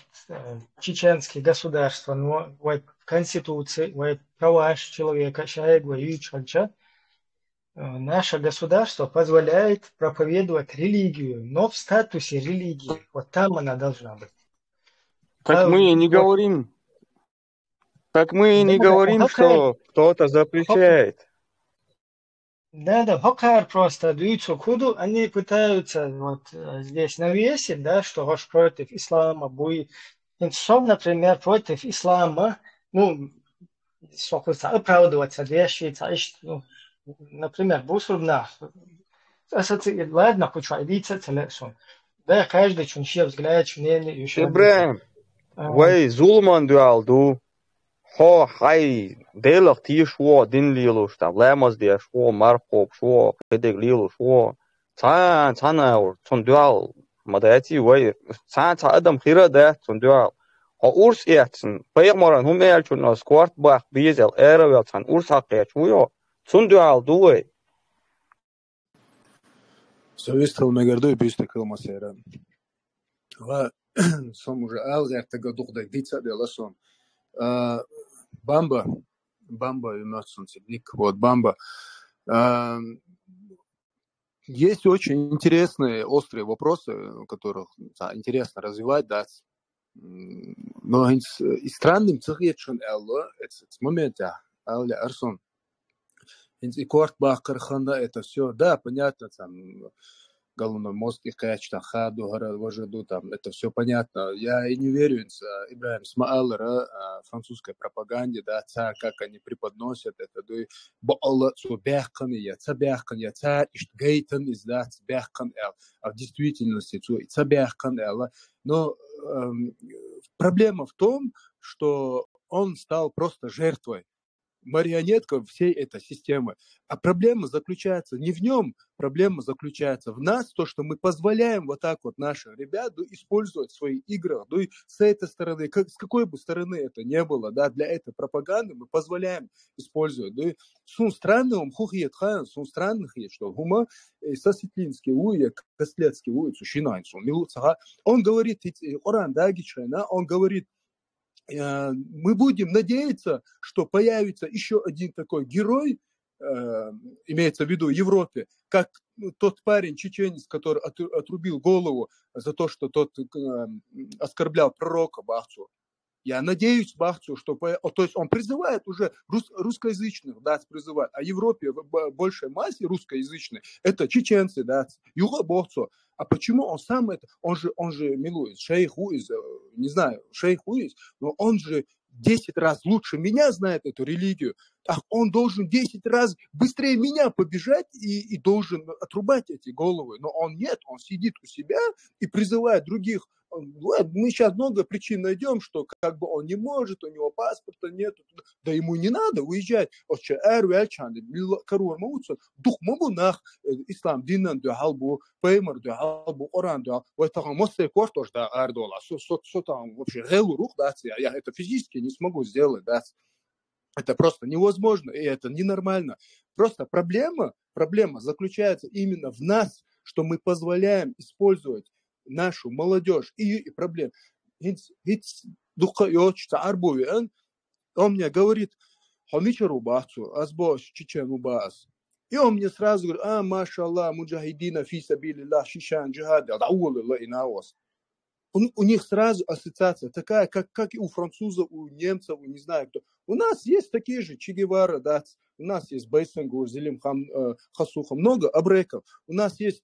чеченские государства, но в Конституции, в права человека, наше государство позволяет проповедовать религию, но в статусе религии. Вот там она должна быть. Так мы не говорим. Так мы не говорим, что кто-то запрещает. Да, Хокар просто даются худу, они пытаются вот здесь навесить, да, что ваш против ислама будет. Инсом, например, против ислама, ну, хочется оправдываться вещи, ну, например, бусурна. Ладно, хочу идти целесом. Да, каждый чунчев взгляд, мнение, еще. Ибрахим, вы зулман дуалду. Хо хай делах ти шо дин лилу шта лемас де шо мархоп шо кедек лилу шо цана сон дуал مداتي وي ساعة أدم خيرة ده تندوال أورس إحسن بيغمرن هم يالشون سكوارت باخ بيزل إيرا ويلسان أورس حقيقة ويو تندوال دوي Советского нагордой бюста кылмасера. Ва сом уже алгар тага духда дица деласон. Бамба юматсон сидик. Вот бамба. Есть очень интересные острые вопросы, которых интересно развивать, да. Но и странным цехетшон элло, это момент, алля арсон. И корт бахкарханда это все, да, понятно, там головной мозг их качество хаду вожаду там это все понятно. Я и не верю Ибрахим Смаалера французской пропаганде, да, как они преподносят это, да, баалла цубяхкан я цабяхкан я цар иштгейтен из да цабяхкан эл, а в действительности цабяхкан эл. Но проблема в том, что он стал просто жертвой, марионетка всей этой системы. А проблема заключается не в нем, проблема заключается в нас, то, что мы позволяем вот так вот нашим ребятам использовать в своих играх. И с этой стороны, с какой бы стороны это не было, да, для этой пропаганды мы позволяем использовать. Сун странным хухиет хан, сун странных есть, что гума сосветлинский уя, кослецкий уя, сущинайцу, милуцага. Он говорит, Оран Дагичайна, он говорит, мы будем надеяться, что появится еще один такой герой, имеется в виду Европе, как тот парень, чеченец, который отрубил голову за то, что тот оскорблял пророка Бахцу. Я надеюсь, Бахцу, что... То есть он призывает уже русскоязычных, да, призывает. А в Европе в большей массе русскоязычной это чеченцы, да, Юга Бахцу. А почему он сам это... Он же милует, шейх Уиз, не знаю, шейх Уиз, но он же 10 раз лучше меня знает эту религию. А он должен 10 раз быстрее меня побежать и должен отрубать эти головы. Но он нет, он сидит у себя и призывает других. Мы сейчас много причин найдем, что как бы он не может, у него паспорта нет, да ему не надо уезжать. Ислам динан дуалбу, пеймер дуалбу, оран дуал. Вот так он может кортож да ардола. Что там вообще гелу рух да? Я это физически не смогу сделать, да? Это просто невозможно, и это ненормально. Просто проблема заключается именно в нас, что мы позволяем использовать нашу молодежь и проблем. Он мне говорит, и он мне сразу говорит, машаллах, муджахидина, фи сабилиллах, шишан, джихад, у них сразу ассоциация такая, как и у французов, у немцев, не знаю кто. У нас есть такие же Че Гевара, да, у нас есть Байсенгур, Зелим Хасуха, много абреков. У нас есть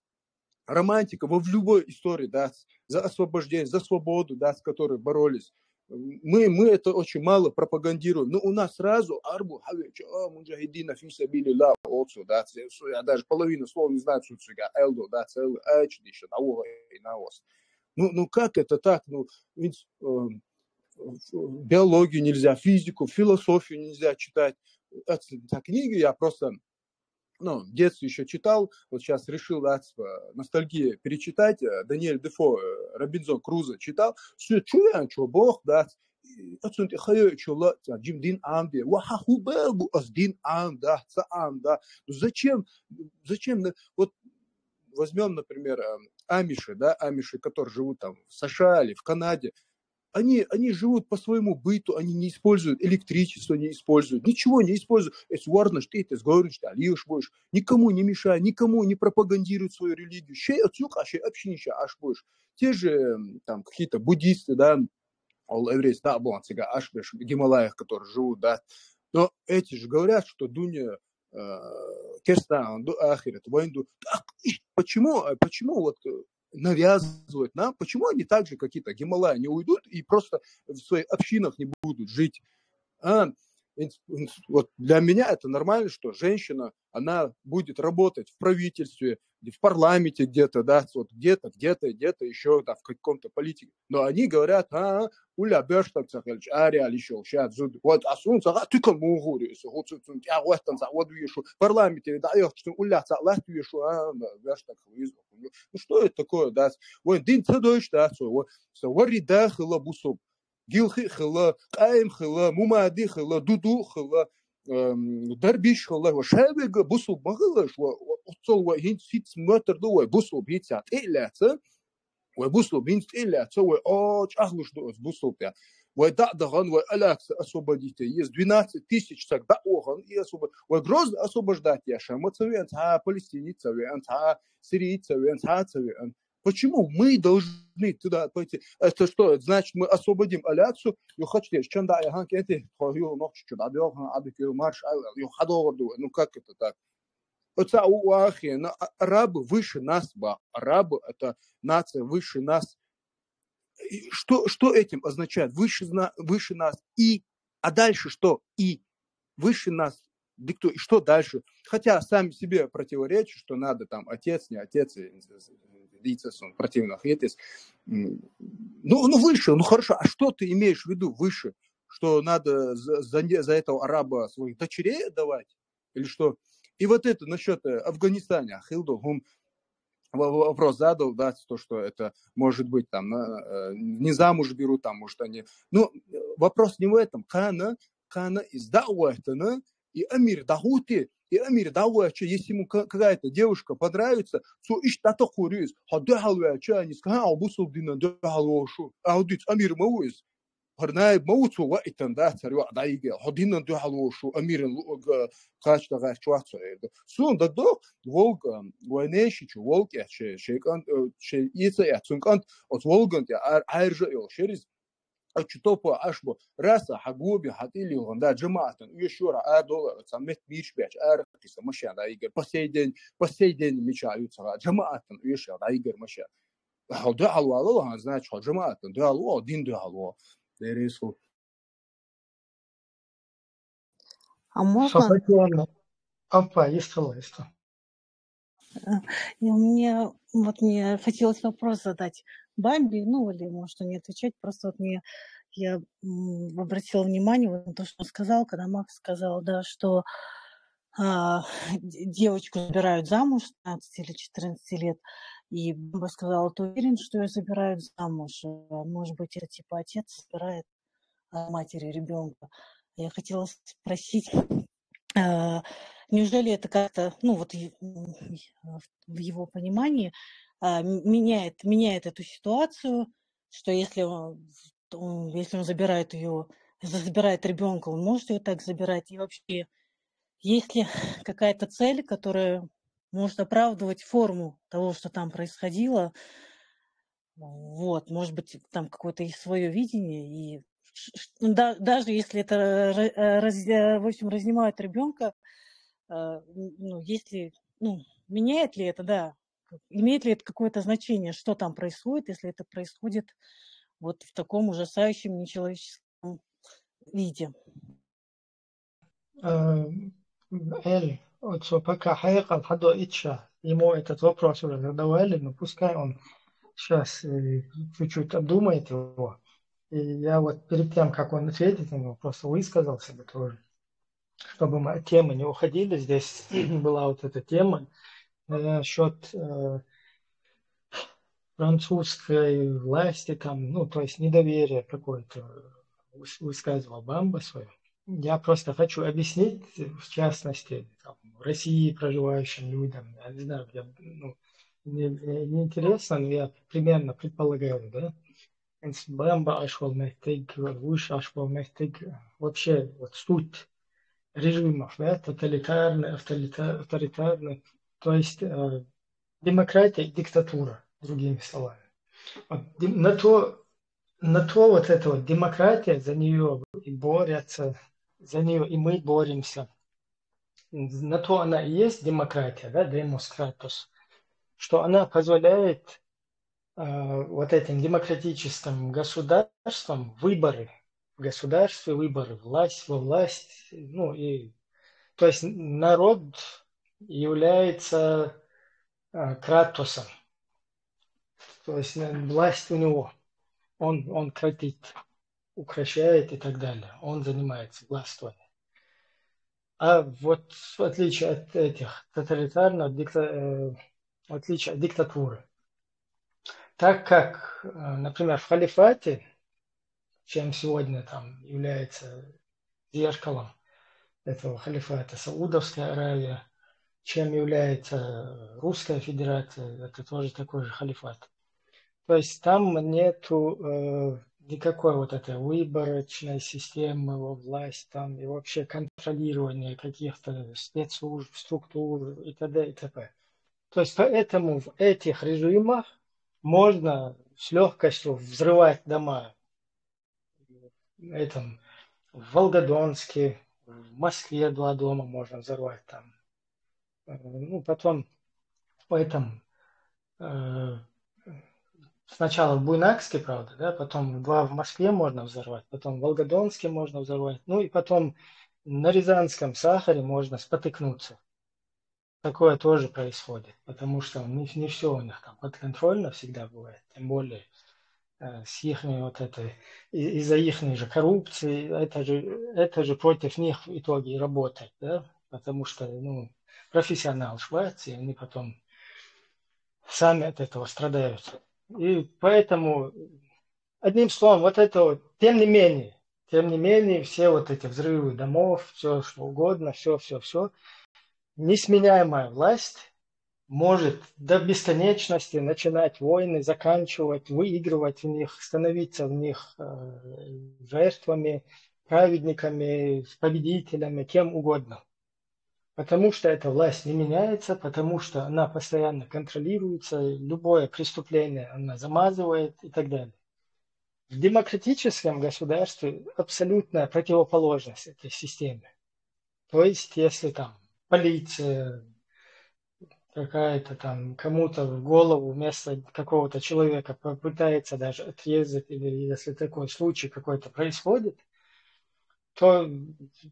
романтика в любой истории, да, за освобождение, за свободу, да, с которой боролись. Мы это очень мало пропагандируем. Но у нас сразу арбу, муджахидина, фисабили, ла, отцу, да, я даже половину слов не знаю, что это элдо, да, целый эчдиша, науга и наос. Ну как это так? Ведь биологию нельзя, физику, философию нельзя читать. Это книги я просто в детстве еще читал, вот сейчас решил ностальгия перечитать. Даниэль Дефо, Робинзон Крузо читал. Все, что Бог, да, зачем? Вот возьмем, например, амиши, которые живут там в США или в Канаде. Они живут по своему быту, они не используют электричество, не используют, ничего не используют. Никому не мешай, никому не пропагандируют свою религию. Те же там какие-то буддисты, да, в Гималаях, которые живут, да. Но эти же говорят, что дуня керстан, ахирет, войнду. Почему вот навязывают нам, почему они так же какие-то Гималаи не уйдут и просто в своих общинах не будут жить? Вот для меня это нормально, что женщина, она будет работать в правительстве, в парламенте где-то, да, вот где-то еще, да, в каком-то политике. Но они говорят, уля бештак цахельч, ареал еще, сейчас зуд. Вот, а сун цаха, ты кому говоришь, вот сун, я вот там, вот вешу, в парламенте, да, я хочу, уля цахлах вешу, бештак визу. Ну, что это такое, да? Вот, дин цадойш, да, вот, варида хила бусуб, гилхи хила, каим хила, мумади хила, дуду хила, дарбиш хила, шабега бусуб махилаш, отцол ва хин сиц метр дуай бусуб хитсат иляца, ва бусуб хин иляца, ва чахлуш дуас бусуб я, ва дадаган ва алякс освободите, есть 12 тысяч так даоган и освободить, ва грозно освобождать я шамацавен, палестинцавен, сирийцавен, цавен. Почему мы должны туда пойти? Это что? Это значит, мы освободим Аляцу. Ну как это так? Арабы выше нас, арабы это нация выше нас. Что этим означает? Выше нас а дальше что? И выше нас. И что дальше? Хотя сами себе противоречат, что надо там отец, не отец, лицесун, противных етис. Ну выше, ну хорошо, а что ты имеешь в виду выше? Что надо за этого араба своих дочерей отдавать? Или что? И вот это насчет Афганистана, Хилду, вопрос задал, да, то, что это может быть там, не замуж берут, там, может они... Ну, вопрос не в этом. Кана из Дауэтана, и Амир Дахути, и Амир Дауэча, если ему какая-то девушка понравится, то ищ тата курис, хадахалуэча, они скажут, бусулдина дахалуэшу, аудит Амир Мауис, парнай Маусу, вайтан, да, царю Адайге, хадина дахалуэшу, Амир качта гачуатса. Сун дадо, волга, войнешичу, волки, шейкан, шейица, яцункант, от волгант, айржа, шерис, а чутопа ашбо раса хагуби хатили гонда джамаатан уешура $1 самет бишбеч аркиса маша да игр по сей день мечаются джамаатан уешура игр маша да алва значит джамаатан да алва дин да алва дересу. А можно? Опа, есть. Мне хотелось вопрос задать Бамби, ну или может не отвечать, просто вот я обратила внимание на то, что он сказал, когда Макс сказал, да, что девочку забирают замуж с 15 или 14 лет, и Бамба сказала, ты уверен, что ее забирают замуж? Может быть, это типа отец забирает матери ребенка. Я хотела спросить, неужели это как-то, ну вот в его понимании меняет эту ситуацию, что если он забирает ребенка, он может ее так забирать, и вообще есть ли какая-то цель, которая может оправдывать форму того, что там происходило, вот, может быть, там какое-то есть свое видение, и даже если это, в общем, разнимают ребенка, меняет ли это, да, имеет ли это какое-то значение, что там происходит, если это происходит вот в таком ужасающем нечеловеческом виде? Эль, вот пока Хайкал Хадо Итша ему этот вопрос уже задавали, но пускай он сейчас чуть-чуть обдумает его. И я вот перед тем, как он ответит на него, просто высказался бы тоже, чтобы мы от темы не уходили. Здесь была вот эта тема насчет французской власти, там, то есть недоверие какое-то высказывал Бамба свое. Я просто хочу объяснить, в частности, в России проживающим людям, я не знаю, не интересно, но я примерно предполагаю, да, Бамба ашвал мехтег, Буш ашвал мехтег, вообще вот суть режимов, да, тоталитарный, авторитарный, то есть демократия и диктатура, другими словами. Вот, на то вот эта вот демократия, за нее и борются, за нее и мы боремся. На то она и есть демократия, да, демократус, что она позволяет вот этим демократическим государствам выборы в государстве, выборы власть во власть, то есть народ является кратосом. То есть власть у него. Он кратит, укрощает и так далее. Он занимается властвованием. А вот в отличие от этих тоталитарных, в отличие от диктатуры, так как, например, в халифате, чем сегодня там является зеркалом этого халифата Саудовская Аравия, чем является Русская Федерация, это тоже такой же халифат. То есть там нету никакой вот этой выборочной системы во власть там, и вообще контролирования каких-то спецслужб, структур и т.д. и т.п. То есть поэтому в этих режимах можно с легкостью взрывать дома в Волгодонске, в Москве 2 дома можно взорвать там. Ну, потом в этом сначала в Буйнакске, правда, да, потом 2 в Москве можно взорвать, потом в Волгодонске можно взорвать, ну и потом на Рязанском Сахаре можно спотыкнуться. Такое тоже происходит, потому что не все у них там подконтрольно всегда бывает, тем более с их вот этой, из-за их же коррупции, это же против них в итоге и работает, да, потому что, профессионал Швеции, они потом сами от этого страдают. И поэтому, одним словом, вот это вот, тем не менее, все вот эти взрывы домов, все что угодно, все, несменяемая власть может до бесконечности начинать войны, заканчивать, выигрывать в них, становиться в них жертвами, праведниками, победителями, кем угодно. Потому что эта власть не меняется, потому что она постоянно контролируется, любое преступление она замазывает и так далее. В демократическом государстве абсолютная противоположность этой системе. То есть, если там полиция какая-то там кому-то в голову вместо какого-то человека попытается даже отрезать, или если такой случай какой-то происходит, то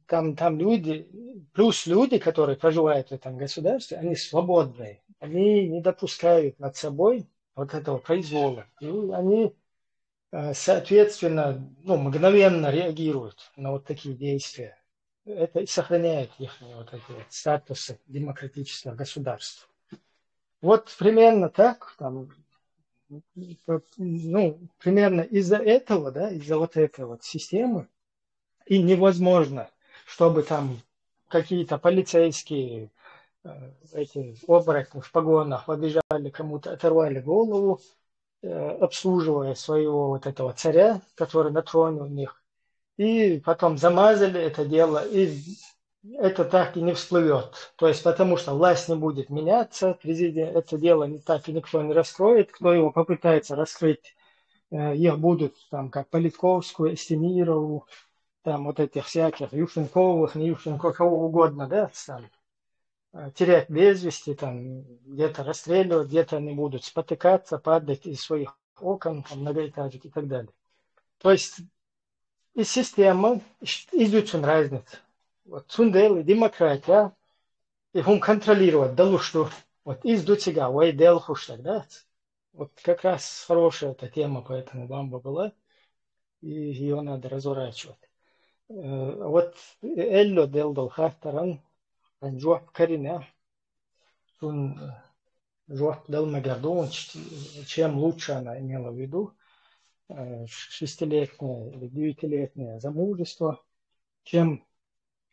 там люди, плюс люди, которые проживают в этом государстве, они свободные, они не допускают над собой вот этого произвола. И они, соответственно, мгновенно реагируют на вот такие действия. Это сохраняет их вот эти вот статусы демократического государства. Вот примерно так, примерно из-за этого, да, из-за вот этой вот системы, и невозможно, чтобы там какие-то полицейские эти оборотни в погонах побежали кому-то, оторвали голову, обслуживая своего вот этого царя, который на троне у них, и потом замазали это дело, и это так и не всплывет. То есть потому что власть не будет меняться, президент, это дело так и никто не раскроет, кто его попытается раскрыть, их будут там как Политковскую, Эстемирову, там вот этих всяких Ющенковых, не Ющенковых, кого угодно, да, там, терять без вести, там, где-то расстреливать, где-то они будут спотыкаться, падать из своих окон, там, многоэтажек и так далее. То есть из системы изучен разница. Вот Цундел, демократия, и он контролировать, да, что вот из сега, ой, дел хуштаг, да, вот как раз хорошая эта тема, поэтому бамба была, и ее надо разворачивать. Вот Элло делдал хахтаран, жуап карина, он жуап дал Магадон, чем лучше она имела в виду, 6-летнее или 9-летнее замужество, чем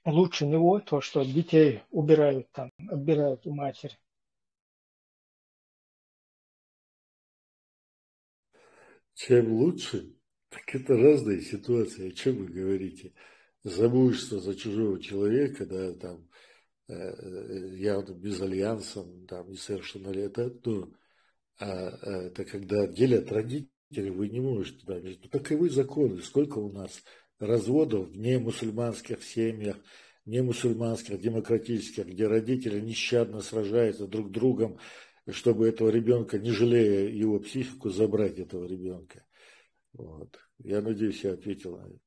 лучше него то, что детей убирают там, отбирают у матери. Чем лучше, так это разные ситуации. О чем вы говорите? Замужество за чужого человека, да, там, явно без альянса, там, несовершеннолетие, это когда делят родители, вы не можете, да, таковы законы. Сколько у нас разводов в немусульманских семьях, немусульманских, демократических, где родители нещадно сражаются друг с другом, чтобы этого ребенка, не жалея его психику, забрать этого ребенка. Вот. Я надеюсь, я ответил на это.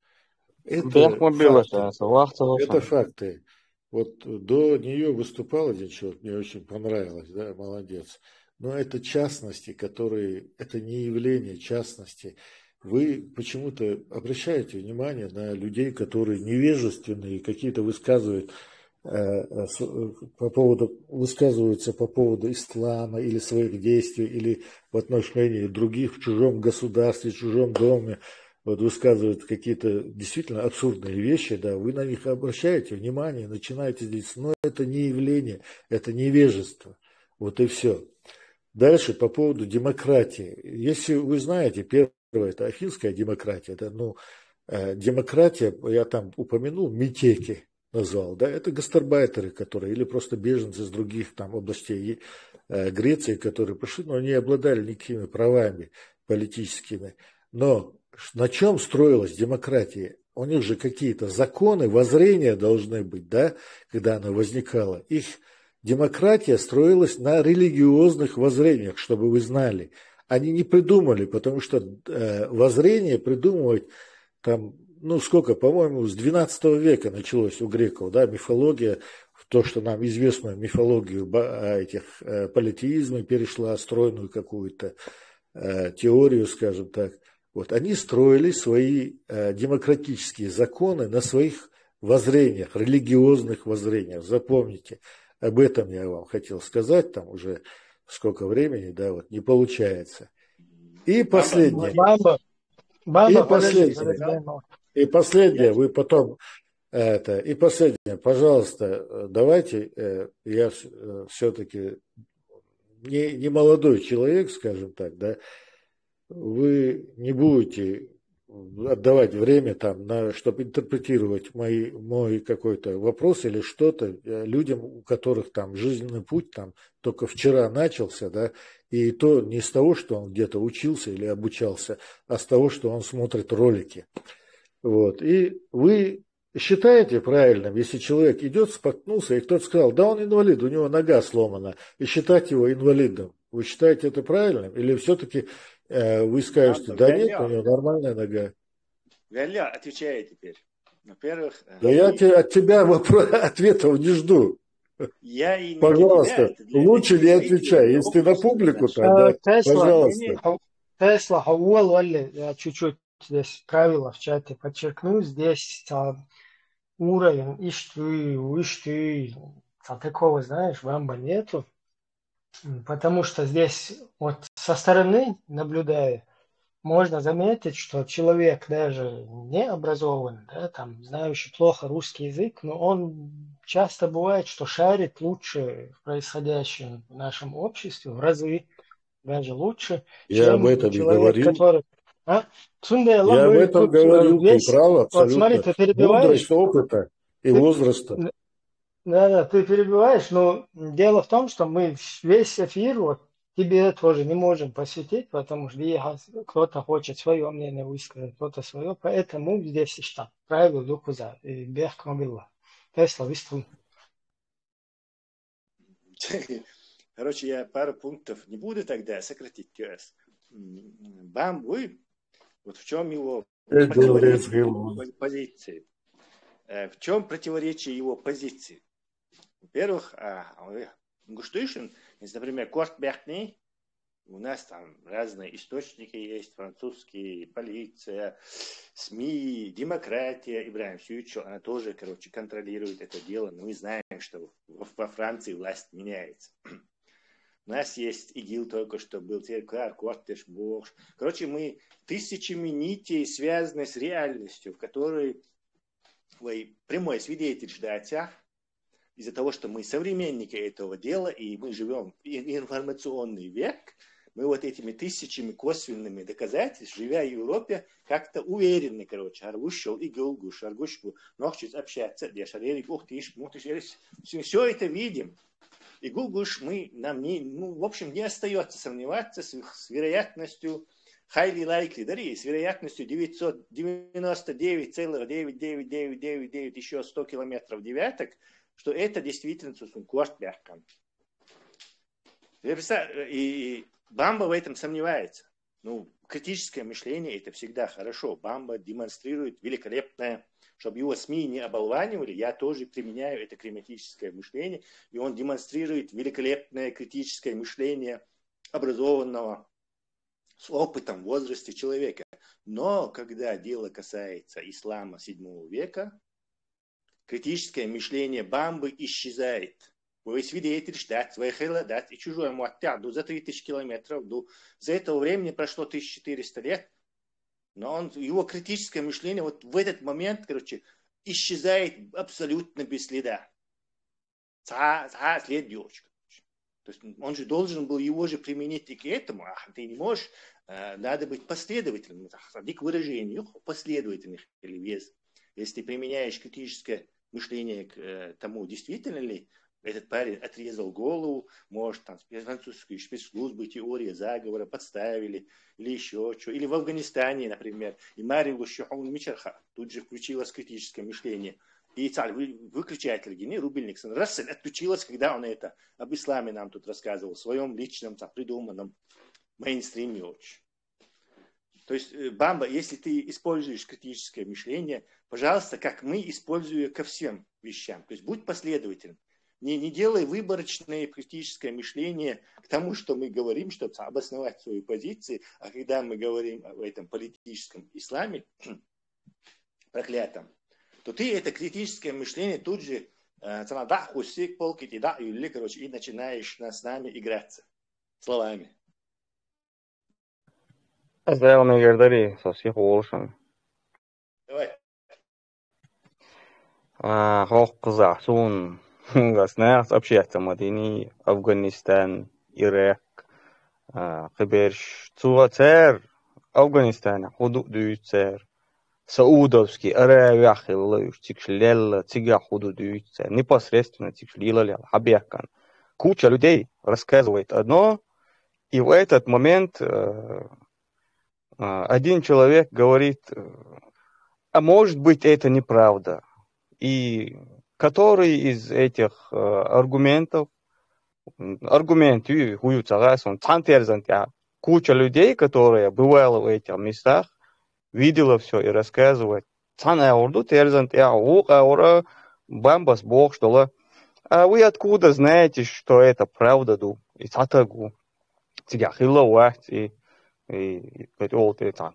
Это факты. Вот до нее выступал один человек, мне очень понравилось, да, молодец. Но это частности, которые, это не явление частности. Вы почему-то обращаете внимание на людей, которые невежественные, какие-то высказывают высказываются по поводу ислама или своих действий, или в отношении других в чужом государстве, в чужом доме, вот высказывают какие-то действительно абсурдные вещи, да, вы на них обращаете внимание, начинаете здесь, но это не явление, это невежество, вот и все. Дальше по поводу демократии. Если вы знаете, первое, это афинская демократия, да, ну, демократия, я там упомянул, метеки назвал, да, это гастарбайтеры, которые, или просто беженцы из других там областей Греции, которые пришли, но не обладали никакими правами политическими. Но на чем строилась демократия? У них же какие-то законы, воззрения должны быть, да, когда она возникала. Их демократия строилась на религиозных воззрениях, чтобы вы знали. Они не придумали, потому что воззрение придумывать там, ну сколько, по-моему, с 12 века началось у греков, да, мифология, то, что нам известную мифологию этих политеизма перешла, стройную какую-то теорию, скажем так. Вот, они строили свои демократические законы на своих воззрениях, религиозных воззрениях. Запомните, об этом я вам хотел сказать, там уже сколько времени, да, вот не получается. И последнее. И последнее, вы потом и последнее, пожалуйста, давайте, я все-таки не молодой человек, скажем так, да, вы не будете отдавать время там, чтобы интерпретировать мой какой-то вопрос или что-то людям, у которых там жизненный путь там только вчера начался, да, и то не с того, что он где-то учился или обучался, а с того, что он смотрит ролики. Вот. И вы считаете правильным, если человек идет, споткнулся, и кто-то сказал, да он инвалид, у него нога сломана, и считать его инвалидом. Вы считаете это правильным? Или все-таки вы скажете, да нет, у него нормальная нога? Галя, отвечай теперь. Во-первых... Да я от тебя ответов не жду. Пожалуйста, лучше не отвечай. Если ты на публику, тогда пожалуйста. Тесла, я чуть-чуть здесь правила в чате подчеркну. Здесь уровень ишты, такого, знаешь, вамба нету. Потому что здесь вот со стороны, наблюдая, можно заметить, что человек даже не образованный, да, там, знающий плохо русский язык, но он часто бывает, что шарит лучше в происходящем в нашем обществе, в разы даже лучше, я об этом человек, и говорил. который... Я об этом говорил, ты прав, абсолютно. Вот смотри, ты перебиваешь. Мудрость опыта и возраста. Да, ты перебиваешь, но дело в том, что мы весь эфир вот тебе тоже не можем посвятить, потому что кто-то хочет свое мнение высказать, кто-то свое, поэтому здесь что? Правило духуза и бег мобила. Тесла, выступ. Короче, я пару пунктов не буду тогда сократить. Бамбуй, вот в чем его позиции? В чем противоречие его позиции? Во-первых, Гуштышин, если, например, Кортбехни, у нас там разные источники есть, французские, полиция, СМИ, демократия, Ибрагим Сюичо, она тоже, короче, контролирует это дело, но мы знаем, что во Франции власть меняется. У нас есть ИГИЛ только что был, Теркар, Кортеш, Борш. Короче, мы тысячами нитей связаны с реальностью, в которой вы прямой свидетель ждать, из-за того, что мы современники этого дела, и мы живем в информационный век, мы вот этими тысячами косвенными доказательств, живя в Европе, как-то уверены, короче, аргушел и гулгуш, аргушку, ночью общаться, все это видим. И гулгуш нам не, в общем, не остается сомневаться с вероятностью highly likely, да, с вероятностью 999,9999 еще 100 километров девяток, что это действительно Кортбехкан. И Бамба в этом сомневается. Критическое мышление это всегда хорошо. Бамба демонстрирует великолепное чтобы его СМИ не оболванивали, я тоже применяю это критическое мышление, и он демонстрирует великолепное критическое мышление образованного с опытом в возрасте человека. Но когда дело касается ислама 7 века, критическое мышление Бамбы исчезает. Вы свидетель, что и чужое муаттяду за 3000 километров. За это времени прошло 1400 лет. Но его критическое мышление вот в этот момент, исчезает абсолютно без следа. След девочка. То есть он же должен был его же применить и к этому. Ты не можешь, надо быть последовательным. К выражению последовательных или вес. Если ты применяешь критическое мышление к тому, действительно ли этот парень отрезал голову, может, там, французские спецслужбы, теория заговора подставили, или еще что. Или в Афганистане, например, и Марию Шухун Мичарха тут же включилось критическое мышление. И выключатель Гене Рубильниксон Рассель отключилась, когда он это об исламе нам тут рассказывал, в своем личном, придуманном мейнстриме очень. То есть, Бамба, если ты используешь критическое мышление, пожалуйста, как мы используем ко всем вещам. То есть, будь последовательным. Не делай выборочное критическое мышление к тому, что мы говорим, чтобы обосновать свою позицию, а когда мы говорим об этом политическом исламе, проклятом, то ты это критическое мышление тут же и начинаешь с нами играться словами. Давай. Государств общаться Мадини, Афганистан, Ирак, Киберш, Цуацер, Афганистан, Худуд Дюйцер, Саудовский, Аравия, Хиллаюш, Тикшлелла, Тига Худуд Дюйцер, непосредственно Тикшлилали, Хабякан. Куча людей рассказывает одно, и в этот момент один человек говорит, а может быть это неправда. И который из этих аргументы куча людей, которые бывали в этих местах, видела все и рассказывает. А вы откуда знаете, что это правда?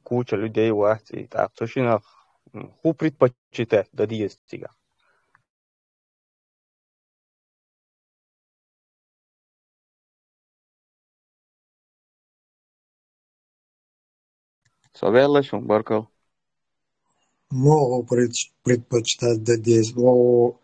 Куча людей и так, ху предпочитает да диестига. Совелашун Баркал. Могу предпочитать здесь. В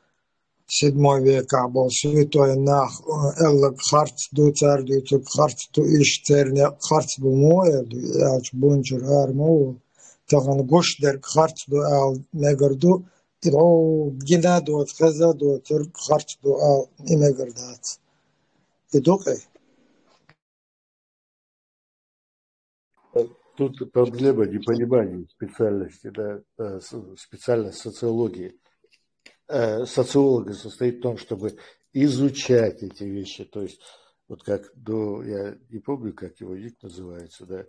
7 века был святой нах эллак харц ду царь ду цук харц ду иш церня харц бу моя ду яч бунчур арму таган гош дер харц ду ал мегарду о гина ду хаза ду цур харц ду ал имегардат. Идукай. Тут проблема непонимания специальности, да, специальность социологии. Социолога состоит в том, чтобы изучать эти вещи. То есть, вот как я не помню, как его ник называется, да,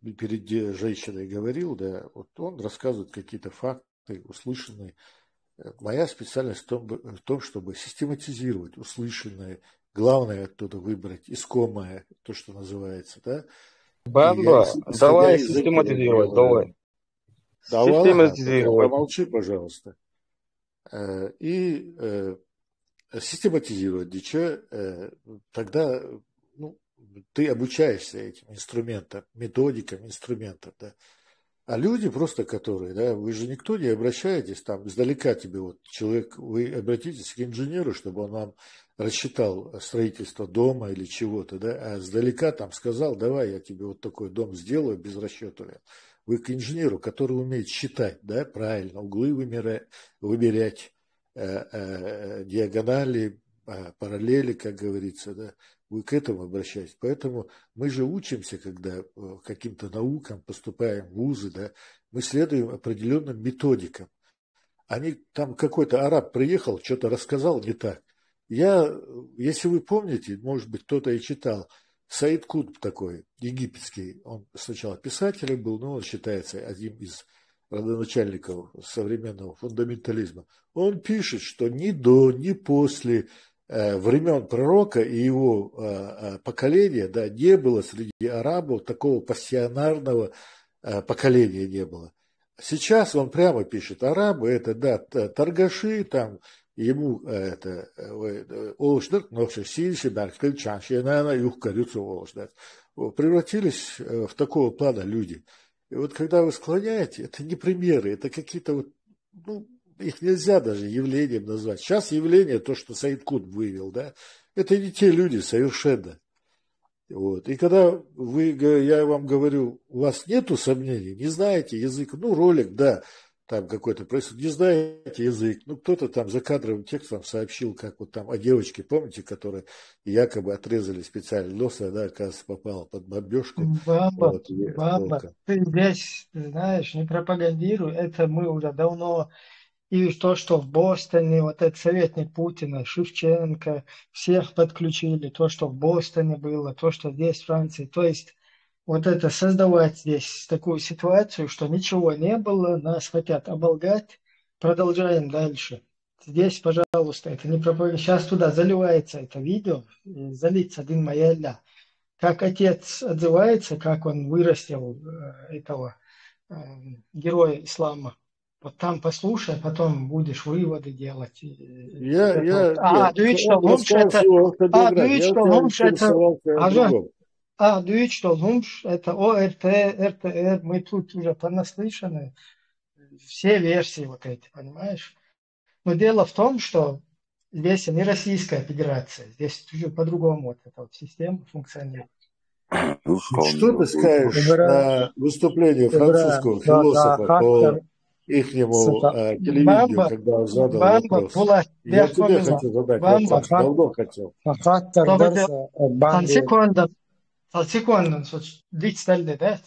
перед женщиной говорил, да, вот он рассказывает какие-то факты, услышанные. Моя специальность в том, чтобы систематизировать услышанное, главное оттуда выбрать, искомое, то, что называется, да. Бамба, давай систематизировать, давай. Систематизировать. Помолчи, пожалуйста. И систематизировать, тогда ты обучаешься этим инструментам, методикам, инструментам, да. А люди просто, которые, да, вы же никто не обращаетесь, там издалека тебе вот человек, вы обратитесь к инженеру, чтобы он вам рассчитал строительство дома или чего-то, да, а издалека там сказал, давай я тебе вот такой дом сделаю без расчета. Вы к инженеру, который умеет считать, да, правильно, углы вымерять, диагонали, параллели, как говорится, да, вы к этому обращаетесь. Поэтому мы же учимся, когда каким-то наукам поступаем в вузы, да, мы следуем определенным методикам. Там какой-то араб приехал, что-то рассказал не так. Если вы помните, может быть, кто-то и читал, Саид Кутб такой, египетский, он сначала писателем был, но он считается одним из родоначальников современного фундаментализма, он пишет, что ни до, ни после времен пророка и его поколения, да, не было среди арабов такого пассионарного поколения не было. Сейчас он прямо пишет, арабы это, да, торгаши, там, ему это, превратились в такого плана люди. И вот когда вы склоняете, это не примеры, это какие-то вот, ну, их нельзя даже явлением назвать. Сейчас явление, то, что Саид Кутб вывел, да, это не те люди совершенно. Вот. И когда я вам говорю, у вас нету сомнений, не знаете язык, ну, ролик, да, там какой-то происходит, не знаете язык, ну, кто-то там за кадровым текстом сообщил, как вот там о девочке, помните, которая якобы отрезали специально носа, да, оказывается, попала под бомбежку. Бамба, Вот, Бамба, ты здесь, знаешь, не пропагандируй, это мы уже давно. И то, что в Бостоне, вот этот советник Путина, Шевченко, всех подключили, то, что в Бостоне было, то, что здесь в Франции. То есть вот это создавать здесь такую ситуацию, что ничего не было, нас хотят оболгать, продолжаем дальше. Здесь, пожалуйста, это не пропаганда. Сейчас туда заливается это видео, залится Дин Майяля. Как отец отзывается, как он вырастил этого героя ислама. Вот там послушай, потом будешь выводы делать. Du что Лумш, это ОРТ, РТР, мы тут уже понаслышаны, все версии вот эти, понимаешь? Но дело в том, что здесь не Российская Федерация, здесь уже по-другому вот эта вот система функционирует. Что ты скажешь на выступление французского философа по ихнему телевидению, когда он задал вопрос? Я тебе хочу задать вопрос, давно хотел. Секунду, длительно, да?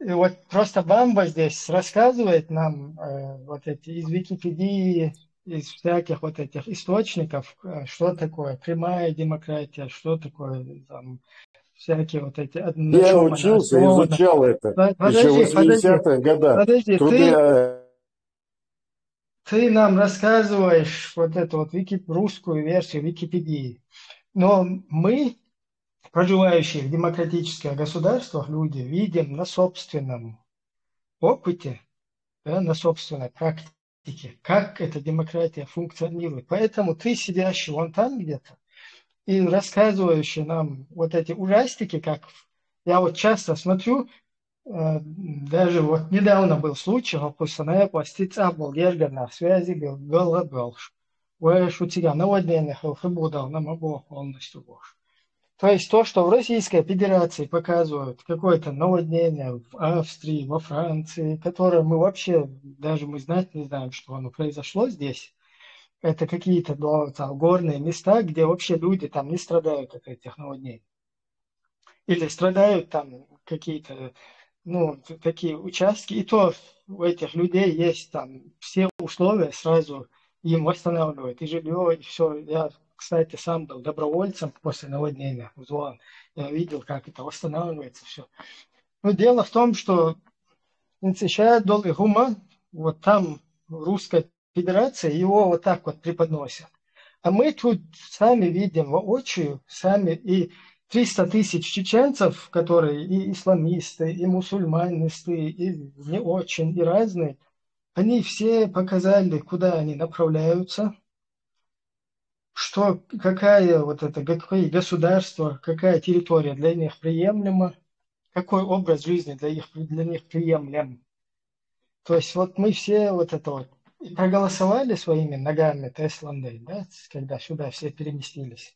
И вот просто Бамба здесь рассказывает нам вот эти из Википедии, из всяких вот этих источников, что такое прямая демократия, что такое там всякие вот эти... Я учился, изучал это еще в 80-х годах. Подожди, ты нам рассказываешь вот эту вот русскую версию Википедии, но мы, проживающие в демократических государствах люди, видим на собственном опыте, да, на собственной практике, как эта демократия функционирует. Поэтому ты, сидящий вон там где-то, и рассказывающий нам вот эти ужастики, как я вот часто смотрю, даже вот недавно был случай, опустная пластица был на связи, был у тебя наводнение хлопотал, нам обоих полностью больше. То есть то, что в Российской Федерации показывают какое-то наводнение в Австрии, во Франции, которое мы вообще, даже мы знать не знаем, что оно произошло здесь, это какие-то там, горные места, где вообще люди там не страдают от этих наводнений. Или страдают там какие-то, ну, такие участки. И то у этих людей есть там все условия сразу им восстанавливают. И жилье, и все. Я, кстати, сам был добровольцем после наводнения в Зуан. Я видел, как это восстанавливается все. Но дело в том, что инцишая долы гума, вот там Русская Федерация его вот так вот преподносят. А мы тут сами видим воочию, сами и 300 тысяч чеченцев, которые и исламисты, и мусульманисты, и не очень, и разные, они все показали, куда они направляются, что какое государство, какая территория для них приемлема, какой образ жизни для них приемлем. То есть вот мы все вот это вот проголосовали своими ногами Тесландой, да, когда сюда все переместились.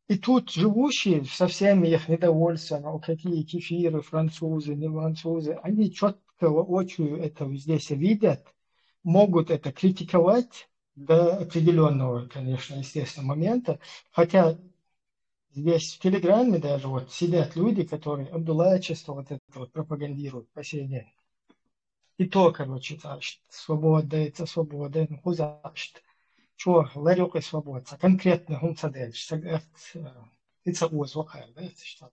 И тут живущие со всеми их недовольствами, какие кефиры, французы, не французы, они четко воочию это здесь видят, могут это критиковать до определенного, конечно, естественно, момента. Хотя здесь в Телеграме даже вот сидят люди, которые абдуллачество вот это вот пропагандируют по сей день. И то, короче, свобода, это свобода, ну, хузашт. Чего, ларек и свобода. Конкретно гумца дальше. Это уз вахай, да, это что?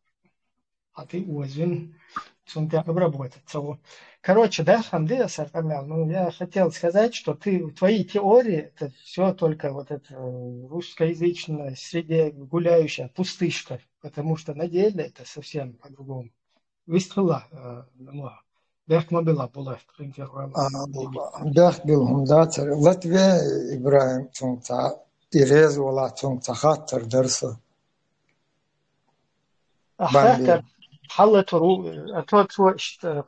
а ты уазин цунтя обработать. Короче, да, Хамды Асаркамял, ну, я хотел сказать, что твои теории, это все только вот это русскоязычная среде гуляющая пустышка, потому что на деле это совсем по-другому. Выстрела, Бехмобила была в интервале. Бях был датер. Латвия Ибраим цунта ирез вала цунта хаттер дерса. Хаттер حلت أتوقع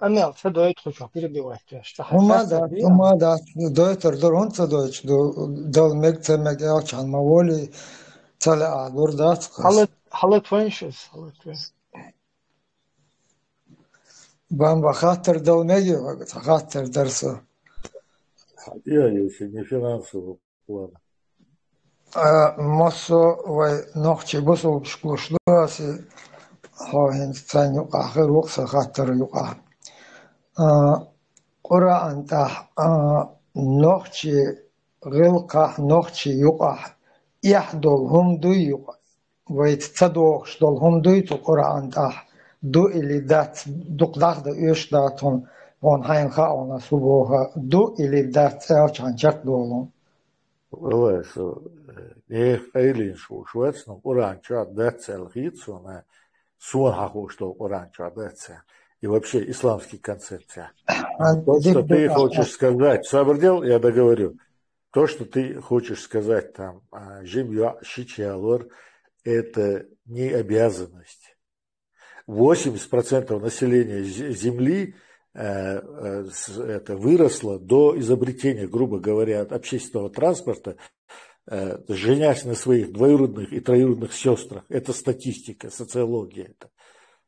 أمل تدويت خشوا перебивать. Хума да, дойтер дорунца дойч, дол мегте мегеачан маволи цале адур датскас. حلت وينشز Бамба хаттер дол меги, хаттер дерса. Я еще не финансового плана. Моссо вай нохчи босо шклошласи خواهند تن آخر وقت خاطر یوقع قرآن تا نخچی غلقه نخچی یوقع يحدل هم دو يوقع ويتصدوخش دل هم دوی تو قرآن تا دو إلي دات دقدق دا إيش داتون وان هاين خاونا سبوها دو إلي دات أوچان چك دولون والله شو не фейлин швецно قرآن чат дацел хитсона Суан хахуштол оранчадеция и вообще исламские концепции. То, что ты хочешь сказать, Сабрдел, я договорю, то, что ты хочешь сказать там, Жимья Шичиалор, это не обязанность. 80% населения Земли это выросло до изобретения, грубо говоря, общественного транспорта, женясь на своих двоюродных и троюродных сестрах. Это статистика, социология. Это.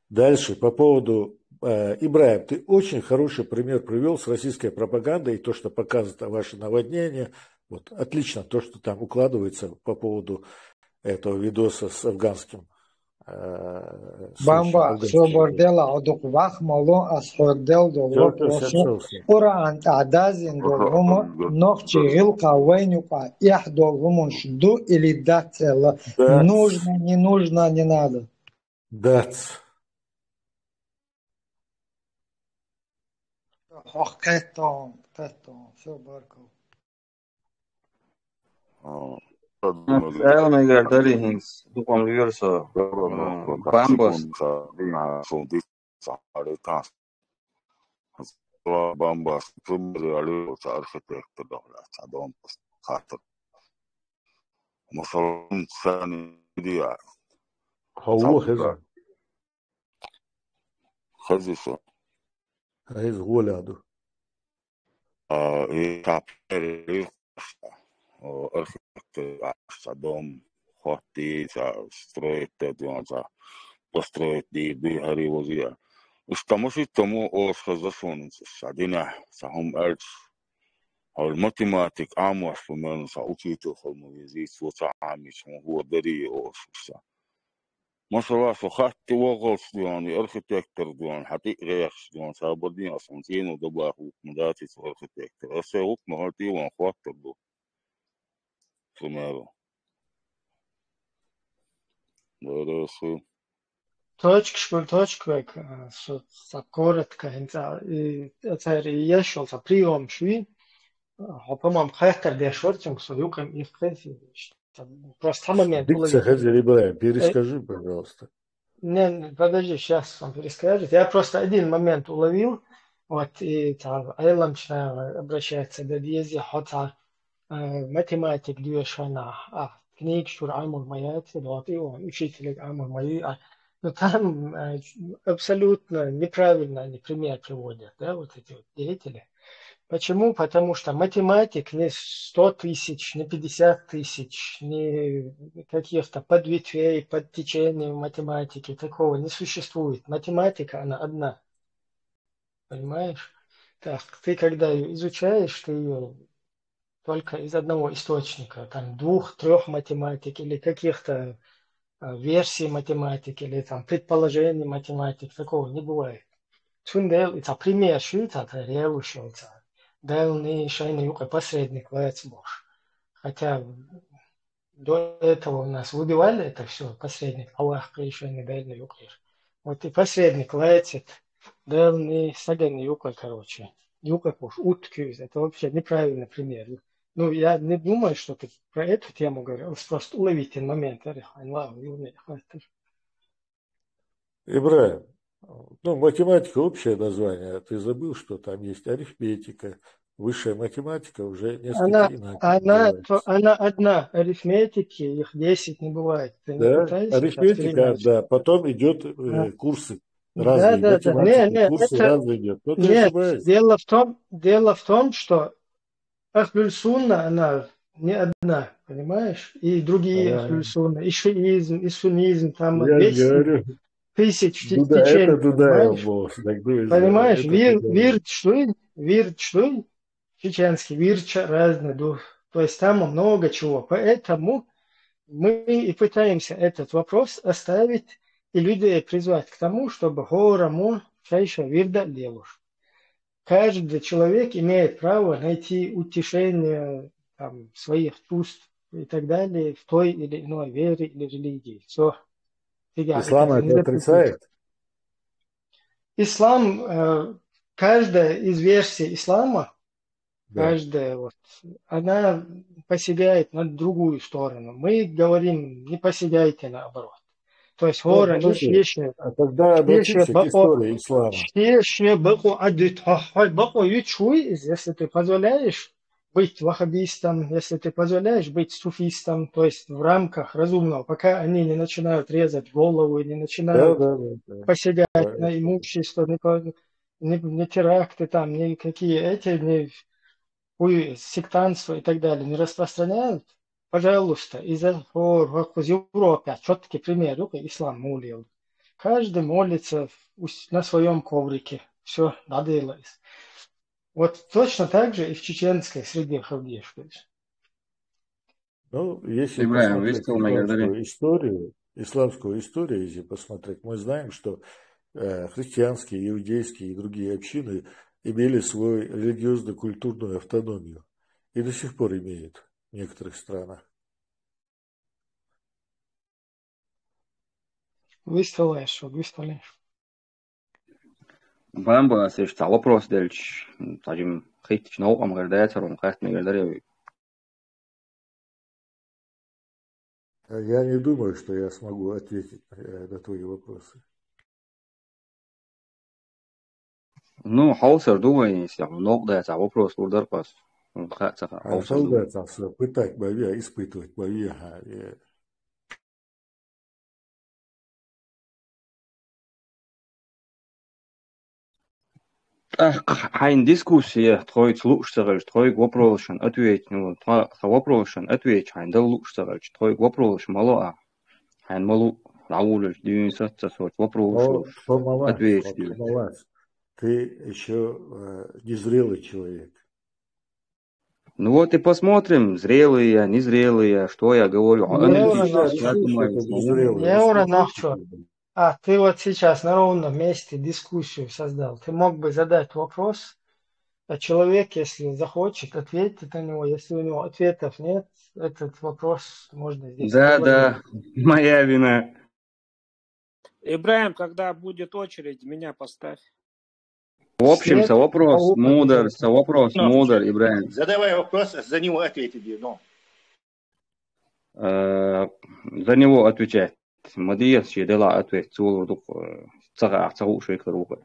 Дальше, по поводу Ибраим, ты очень хороший пример привел с российской пропагандой, и то, что показывает ваше наводнение. Вот, отлично, то, что там укладывается по поводу этого видоса с афганским. Бамба, собордела, одук вах мало, асходел долго прошу. Уран адазин долгому, ногчи гилка вейнюка, их долгому жду или датела. Нужно, не надо. Дац. Ох, кетон, все баркал. Evo ga dali hins dukom viverso bambos. Bambas, primero algo sa arquitecto dola sa dom khater. Masalan sani dia. هو خزن خزيسو. عايز غولادو. Tapere arquitecto sa dom khoti sa strojete sa построить di hari vozia. Ustamosi tomu oskhazasonun sa dina sa hum arts او الماتيماتيك عاموس فمن ساوتيتو خلموزي سوتا عامش هو دري اوسا مثلا سخات وغوص يعني اركتكتر دون حتى غيرش دون سابردين اصلا زين ودباخو مداتي اركتكتر اسوق مهرتي وانخواتر دو سمارو درسو точка, sa коротко, это решил, sa прием шви, а по-моему, хактер дешортинг, со юком и просто момент. Дикция Хазер Ибраим, перескажи, пожалуйста. Не, подожди, сейчас вам перескажет. Я просто один момент уловил, вот, и Айлам начинаю обращаться до Диези, хотя математик Дюшана, книг Шур Амур Маят, вот, и он, учитель Амур Маят, но там абсолютно неправильно они пример приводят, да, вот эти вот деятели. Почему? Потому что математик не 100 тысяч, не 50 тысяч, не каких-то подветвей, подтечений в математике, такого не существует. Математика, она одна. Понимаешь? Так, ты когда ее изучаешь, ты ее только из одного источника, там 2-3 математик или каких-то версий математики, или там предположений математики, такого не бывает. Цундел, это пример, что это ревущийся. Дальний шайный юг посредник Вайцбош. Хотя до этого у нас выбивали это все, посредник, Аллах пришайный дальний юг. Вот и посредник летит, да не саген юкой, короче. Юкой пуш, уткюз. Это вообще неправильный пример. Ну, я не думаю, что ты про эту тему говорил. Просто уловите момент. Ибраим, ну, математика общее название. Ты забыл, что там есть арифметика. Высшая математика уже несколько иначе называется. Она одна. Арифметики, их 10 не бывает. Ты не Да, пытайся сейчас арифметика переиначить. одна. Потом идет курсы разные. Да. Математика, Не, курсы это... разные идет. Но ты Нет, ошибаешься. дело в том, что Ахлюль Сунна, она не одна, понимаешь? И другие Ахлюль Сунна, и шиизм, и суннизм, там Я 200 говорю, тысяч Дуда, это течений, Дудаев понимаешь? был. Так думаешь, Понимаешь, это Дудаев. вирт шлый, чеченский, вирча разный дух. То есть там много чего. Поэтому мы и пытаемся этот вопрос оставить и людей призвать к тому, чтобы горому чаще вирда делуш. Каждый человек имеет право найти утешение там, своих чувств и так далее в той или иной вере или религии. Все. Ислам это отрицает? Ислам, каждая из версий ислама, Да. каждая, вот, она посягает на другую сторону. Мы говорим, не посягайте наоборот. То есть гора А тогда обратимся к истории ислама. Если ты позволяешь быть ваххабистом, если ты позволяешь быть суфистом, то есть в рамках разумного, пока они не начинают резать голову, не начинают посягать на имущество, не теракты там, никакие эти, сектантство и так далее не распространяют, пожалуйста, из Европы, четкий пример, ислам молил. Каждый молится на своем коврике. Все, наделалось. Вот точно так же и в чеченской среде халдеев. Ну, если посмотреть исламскую историю, если посмотреть, мы знаем, что христианские, иудейские и другие общины имели свою религиозно-культурную автономию и до сих пор имеют в некоторых странах. Выставляешь. Бамбас, это вопрос дальше. Тажим хитч наука мгардается, румхат мгардare. Я не думаю, что я смогу ответить на твои вопросы. Ну, хаусер думаю, если много это вопрос удар пас. Солдат, пытать бавия, испытывать бавия. Хайн дискуссия, твой слушатель, твой вопрос, ответь, ну, вопрос, ответь, хайн да слушатель, твой вопрос, мало, хайн малу, рауль, дюйнса, вопрос, ответь. Ты еще незрелый человек. Ну вот и посмотрим, зрелые, незрелые, что я говорю. А ты вот сейчас на ровном месте дискуссию создал. Ты мог бы задать вопрос, а человек, если захочет, ответит на него. Если у него ответов нет, этот вопрос можно здесь... Да, моя вина. Ибраим, когда будет очередь, меня поставь. В общем, вопрос мудр, Ибраим. Задавай вопрос, за него ответить. За него отвечать. Мадиес шедела ответ цулу цага шейкруга.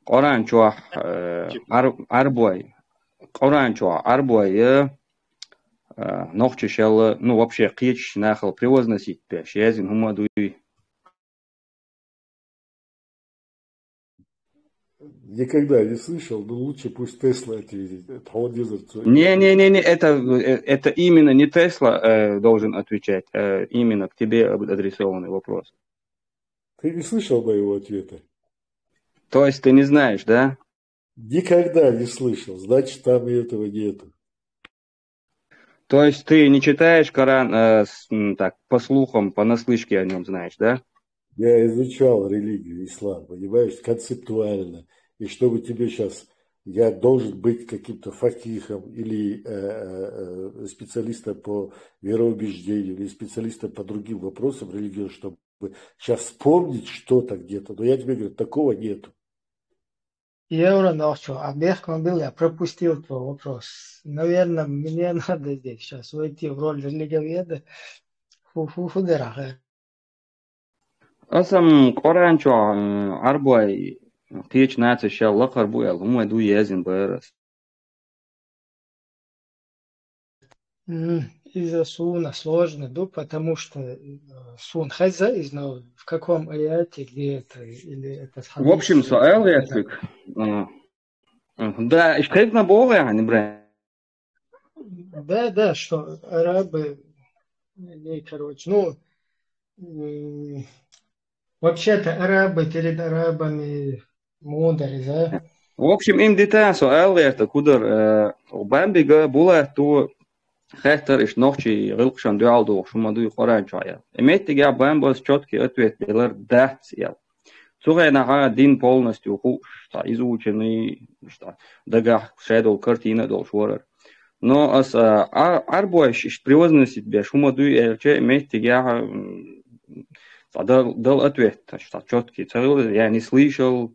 Коран чуа арбой. Коран чуа арбой нохчешел, ну вообще кич нахал привозносить пеш. Язин хумадуй. Никогда не слышал, но лучше пусть Тесла ответит. Не, это именно не Тесла должен отвечать, а именно к тебе адресованный вопрос. Ты не слышал моего ответа? То есть ты не знаешь, да? Никогда не слышал, значит там и этого нету. То есть ты не читаешь Коран так, по слухам, понаслышке о нем знаешь, да? Я изучал религию, ислам, понимаешь, концептуально. И чтобы тебе сейчас, я должен быть каким-то факихом или специалистом по вероубеждению, или специалистом по другим вопросам религиозным, чтобы сейчас вспомнить что-то где-то. Но я тебе говорю, такого нету. Евро ночью, а Бехман был, я пропустил твой вопрос. Наверное, мне надо здесь сейчас войти в роль религиоведа. Фудера. Asam Qorancho Arboy Tech Nats shall look Arboy, whom I do yes in Beres. Из-за суна сложно, потому что сун хаза, в каком аяте, где это, или это хадис. В общем, суал ясик. Да, ich krieg на Бога, не брать. Да, что арабы, короче, вообще-то арабы перед арабами мудрые, да? В общем, им деталь суал ясик, куда Бамбига была то Хэтер иш ночи рылкшан дуалду шумаду Qoranchoya. Эметига Бамбос четкий ответ делер датсиял. Цугайнага дин полностью изученный, дага шедол картина должен. Но as арбоиш иш привозности тебе шумаду элче эметига дал ответ, что четкий. Я не слышал,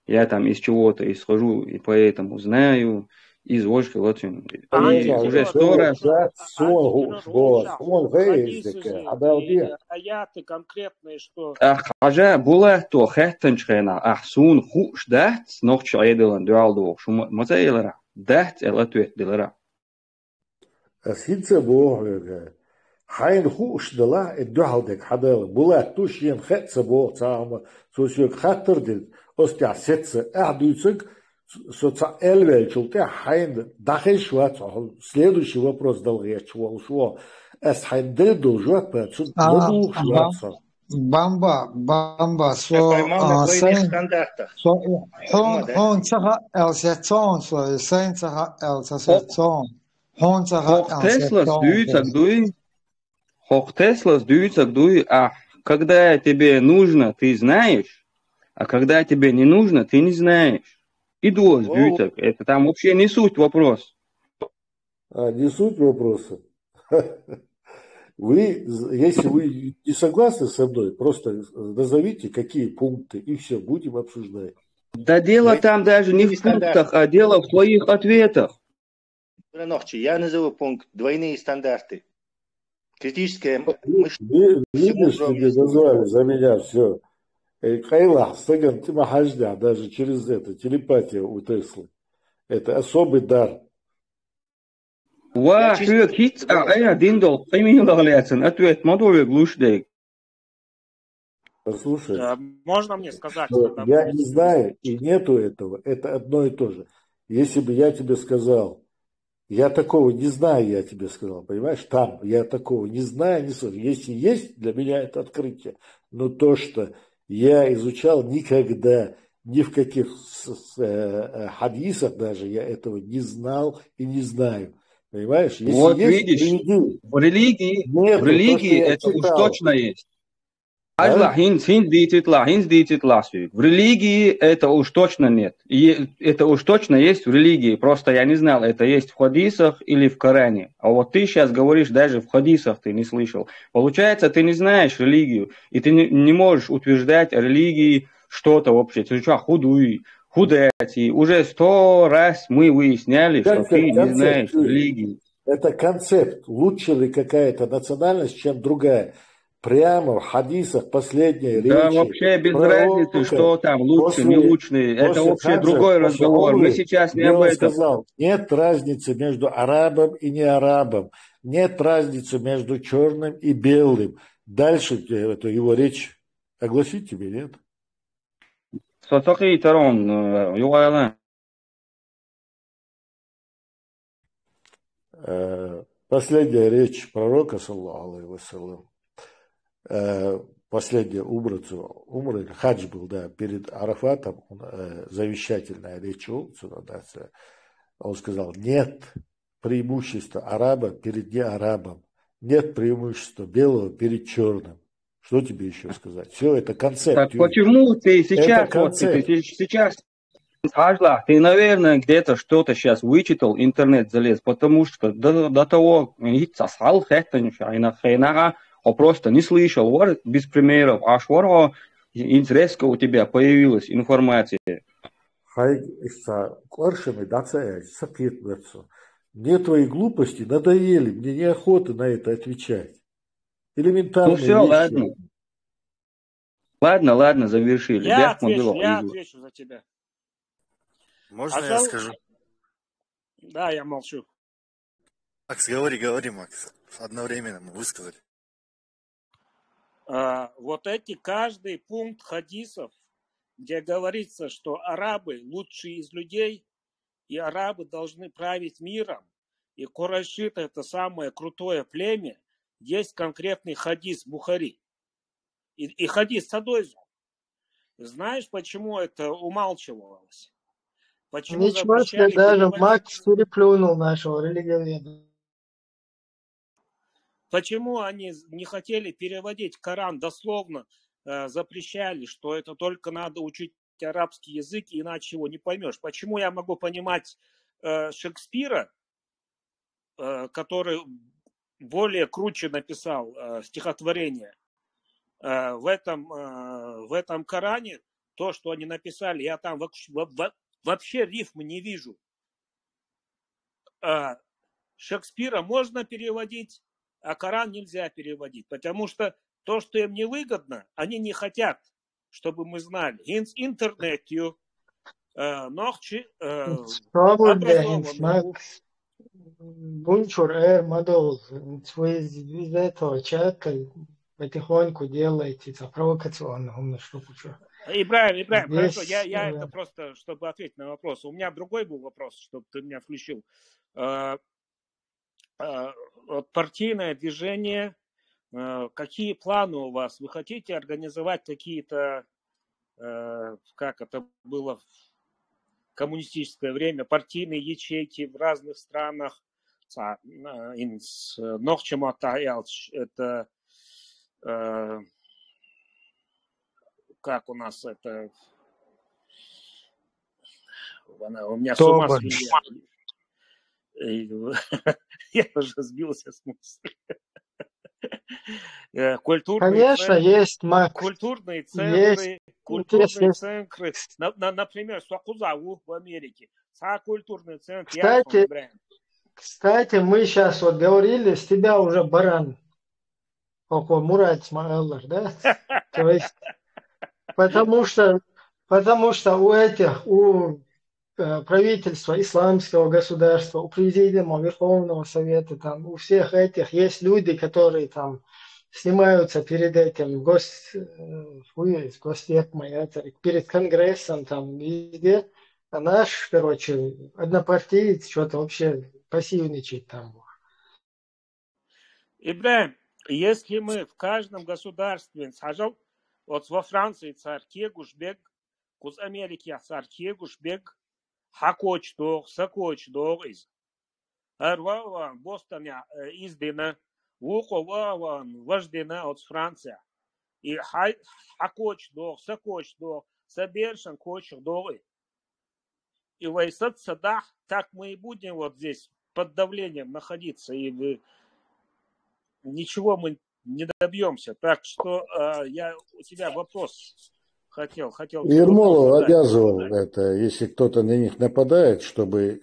я там из чего-то исхожу и поэтому знаю. Из вошки очень. Уже 100 раз. Аяты конкретные, что... Хажа была то хеттенчхена, сун хуш дат, нох чайделан дуалду, шума мазаилера, дат эл ответ делера. Синца бога. Хайн хуш дала дуалдек хадал, была тушьен хетца бог цама, сосюк хаттердил, остя сетца ахдуцик. Следующий вопрос дал я чего. Бамба, когда тебе нужно, ты знаешь, а когда тебе не нужно, ты не знаешь. Идос, бюток. Это там вообще не суть вопрос. Не суть вопроса. Вы, если вы не согласны со мной, просто назовите, какие пункты, и все, будем обсуждать. Да дело там даже не в пунктах, а дело в твоих ответах. Я назову пункт «Двойные стандарты». Критическое мышление. Видишь, тебе назвали за меня все. Кайла, Саган, Тимахажда, даже через это, телепатия у Теслы. Это особый дар. Послушай, можно мне сказать? Я не знаю, и нету этого. Это одно и то же. Если бы я тебе сказал, я такого не знаю, я тебе сказал, понимаешь, там я такого не знаю, не слышу. Если есть, для меня это открытие. Но то, что я изучал никогда, ни в каких хадисах даже я этого не знал и не знаю. Понимаешь? Если вот есть, видишь, в религии это уж точно есть. В религии это уж точно нет. И это уж точно есть в религии. Просто я не знал, это есть в хадисах или в Коране. А вот ты сейчас говоришь, даже в хадисах ты не слышал. Получается, ты не знаешь религию. И ты не можешь утверждать о религии что-то вообще. Ты что, худети. Уже 100 раз мы выясняли, что ты не знаешь религии. Это концепт. Лучше ли какая-то национальность, чем другая? Прямо в хадисах последние речи. Да, вообще без разницы, что там лучше, не лучше. Это вообще другой разговор. Мы сейчас не об этом. Сказал, нет разницы между арабом и не арабом. Нет разницы между черным и белым. Дальше эту его речь огласить тебе, нет? Последняя речь пророка, саллаллаху алейхи вассалям. Последняя умра, хадж был, да, перед Арафатом, завещательная речь, он сказал, нет преимущества араба перед неарабом, нет преимущества белого перед черным. Что тебе еще сказать? Все, это концепт. Так почему ты сейчас, ты, наверное, где-то что-то сейчас вычитал, интернет залез, потому что до того, просто не слышал, вот без примеров, аж вот резко у тебя появилась информация. Хай са кларшами дацая сапитвецу. Мне твои глупости надоели, мне неохота на это отвечать. Элементарные Ну все, вещи. ладно, завершили. Я отвечу за тебя. Можно я скажу? Да, я молчу. Макс, говори, Макс. Одновременно мы высказали. Вот эти каждый пункт хадисов, где говорится, что арабы лучшие из людей, и арабы должны править миром, и Курайшит это самое крутое племя, есть конкретный хадис Бухари. И хадис Садойзу. Знаешь, почему это умалчивалось? Почему Ничего себе, даже Макс переплюнул нашего религиоведа. Почему они не хотели переводить Коран дословно, запрещали, что это только надо учить арабский язык, иначе его не поймешь. Почему я могу понимать Шекспира, который более круче написал стихотворение, в этом Коране, то, что они написали, я там вообще рифмы не вижу. Шекспира можно переводить, а Коран нельзя переводить, потому что то, что им невыгодно, они не хотят, чтобы мы знали. Hins интернетью нохчи образованный. Бунчур, Мадол, вы из этого чата потихоньку делаете провокационно умную штуку. Ибраим, хорошо, я это просто, чтобы ответить на вопрос. У меня другой был вопрос, чтобы ты меня включил. Партийное движение, какие планы у вас? Вы хотите организовать какие-то, как это было в коммунистическое время, партийные ячейки в разных странах? Это как у нас это... У меня с ума свели. Я уже сбился с мысли. Конечно, есть, Макс. Культурные центры. Например, Сакузаву в Америке. Культурный центр. Кстати, мы сейчас вот говорили, с тебя уже баран. Около Мурат Смаэллар, да? То есть, потому что у правительства исламского государства, у президиума Верховного Совета, там, у всех этих есть люди, которые там снимаются перед этим Госвекмой, перед Конгрессом, там, везде. А наш, короче, однопартиец что-то вообще пассивничает там. Ибраим, если мы в каждом государстве, вот во Франции царь Кегушбек, в Америке царь Кегушбек, Хакочдох, Сакочдох из Арваван, Бостоня издена, Вуховаван, Вождена от Франции. И Хакочдох, Сакочдох, Собершан, Кочдох. И в этот садах так мы и будем вот здесь под давлением находиться, и ничего мы не добьемся. Так что я у тебя вопрос хотел. Ермолов обязывал это, если кто-то на них нападает, чтобы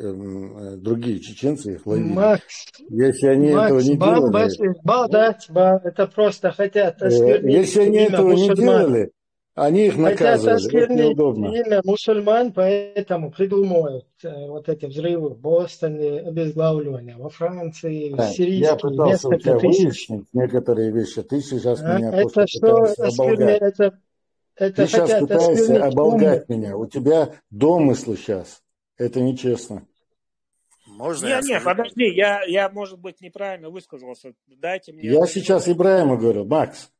другие чеченцы их ловили. Макс, если они этого не делали... это просто хотят осквернить если они этого не делали, они их наказывали. Хотят осквернить имя мусульман, поэтому придумывают вот эти взрывы в Бостоне, обезглавливания во Франции, сирийские. Я пытался у тебя выяснить некоторые вещи. Ты сейчас меня просто пытаешься оболгать. Ты сейчас пытаешься оболгать меня. У тебя домыслы сейчас. Это нечестно. Можно Нет, подожди, я, может быть, неправильно высказался. Дайте мне... Я сейчас Ибраиму говорю, Макс,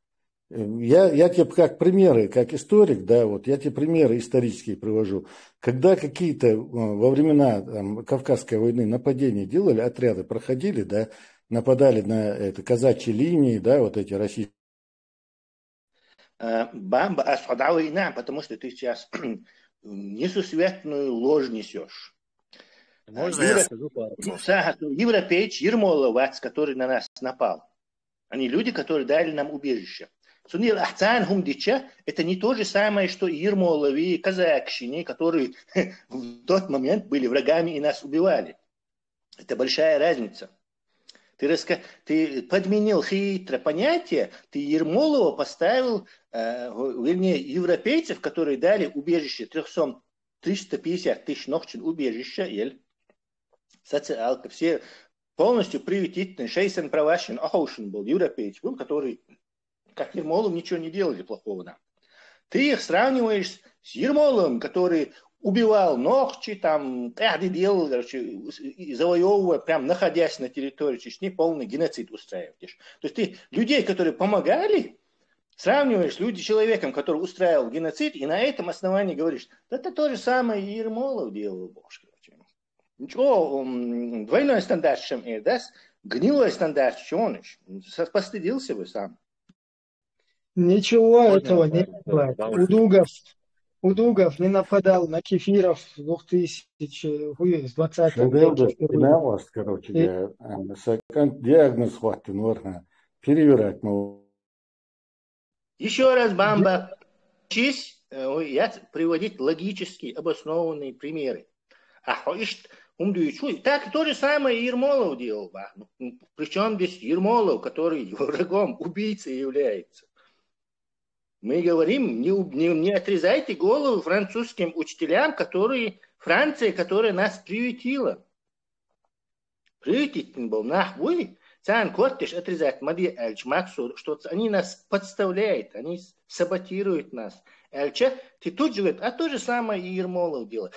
я тебе как примеры, как историк, да, вот я тебе примеры исторические привожу. Когда какие-то во времена Кавказской войны нападения делали, отряды проходили, да, нападали на казачьи линии, да, вот эти российские. Потому что ты сейчас несусветную ложь несешь. Можно я скажу пару слов? Европеец Ермоловец, который на нас напал. Они люди, которые дали нам убежище. Сунил Ахцан Хумдича – это не то же самое, что Ермолови, казакщине, которые в тот момент были врагами и нас убивали. Это большая разница. Ты подменил хитро понятие, ты Ермолова поставил, вернее, европейцев, которые дали убежище 350 тысяч нохчин убежища, социалка, все полностью приютительные, Шейсен Правашин, Ахаушин был, европейец был, который, как Ермолов, ничего не делали плохого нам. Ты их сравниваешь с Ермоловым, который убивал Нохчи, там, делал, короче, завоевывая, прям находясь на территории Чечни, полный геноцид устраиваешь. То есть ты людей, которые помогали, сравниваешь с человеком, который устраивал геноцид, и на этом основании говоришь, да это то же самое и Ермолов делал, боже. Ничего, двойной стандарт, чем даст, гнилой стандарт, чего он еще? Постыдился бы сам. Ничего этого не было. Удугов не нападал на кефиров в 2020 веке. Короче, диагноз хватит, нужно переверять. Еще раз, Бамба, учись приводить логически обоснованные примеры. Так то же самое Ермолов делал. Причем здесь Ермолов, который его врагом, убийцей является. Мы говорим, не отрезайте голову французским учителям, Франция, которая нас приютила. Приютитель был нахуй. Цан Коттиш отрезать Мади Эльч Максу, что они нас подставляют, они саботируют нас. Эльча, ты тут же говоришь, а то же самое и Ермолов делает.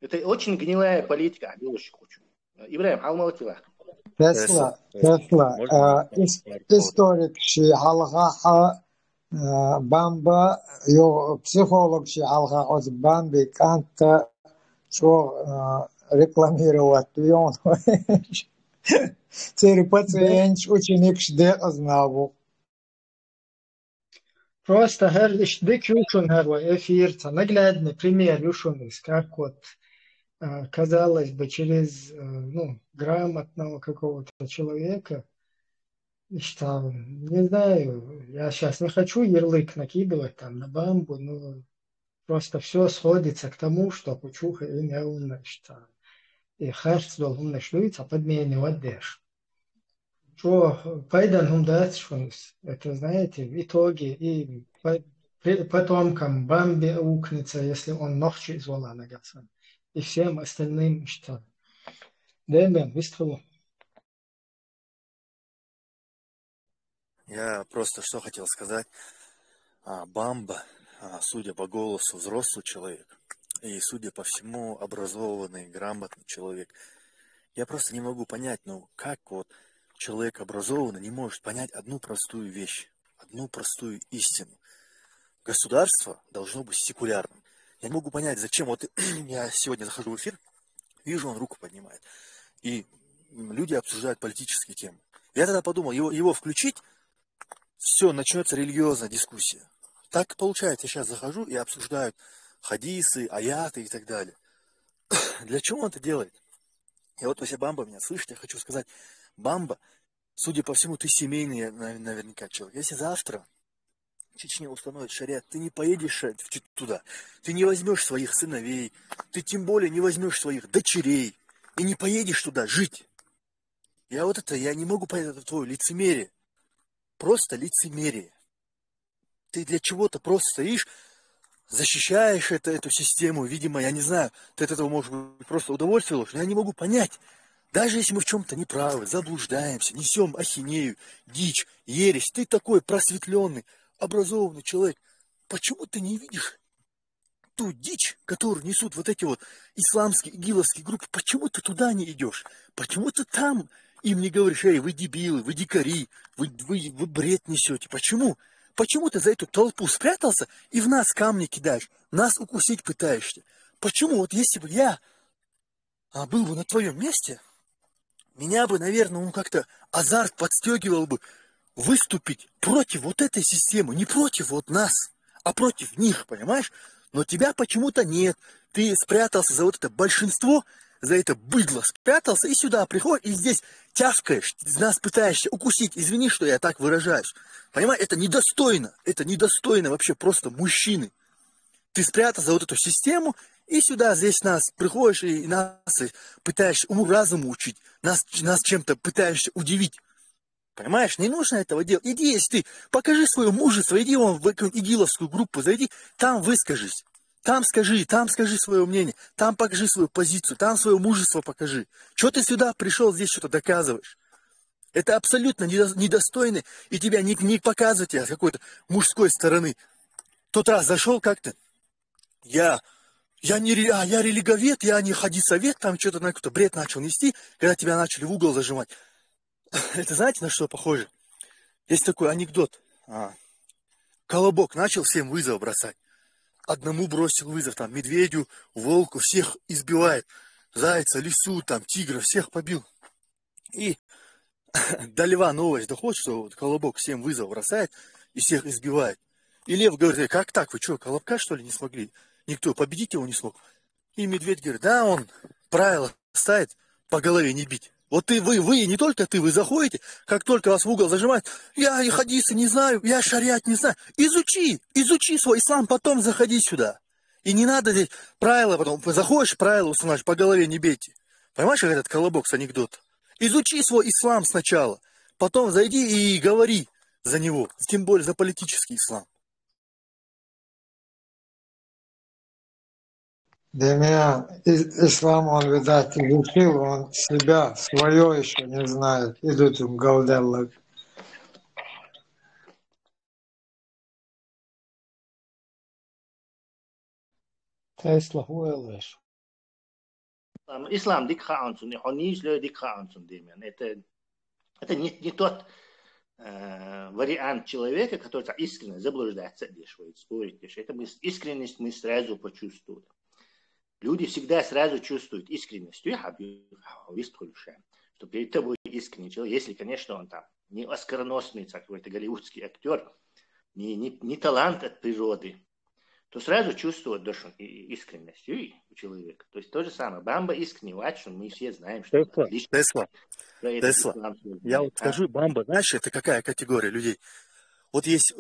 Это очень гнилая политика. Ибраим, Алмалтилах. Тесла, историк ши алгаха бамба, психолог ши алга от бамби канта, что рекламировать он. Цери пациент, ученик шде ознаву. Просто дык юшун эфирца, наглядный пример юшун, как вот казалось бы, через грамотного какого-то человека, что, не знаю, я сейчас не хочу ярлык накидывать там на Бамбу, но просто все сходится к тому, что Кучуха и не умный, что и Харц должен нашлюиться, подменивать деш. Что пайдан умдатшунс, это, знаете, в итоге и потомкам Бамби укнется, если он ногчи извола нагаться. И всем остальным, что... Дэмбэм, выстрелу. Я просто что хотел сказать. Бамба, судя по голосу, взрослый человек. И, судя по всему, образованный, грамотный человек. Я просто не могу понять, как вот человек образованный не может понять одну простую вещь, одну простую истину. Государство должно быть секулярным. Я не могу понять, зачем. Вот я сегодня захожу в эфир, вижу, он руку поднимает. И люди обсуждают политические темы. Я тогда подумал, его включить, все, начнется религиозная дискуссия. Так получается, я сейчас захожу и обсуждают хадисы, аяты и так далее. Для чего он это делает? И вот если Бамба меня слышит, я хочу сказать, Бамба, судя по всему, ты семейный наверняка человек. Если завтра в Чечне установят шариат, ты не поедешь туда, ты не возьмешь своих сыновей, ты тем более не возьмешь своих дочерей и не поедешь туда жить. Я не могу понять, это твое лицемерие. Просто лицемерие. Ты для чего-то просто стоишь, защищаешь эту систему, видимо, я не знаю, ты от этого, может быть, просто удовольствие ложишь, но я не могу понять. Даже если мы в чем-то неправы, заблуждаемся, несем ахинею, дичь, ересь, ты такой просветленный, образованный человек, почему ты не видишь ту дичь, которую несут вот эти вот исламские, игиловские группы, почему ты туда не идешь? Почему ты там им не говоришь, эй, вы дебилы, вы дикари, вы бред несете? Почему? Почему ты за эту толпу спрятался и в нас камни кидаешь, нас укусить пытаешься? Почему? Вот если бы я был бы на твоем месте, меня бы, наверное, как-то азарт подстегивал бы выступить против вот этой системы, не против вот нас, а против них, понимаешь? Но тебя почему-то нет. Ты спрятался за вот это большинство, за это быдло спрятался и сюда приходишь, и здесь тявкаешь, нас пытаешься укусить. Извини, что я так выражаюсь. Понимаешь, это недостойно вообще просто мужчины. Ты спрятался за вот эту систему, и сюда, здесь нас приходишь, и нас пытаешься уму-разуму учить, нас чем-то пытаешься удивить. Понимаешь, не нужно этого делать. Иди, если ты покажи свое мужество, иди вон в игиловскую группу, зайди, там выскажись. Там скажи свое мнение, там покажи свою позицию, там свое мужество покажи. Что ты сюда пришел, здесь что-то доказываешь? Это абсолютно недостойно, и тебя не показывают тебя с какой-то мужской стороны. Тот раз зашел как-то, я религовед, я не хадисовед, там что-то на какой-то бред начал нести, когда тебя начали в угол зажимать. Это знаете, на что похоже? Есть такой анекдот. Колобок начал всем вызов бросать. Одному бросил вызов, там, медведю, волку, всех избивает. Зайца, лису, там, тигра, всех побил. И до льва новость доходит, что вот Колобок всем вызов бросает и всех избивает. И лев говорит, как так, вы что, Колобка, что ли, не смогли? Никто победить его не смог. И медведь говорит, да, он правило ставит по голове не бить. Вот вы, не только ты, вы заходите, как только вас в угол зажимают, я и хадисы не знаю, я шариат не знаю. Изучи свой ислам, потом заходи сюда. И не надо здесь правила, потом заходишь, правила устанавливаешь, по голове не бейте. Понимаешь, как этот Колобок с анекдота? Изучи свой ислам сначала, потом зайди и говори за него, тем более за политический ислам. Для меня ислам, он, видать, изучил, он себя, свое еще не знает. Идут им галделлы. Тесла хуэлэш. Ислам дикхаунсун, хонижлё дикхаунсун, Демьян. Это не тот вариант человека, который искренне заблуждается, спорить. Это искренность мы сразу почувствуем. Люди всегда сразу чувствуют искренностью, что перед тобой искренний человек, если, конечно, он там не оскароносный какой-то голливудский актер, не талант от природы, то сразу чувствует искренностью у человека. То есть то же самое. Бамба искренний, Ватсон, мы все знаем, что Тесла. Я вот скажу, Бамба, знаешь, это какая категория людей? Вот есть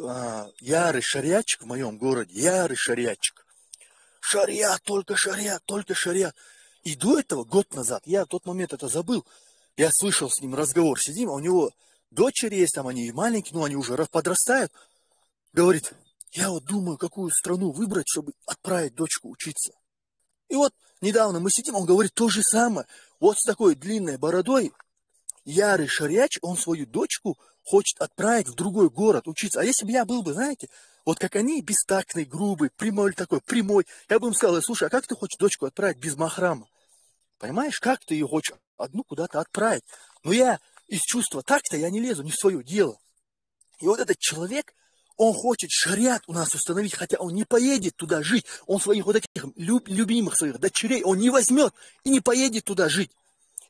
ярый шариатчик в моем городе, ярый шариатчик. Шариат, только шариат, только шариат. И до этого, год назад, я в тот момент это забыл, я слышал с ним разговор, сидим, а у него дочери есть, там они маленькие, но они уже подрастают. Говорит, я вот думаю, какую страну выбрать, чтобы отправить дочку учиться. И вот недавно мы сидим, он говорит то же самое. Вот с такой длинной бородой, ярый шариач, он свою дочку хочет отправить в другой город учиться. А если бы я был бы, знаете, вот как они, бестактный, грубый, прямой такой, прямой, я бы им сказал, слушай, а как ты хочешь дочку отправить без махрама? Понимаешь, как ты ее хочешь одну куда-то отправить? Но я из чувства так-то я не лезу, не в свое дело. И вот этот человек, он хочет шариат у нас установить, хотя он не поедет туда жить. Он своих вот этих любимых своих дочерей, он не возьмет и не поедет туда жить.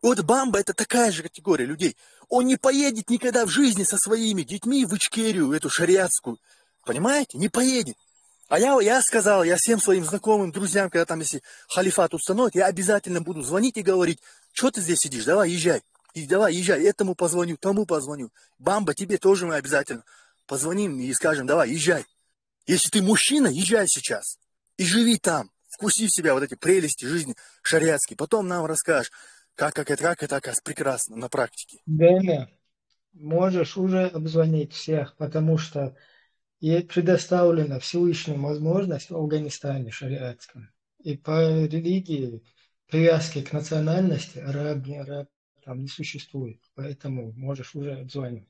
И вот Бамба это такая же категория людей. Он не поедет никогда в жизни со своими детьми в Ичкерию, эту шариатскую. Понимаете? Не поедет. А я сказал, я всем своим знакомым, друзьям, когда там, если халифат установит, я обязательно буду звонить и говорить, что ты здесь сидишь, давай езжай. И давай езжай, этому позвоню, тому позвоню. Бамба, тебе тоже мы обязательно позвоним и скажем, давай, езжай. Если ты мужчина, езжай сейчас. И живи там. Вкуси в себя вот эти прелести жизни шариатские. Потом нам расскажешь, как это оказывается прекрасно на практике. Деня, можешь уже обзвонить всех, потому что ей предоставлена Всевышним возможность в Афганистане шариатском. И по религии привязки к национальности араб, не араб там не существует. Поэтому можешь уже обзвонить.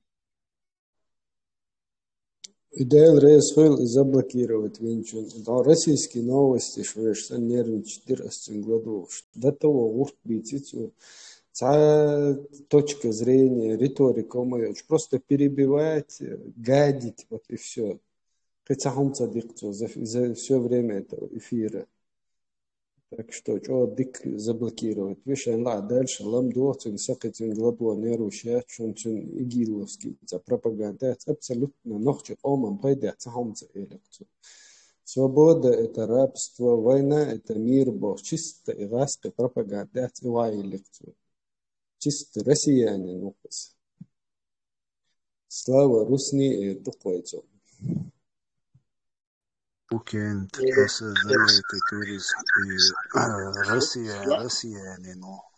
Идея Рейсфейл заблокировать Винчун. Российские новости, что нервничать 14 году. До того урт битицу. Точка зрения, риторика моя. Просто перебивать, гадить, вот и все. Хотя за все время этого эфира. Так что дик заблокировать. Видишь, дальше ламдуацин, сакатин, гладуа, нерушат, шончин, игиловский. За пропаганда. Абсолютно нохчет оман, пойдет, сахомца элекцию. Свобода – это рабство, война – это мир, Бог. Чисто игаска пропаганда, и вай лекцию. Чисто россияне, нукас. Слава Русни и Духойцу. Weekend SZNT tourism Россия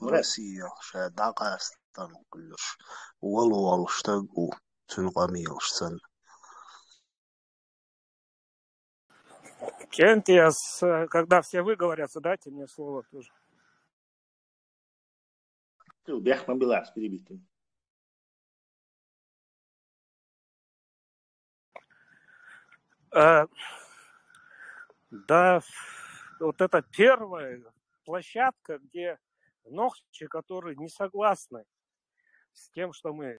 Россия Дагестан كلش والله اشتاقوا تنقامي الشتن Кентиас, когда все выговорятся, дайте мне слово тоже. Бях мобила с перебитым. Да, вот это первая площадка, где нохчи, которые не согласны с тем, что мы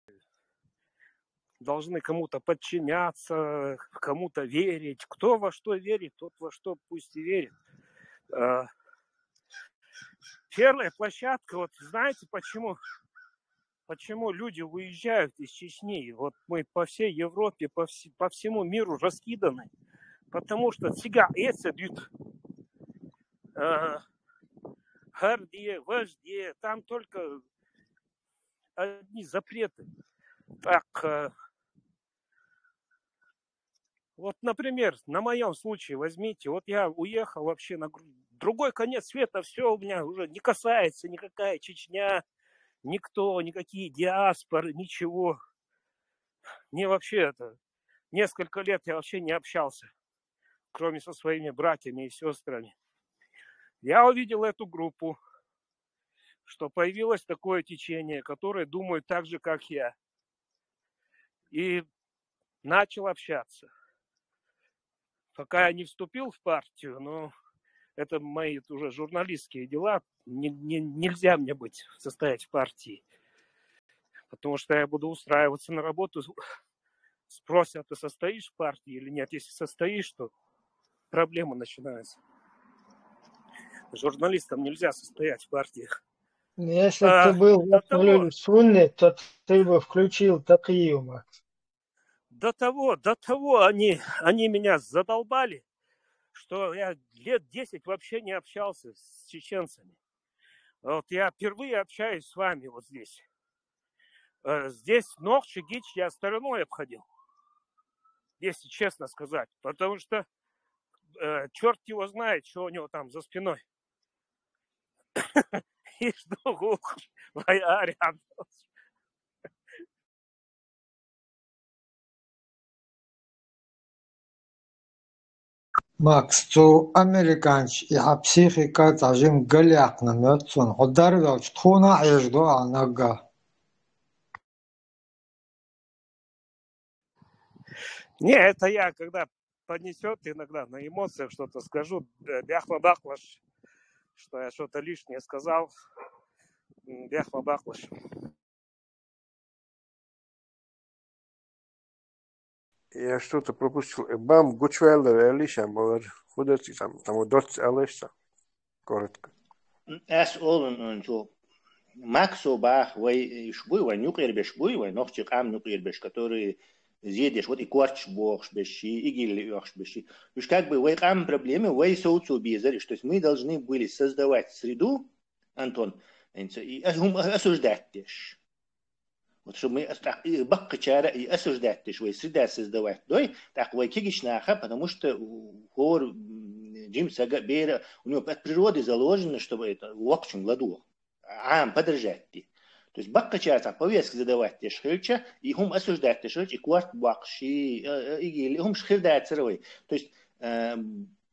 должны кому-то подчиняться, кому-то верить. Кто во что верит, тот во что пусть и верит. Первая площадка, вот знаете, почему люди уезжают из Чечни? Вот мы по всей Европе, по всему миру раскиданы. Потому что сега эцедют гарде, вожде, там только одни запреты. Так, вот, например, на моем случае возьмите, вот я уехал вообще на другой конец света, все у меня уже не касается никакая Чечня, никто, никакие диаспоры, ничего. Мне вообще это, несколько лет я вообще не общался, кроме со своими братьями и сестрами. Я увидел эту группу, что появилось такое течение, которое думает так же, как я. И начал общаться. Пока я не вступил в партию, но это мои уже журналистские дела, нельзя мне состоять в партии. Потому что я буду устраиваться на работу, спросят, ты состоишь в партии или нет. Если состоишь, то проблема начинается. Журналистам нельзя состоять в партиях. Если бы ты был в Сунне, то ты бы включил такию, Макс. До того они меня задолбали, что я лет 10 вообще не общался с чеченцами. Вот я впервые общаюсь с вами вот здесь. Здесь Нохчи, Гич я стороной обходил, если честно сказать. Потому что черт его знает, что у него там за спиной. И что рядом. Макс, то американч и психика тажим галяк на мёцун. Удар велч тхуна ежду анага. Не, это я, когда поднесет иногда на эмоциях что-то скажу, бяхма-бахлаш, что я что-то лишнее сказал, бяхма-бахлаш. Я что-то пропустил. Бам, Гучвеллер, Элиша, может, ходите там удастся Элиша. Коротко. Эс олен что Максу бах, вай шбуй, вай нюклер бешбуй, вай нохчик ам нюклер беш, который зедешь, вот и корч бог беши, и гилли ох беши. Уж как бы вай ам проблемы, вай соуцу безариш. То есть мы должны были создавать среду, Антон, и осуждать тешь. Вот чтобы мы баккачара и осуждать тешь, вай среда создавать. Дой, так вай кигишнаха, потому что хор Джим Сага Бейра, у него от природы заложено, чтобы это в общем ладу. Подражать. То есть баккачара повестки задавать те шхильча, и хум осуждать те шхильча, и кварт бакши, и хум шхильдать царовой. То есть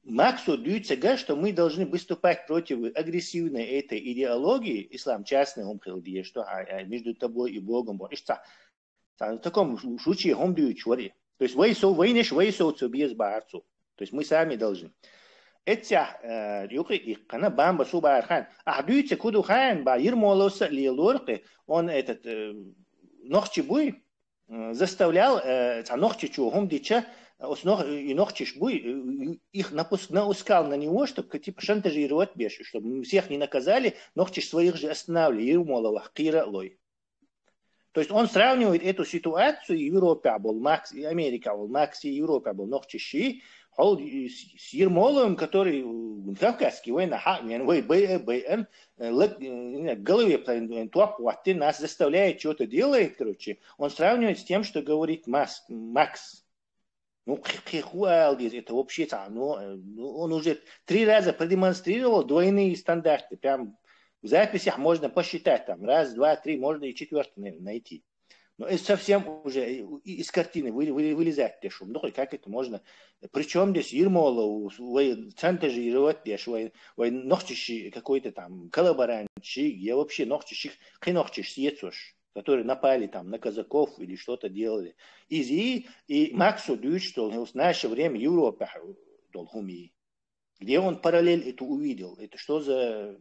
Максу дюйца, что мы должны выступать против агрессивной этой идеологии, ислам частный хум хилдие, что между тобой и Богом. В таком случае хум дюйчвари. То есть войнеш войсоцу без барцу. То есть мы сами должны. Это юки их кана бамба субархан. Дюйца куду хан ба ирмолоса лилорки. Он этот нохчибуй заставлял нохчичу хум дича и нохчишбуй их наускал на него, чтобы типа шантажировать бешу, чтобы всех не наказали, нохчиш своих же останавливали. Ирмолова кира лой. То есть он сравнивает эту ситуацию, Европа был Макс, и Америка был Макс, и Европа был Нохчиши, с Ермоловым, который в Кавказский война, в голове нас заставляет что-то делать, короче, он сравнивает с тем, что говорит Макс. Ну, это вообще, он уже 3 раза продемонстрировал двойные стандарты. Прям в записях можно посчитать, там, 1, 2, 3, можно и 4-й, наверное, найти. Но это совсем уже из картины вылезать, шум. Ну, как это можно? Причем здесь Ермолов, центажировать, ногчищи какой-то там коллаборантщик, я вообще ногчищик, хиногчищ съецуш, которые напали там на казаков или что-то делали. И Максу дают, что в наше время Европа долгуми. Где он параллель эту увидел? Это что за...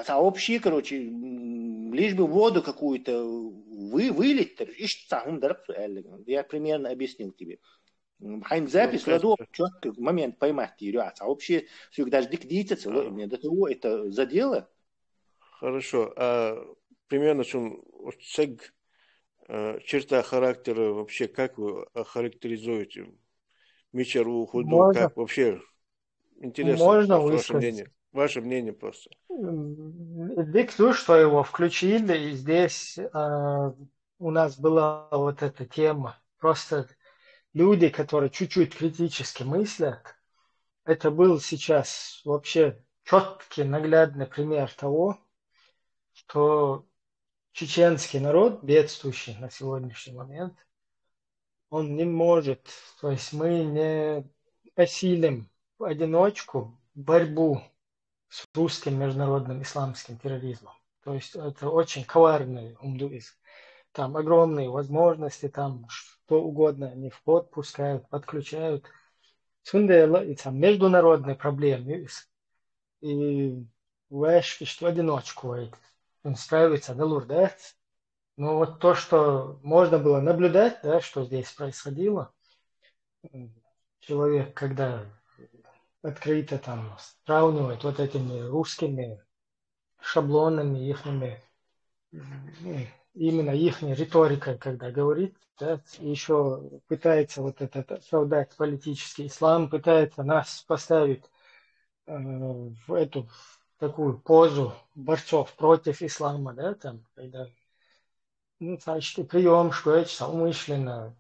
Общие, короче, лишь бы воду какую-то вылить, я примерно объяснил тебе. Запись кладу, четко в момент поймать ее. А вообще, даже дикдиться, до того это задело. Хорошо. А примерно, чем черта характера вообще, как вы охарактеризуете Мичару, Худу, как вообще? Интересно, можно ваше мнение. Ваше мнение просто. Диктую, что его включили, и здесь у нас была вот эта тема. Просто люди, которые чуть-чуть критически мыслят, это был сейчас вообще четкий, наглядный пример того, что чеченский народ, бедствующий на сегодняшний момент, он не может, то есть мы не осилим в одиночку борьбу с русским международным исламским терроризмом. То есть это очень коварный умдуизм. Там огромные возможности, там что угодно они в ход пускают, подключают. И там международные проблемы. И вешки, что в одиночку он справится, да, лурдать. Но вот то, что можно было наблюдать, да, что здесь происходило, человек, когда открыто там сравнивать вот этими русскими шаблонами, ихними, именно их риторикой, когда говорит, да, еще пытается вот этот оправдать политический ислам, пытается нас поставить в эту такую позу борцов против ислама, да, там, когда, значит, прием, что это умышленно,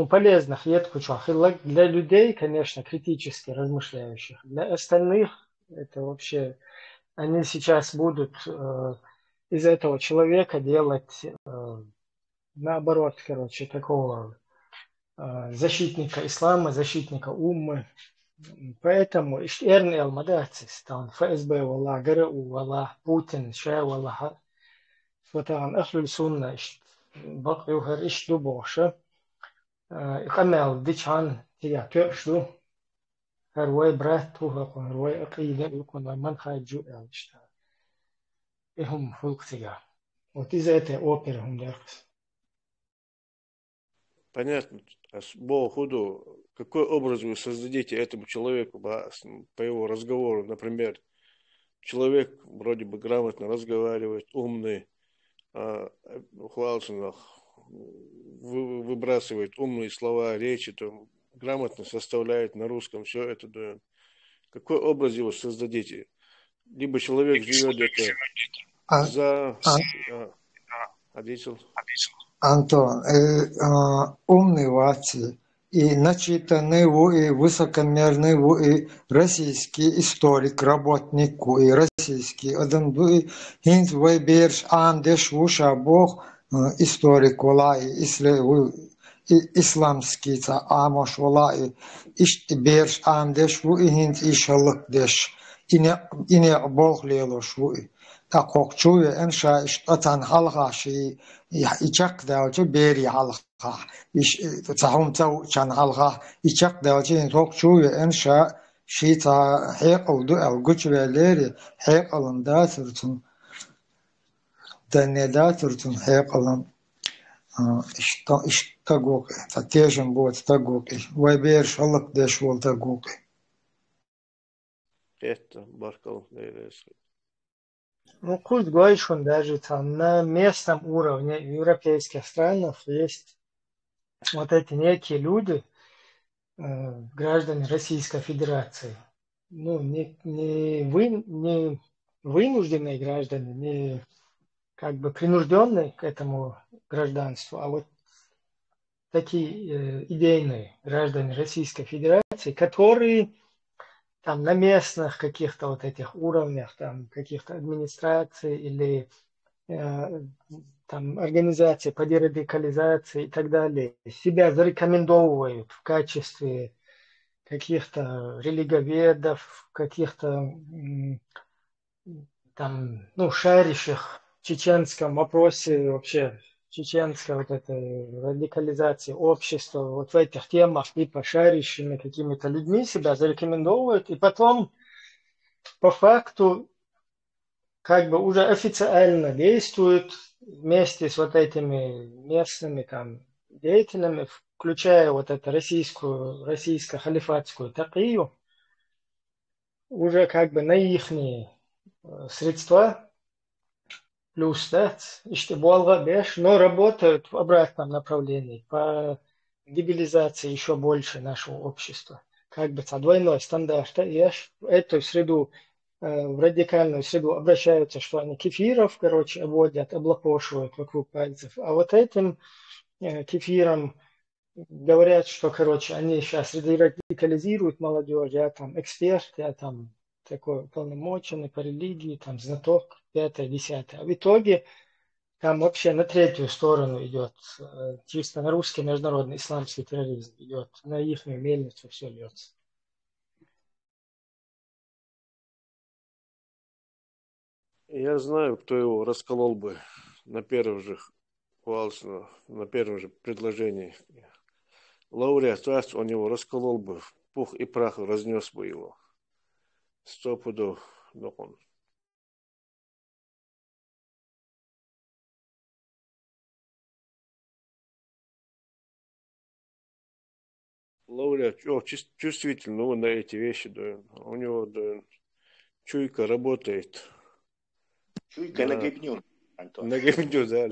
полезных едкучах. Для людей, конечно, критически размышляющих. Для остальных это вообще... Они сейчас будут из этого человека делать наоборот, короче, такого защитника ислама, защитника уммы. Поэтому Эрн Элмадацис, там ФСБ, Валлах, ГРУ, Валлах, Путин, Ша, Валлах, Фатан, Ахлюль Сунна, Бакюхар, Ишду Боша. Камел дичан тия тёршу هروي برات وهكون هروي أقيدة يكون من خارج الشتاء هم فوق تيا وتيزا это опера هم деркс. Понятно. А с Богу, какой образ вы создадите этому человеку по его разговору? Например, человек вроде бы грамотно разговаривает, умный, выбрасывает умные слова, речи, то грамотно составляет на русском все это. Да. Какой образ его создадите? Либо человек живет это за... Антон, умный вати, и начитанный и высокомерный и российский историк, работник, и российский адамду, и хинт вайберш андеш вуша бог историк валай, исламский та амош валай, иш берш андеш ву и хинт ишалык деш, ине бог лелош ву. تاقوق چوی انشا اتان حلقه شی ایچق داوچه بیری حلقه ایش تهم تو چن حلقه ایچق داوچه این توق چوی انشا شی تا حیقل دو الگوچ ویلیری حیقلن داترتون دنیا داترتون حیقلن اشتاقوق تتیجن بود تاقوقی وی بیر شلق دشول تاقوقی Это Баркал Нейресхи. Ну, пусть Гойшун даже там на местном уровне в европейских странах есть вот эти некие люди, граждане Российской Федерации. Ну, не вынужденные граждане, не как бы принужденные к этому гражданству, а вот такие идейные граждане Российской Федерации, которые там на местных каких-то вот этих уровнях, там каких-то администраций или там организаций по дерадикализации и так далее, себя зарекомендовывают в качестве каких-то религоведов, каких-то там, ну, шарящих в чеченском вопросе вообще, чеченской вот этой радикализации общества, вот в этих темах типа шарящими какими-то людьми себя зарекомендовывают, и потом по факту как бы уже официально действуют вместе с вот этими местными там деятелями, включая вот эту российско-халифатскую такию, уже как бы на их средства, плюс, да, Иштеболга, Беш, но работают в обратном направлении, по дебилизации еще больше нашего общества. Как бы двойной стандарт. И в эту среду, в радикальную среду обращаются, что они кефиров, короче, обводят, облапошивают вокруг пальцев. А вот этим кефиром говорят, что, короче, они сейчас радикализируют молодежь, я там эксперт, я там такой полномоченный по религии, там знаток, 5-10. А в итоге там вообще на третью сторону идет, чисто на русский международный исламский терроризм идет, на их мельницу все льется. Я знаю, кто его расколол бы на первом же предложении. Лауреат, он его расколол бы в пух и прах, разнес бы его. 100 пудов. Лауреат, чувствительно на эти вещи, да. У него, да, чуйка работает. Чуйка на гибню, Антон. На гибню, да.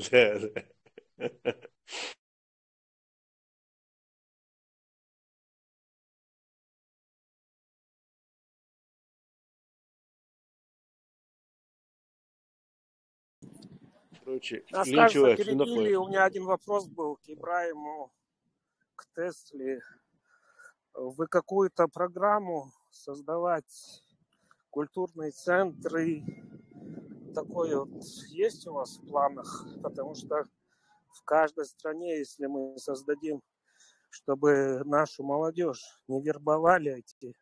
Короче, Нас, кажется, линчевать перебили. У меня один вопрос был к Ибраиму, к Тесле. Вы какую-то программу создавать, культурные центры, такое вот есть у вас в планах? Потому что в каждой стране, если мы создадим, чтобы нашу молодежь не вербовали эти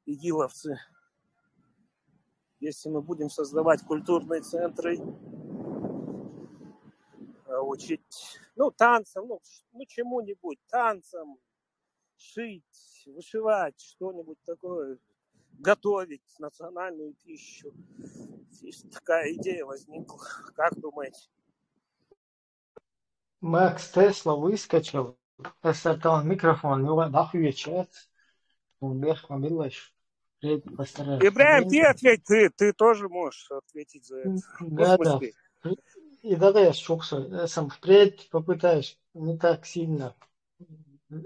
игиловцы, если мы будем создавать культурные центры, учить, танцам, чему-нибудь, танцам, шить, вышивать, что-нибудь такое, готовить национальную пищу. Здесь такая идея возникла. Как думаете? Макс Тесла выскочил, постартал микрофон, его нахуй чат, вверх мобилаш. Ибраим, ты ответь, ты тоже можешь ответить за это. Да. И давай я сам впредь попытаюсь не так сильно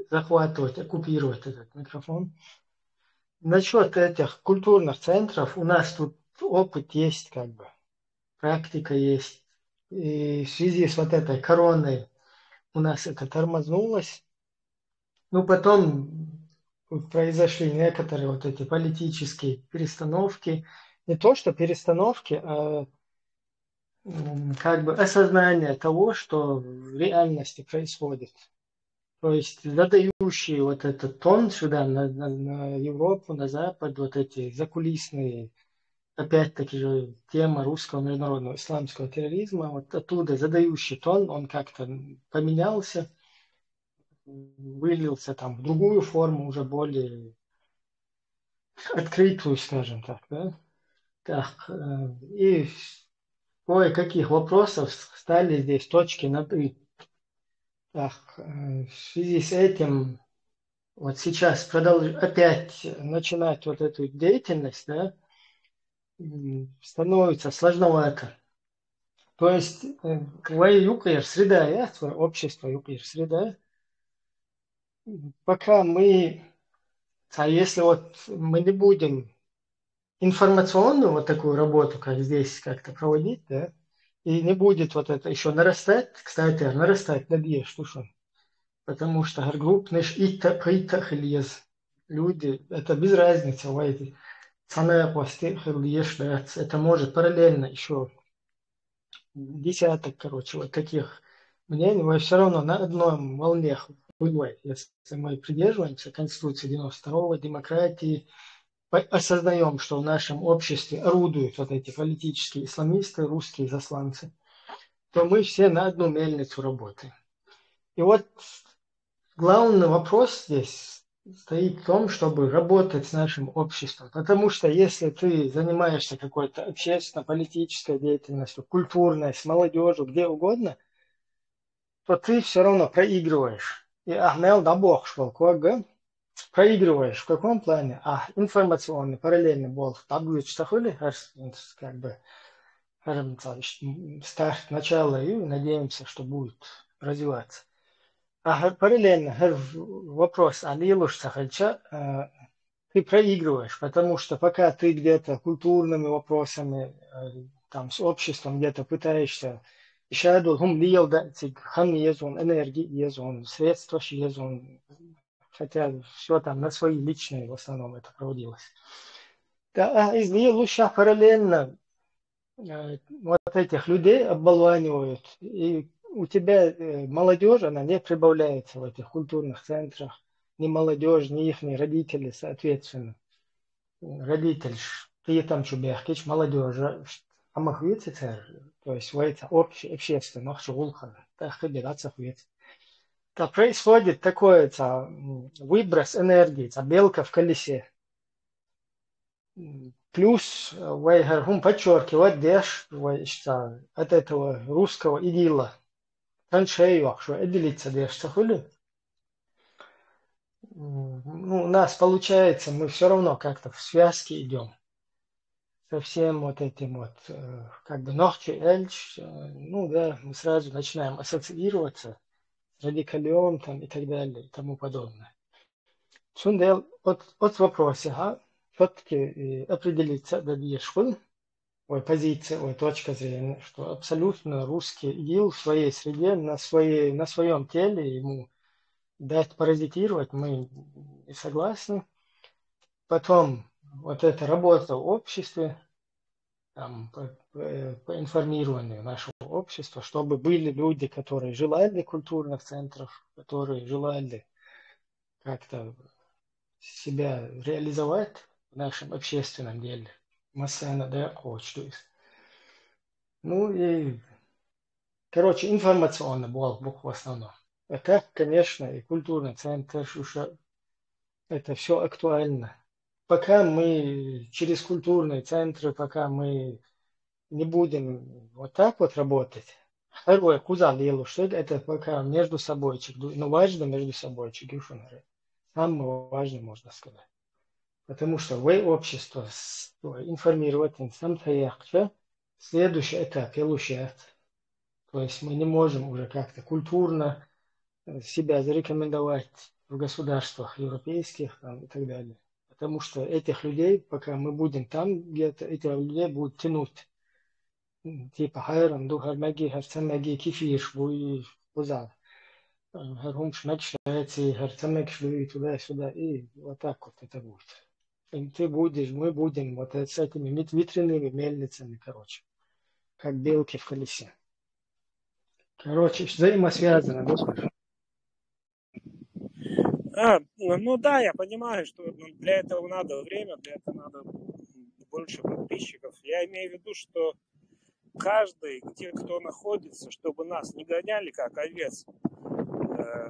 захватывать, оккупировать этот микрофон. Насчет этих культурных центров у нас тут опыт есть, как бы, практика есть. И в связи с вот этой короной у нас это тормознулось. Потом произошли некоторые вот эти политические перестановки. Не то, что перестановки, а как бы осознание того, что в реальности происходит. То есть задающие вот этот тон сюда, на Европу, на Запад, вот эти закулисные, опять-таки же, тема русского международного исламского терроризма, вот оттуда задающий тон, он как-то поменялся, вылился там в другую форму, уже более открытую, скажем так, да? Так, и кое-каких вопросов стали здесь точки над «и». Так, в связи с этим вот сейчас опять начинать вот эту деятельность, да, становится сложновато. То есть, среда, общество юкер среда, пока если вот мы не будем информационную вот такую работу, как здесь как-то проводить, да, и не будет вот это еще нарастать, кстати, нарастать надеюсь, что потому что группныш люди, это без разницы, это может параллельно еще десяток, вот таких мнений, мы все равно на одной волне бывает, если мы придерживаемся Конституции 92-го, демократии, осознаем, что в нашем обществе орудуют вот эти политические исламисты, русские засланцы, то мы все на одну мельницу работаем. И вот главный вопрос здесь стоит в том, чтобы работать с нашим обществом. Потому что если ты занимаешься какой-то общественно-политической деятельностью, культурной, с молодежью, где угодно, то ты все равно проигрываешь. И Ахмел да бог швалкога, проигрываешь. В каком плане? Информационный, параллельный бол. Как бы старт, начало, и надеемся, что будет развиваться. Параллельно вопрос о ты проигрываешь, потому что пока ты где-то культурными вопросами, там, с обществом где-то пытаешься, энергии, средства, хотя все там на свои личные в основном это проводилось. Да, из лучше параллельно вот этих людей оболванивают, и у тебя молодежь, она не прибавляется в этих культурных центрах, ни молодежь, ни их родители, соответственно. Родитель, ты там чубехкич, молодежь, то есть это общественно, так происходит такой выброс энергии, белка в колесе. Плюс подчеркивать от этого русского идила. Траншею, что отделиться у нас получается, мы все равно как-то в связке идем. Со всем вот этим как бы ногти, эльч, мы сразу начинаем ассоциироваться с радикалем там, и так далее, и тому подобное. От вопроса, все-таки определиться, позиция, точка зрения, что абсолютно русский ИГИЛ в своей среде, на своем теле ему дать паразитировать, мы не согласны. Потом вот эта работа в обществе, там, по информированию нашего общества, чтобы были люди, которые желали культурных центров, которые желали как-то себя реализовать в нашем общественном деле. Массана да хочет. Информационно был в основном. А так, конечно, и культурный центр, это все актуально. Пока мы через культурные центры, пока мы не будем вот так вот работать, второе, что это пока между собой, важно между собой, самое важное, можно сказать. Потому что общество информировать, следующий этап получается. То есть мы не можем уже как-то культурно себя зарекомендовать в государствах европейских и так далее. Потому что этих людей, пока мы будем там где-то, этих людей будут тянуть. Типа хайранду, хармаги, харцамаги, кифиш, буй, узал. Харумшмак шляйцы, харцамак шлюй, туда-сюда. И вот так вот это будет. И мы будем вот с этими ветряными мельницами, как белки в колесе. Взаимосвязано, да? Да, я понимаю, что для этого надо время, для этого надо больше подписчиков. Я имею в виду, что каждый, кто находится, чтобы нас не гоняли, как овец,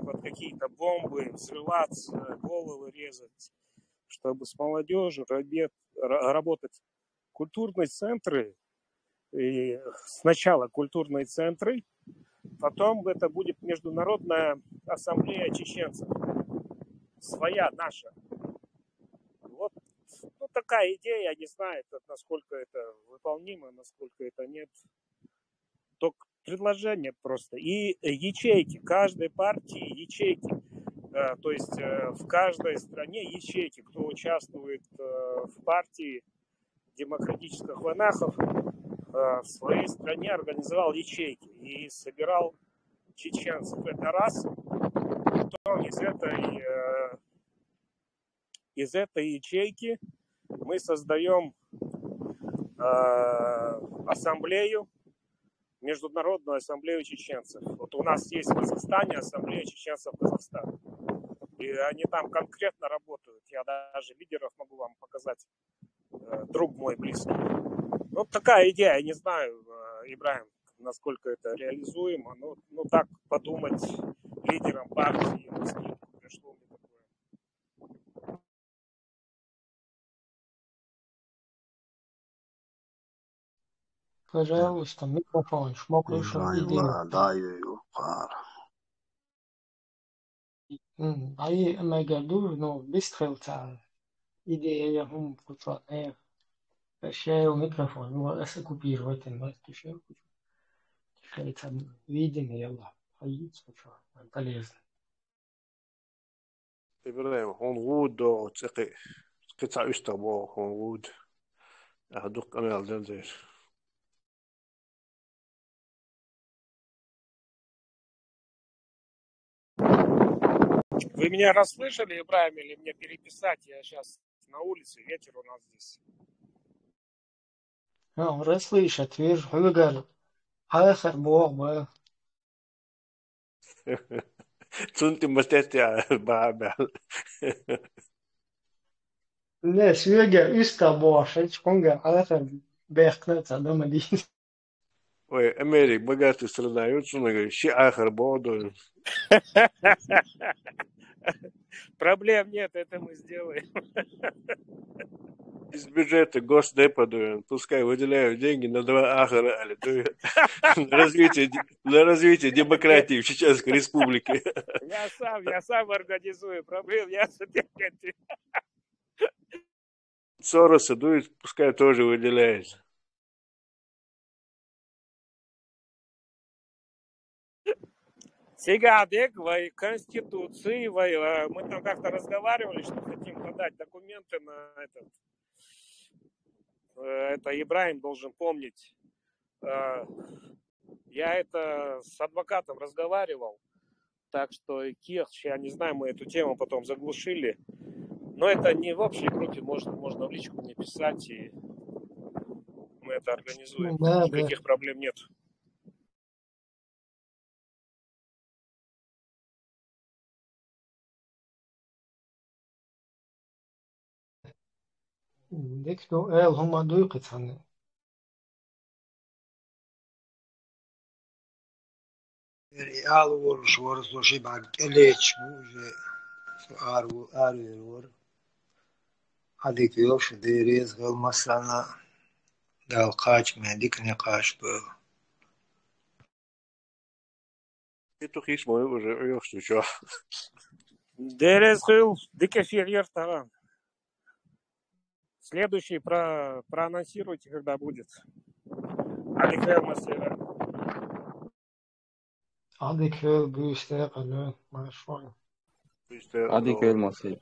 под какие-то бомбы, взрываться, головы резать, чтобы с молодежью работать. Культурные центры, и сначала культурные центры, потом это будет Международная ассамблея чеченцев. Своя, наша. Вот такая идея, я не знаю, насколько это выполнимо, насколько это нет. Только предложение просто. И ячейки, каждой партии ячейки. То есть в каждой стране ячейки, кто участвует в партии демократических ванахов, в своей стране организовал ячейки и собирал чеченцев. Это раз. Потом из этой ячейки мы создаем ассамблею, Международную ассамблею чеченцев. Вот у нас есть в Казахстане ассамблея чеченцев Казахстана. И они там конкретно работают. Я даже лидеров могу вам показать. Друг мой близкий. Вот такая идея. Я не знаю, Ибрагим, насколько это реализуемо. Ну так подумать лидерам партии пришло мне такое. Пожалуйста, микрофон, шмокрушин идею. Ай мегаду, но быстрелца. Идея هم قطعة الشاي وميكروفون هو بس كوبيروت الناس تشوف شيء видимо يلا حييت شوف полезно. إبراهيم هون دو تقي قطع يستبو هون أهدوك أنا الجنزير. Вы меня расслышали, Ибрагим, или мне переписать? Я сейчас на улице, ветер у нас здесь. расслышать, видишь, говорю, آخر بوق Цунти мастетя бабел. لا سويجا إستابو شيء كونجا آخر بيخنت هذا مدين. Ой, Америк, богатая страна, и вот что она говорит, щи ахар боду. Проблем нет, это мы сделаем. Из бюджета Госдепа, пускай выделяют деньги на 2 ахара, али, на развитие демократии в Чеченской Республике. Я сам организую, проблем нет. Сороса дует, пускай тоже выделяется. Сигадек, в Конституции, мы там как-то разговаривали, что хотим подать документы на этот. Это Ибрагим должен помнить. Я это с адвокатом разговаривал, так что Кирч, я не знаю, мы эту тему потом заглушили. Но это не в общей группе, можно в личку мне писать, и мы это организуем. Да, Никаких проблем нет. ديكتو هم دوقت هن ريال ور زوجي بعد إليش بوجه آرو الور هذيك يوش ديريز غير مثلا دال قاش ما ديك نقاش بو Это хиш мой уже ёшь, что. Дерез хил, дикефир таран. Следующий проанонсируйте, когда будет. Аликел Масера. هذيك بيستيقظ ما شوي هذيك المصير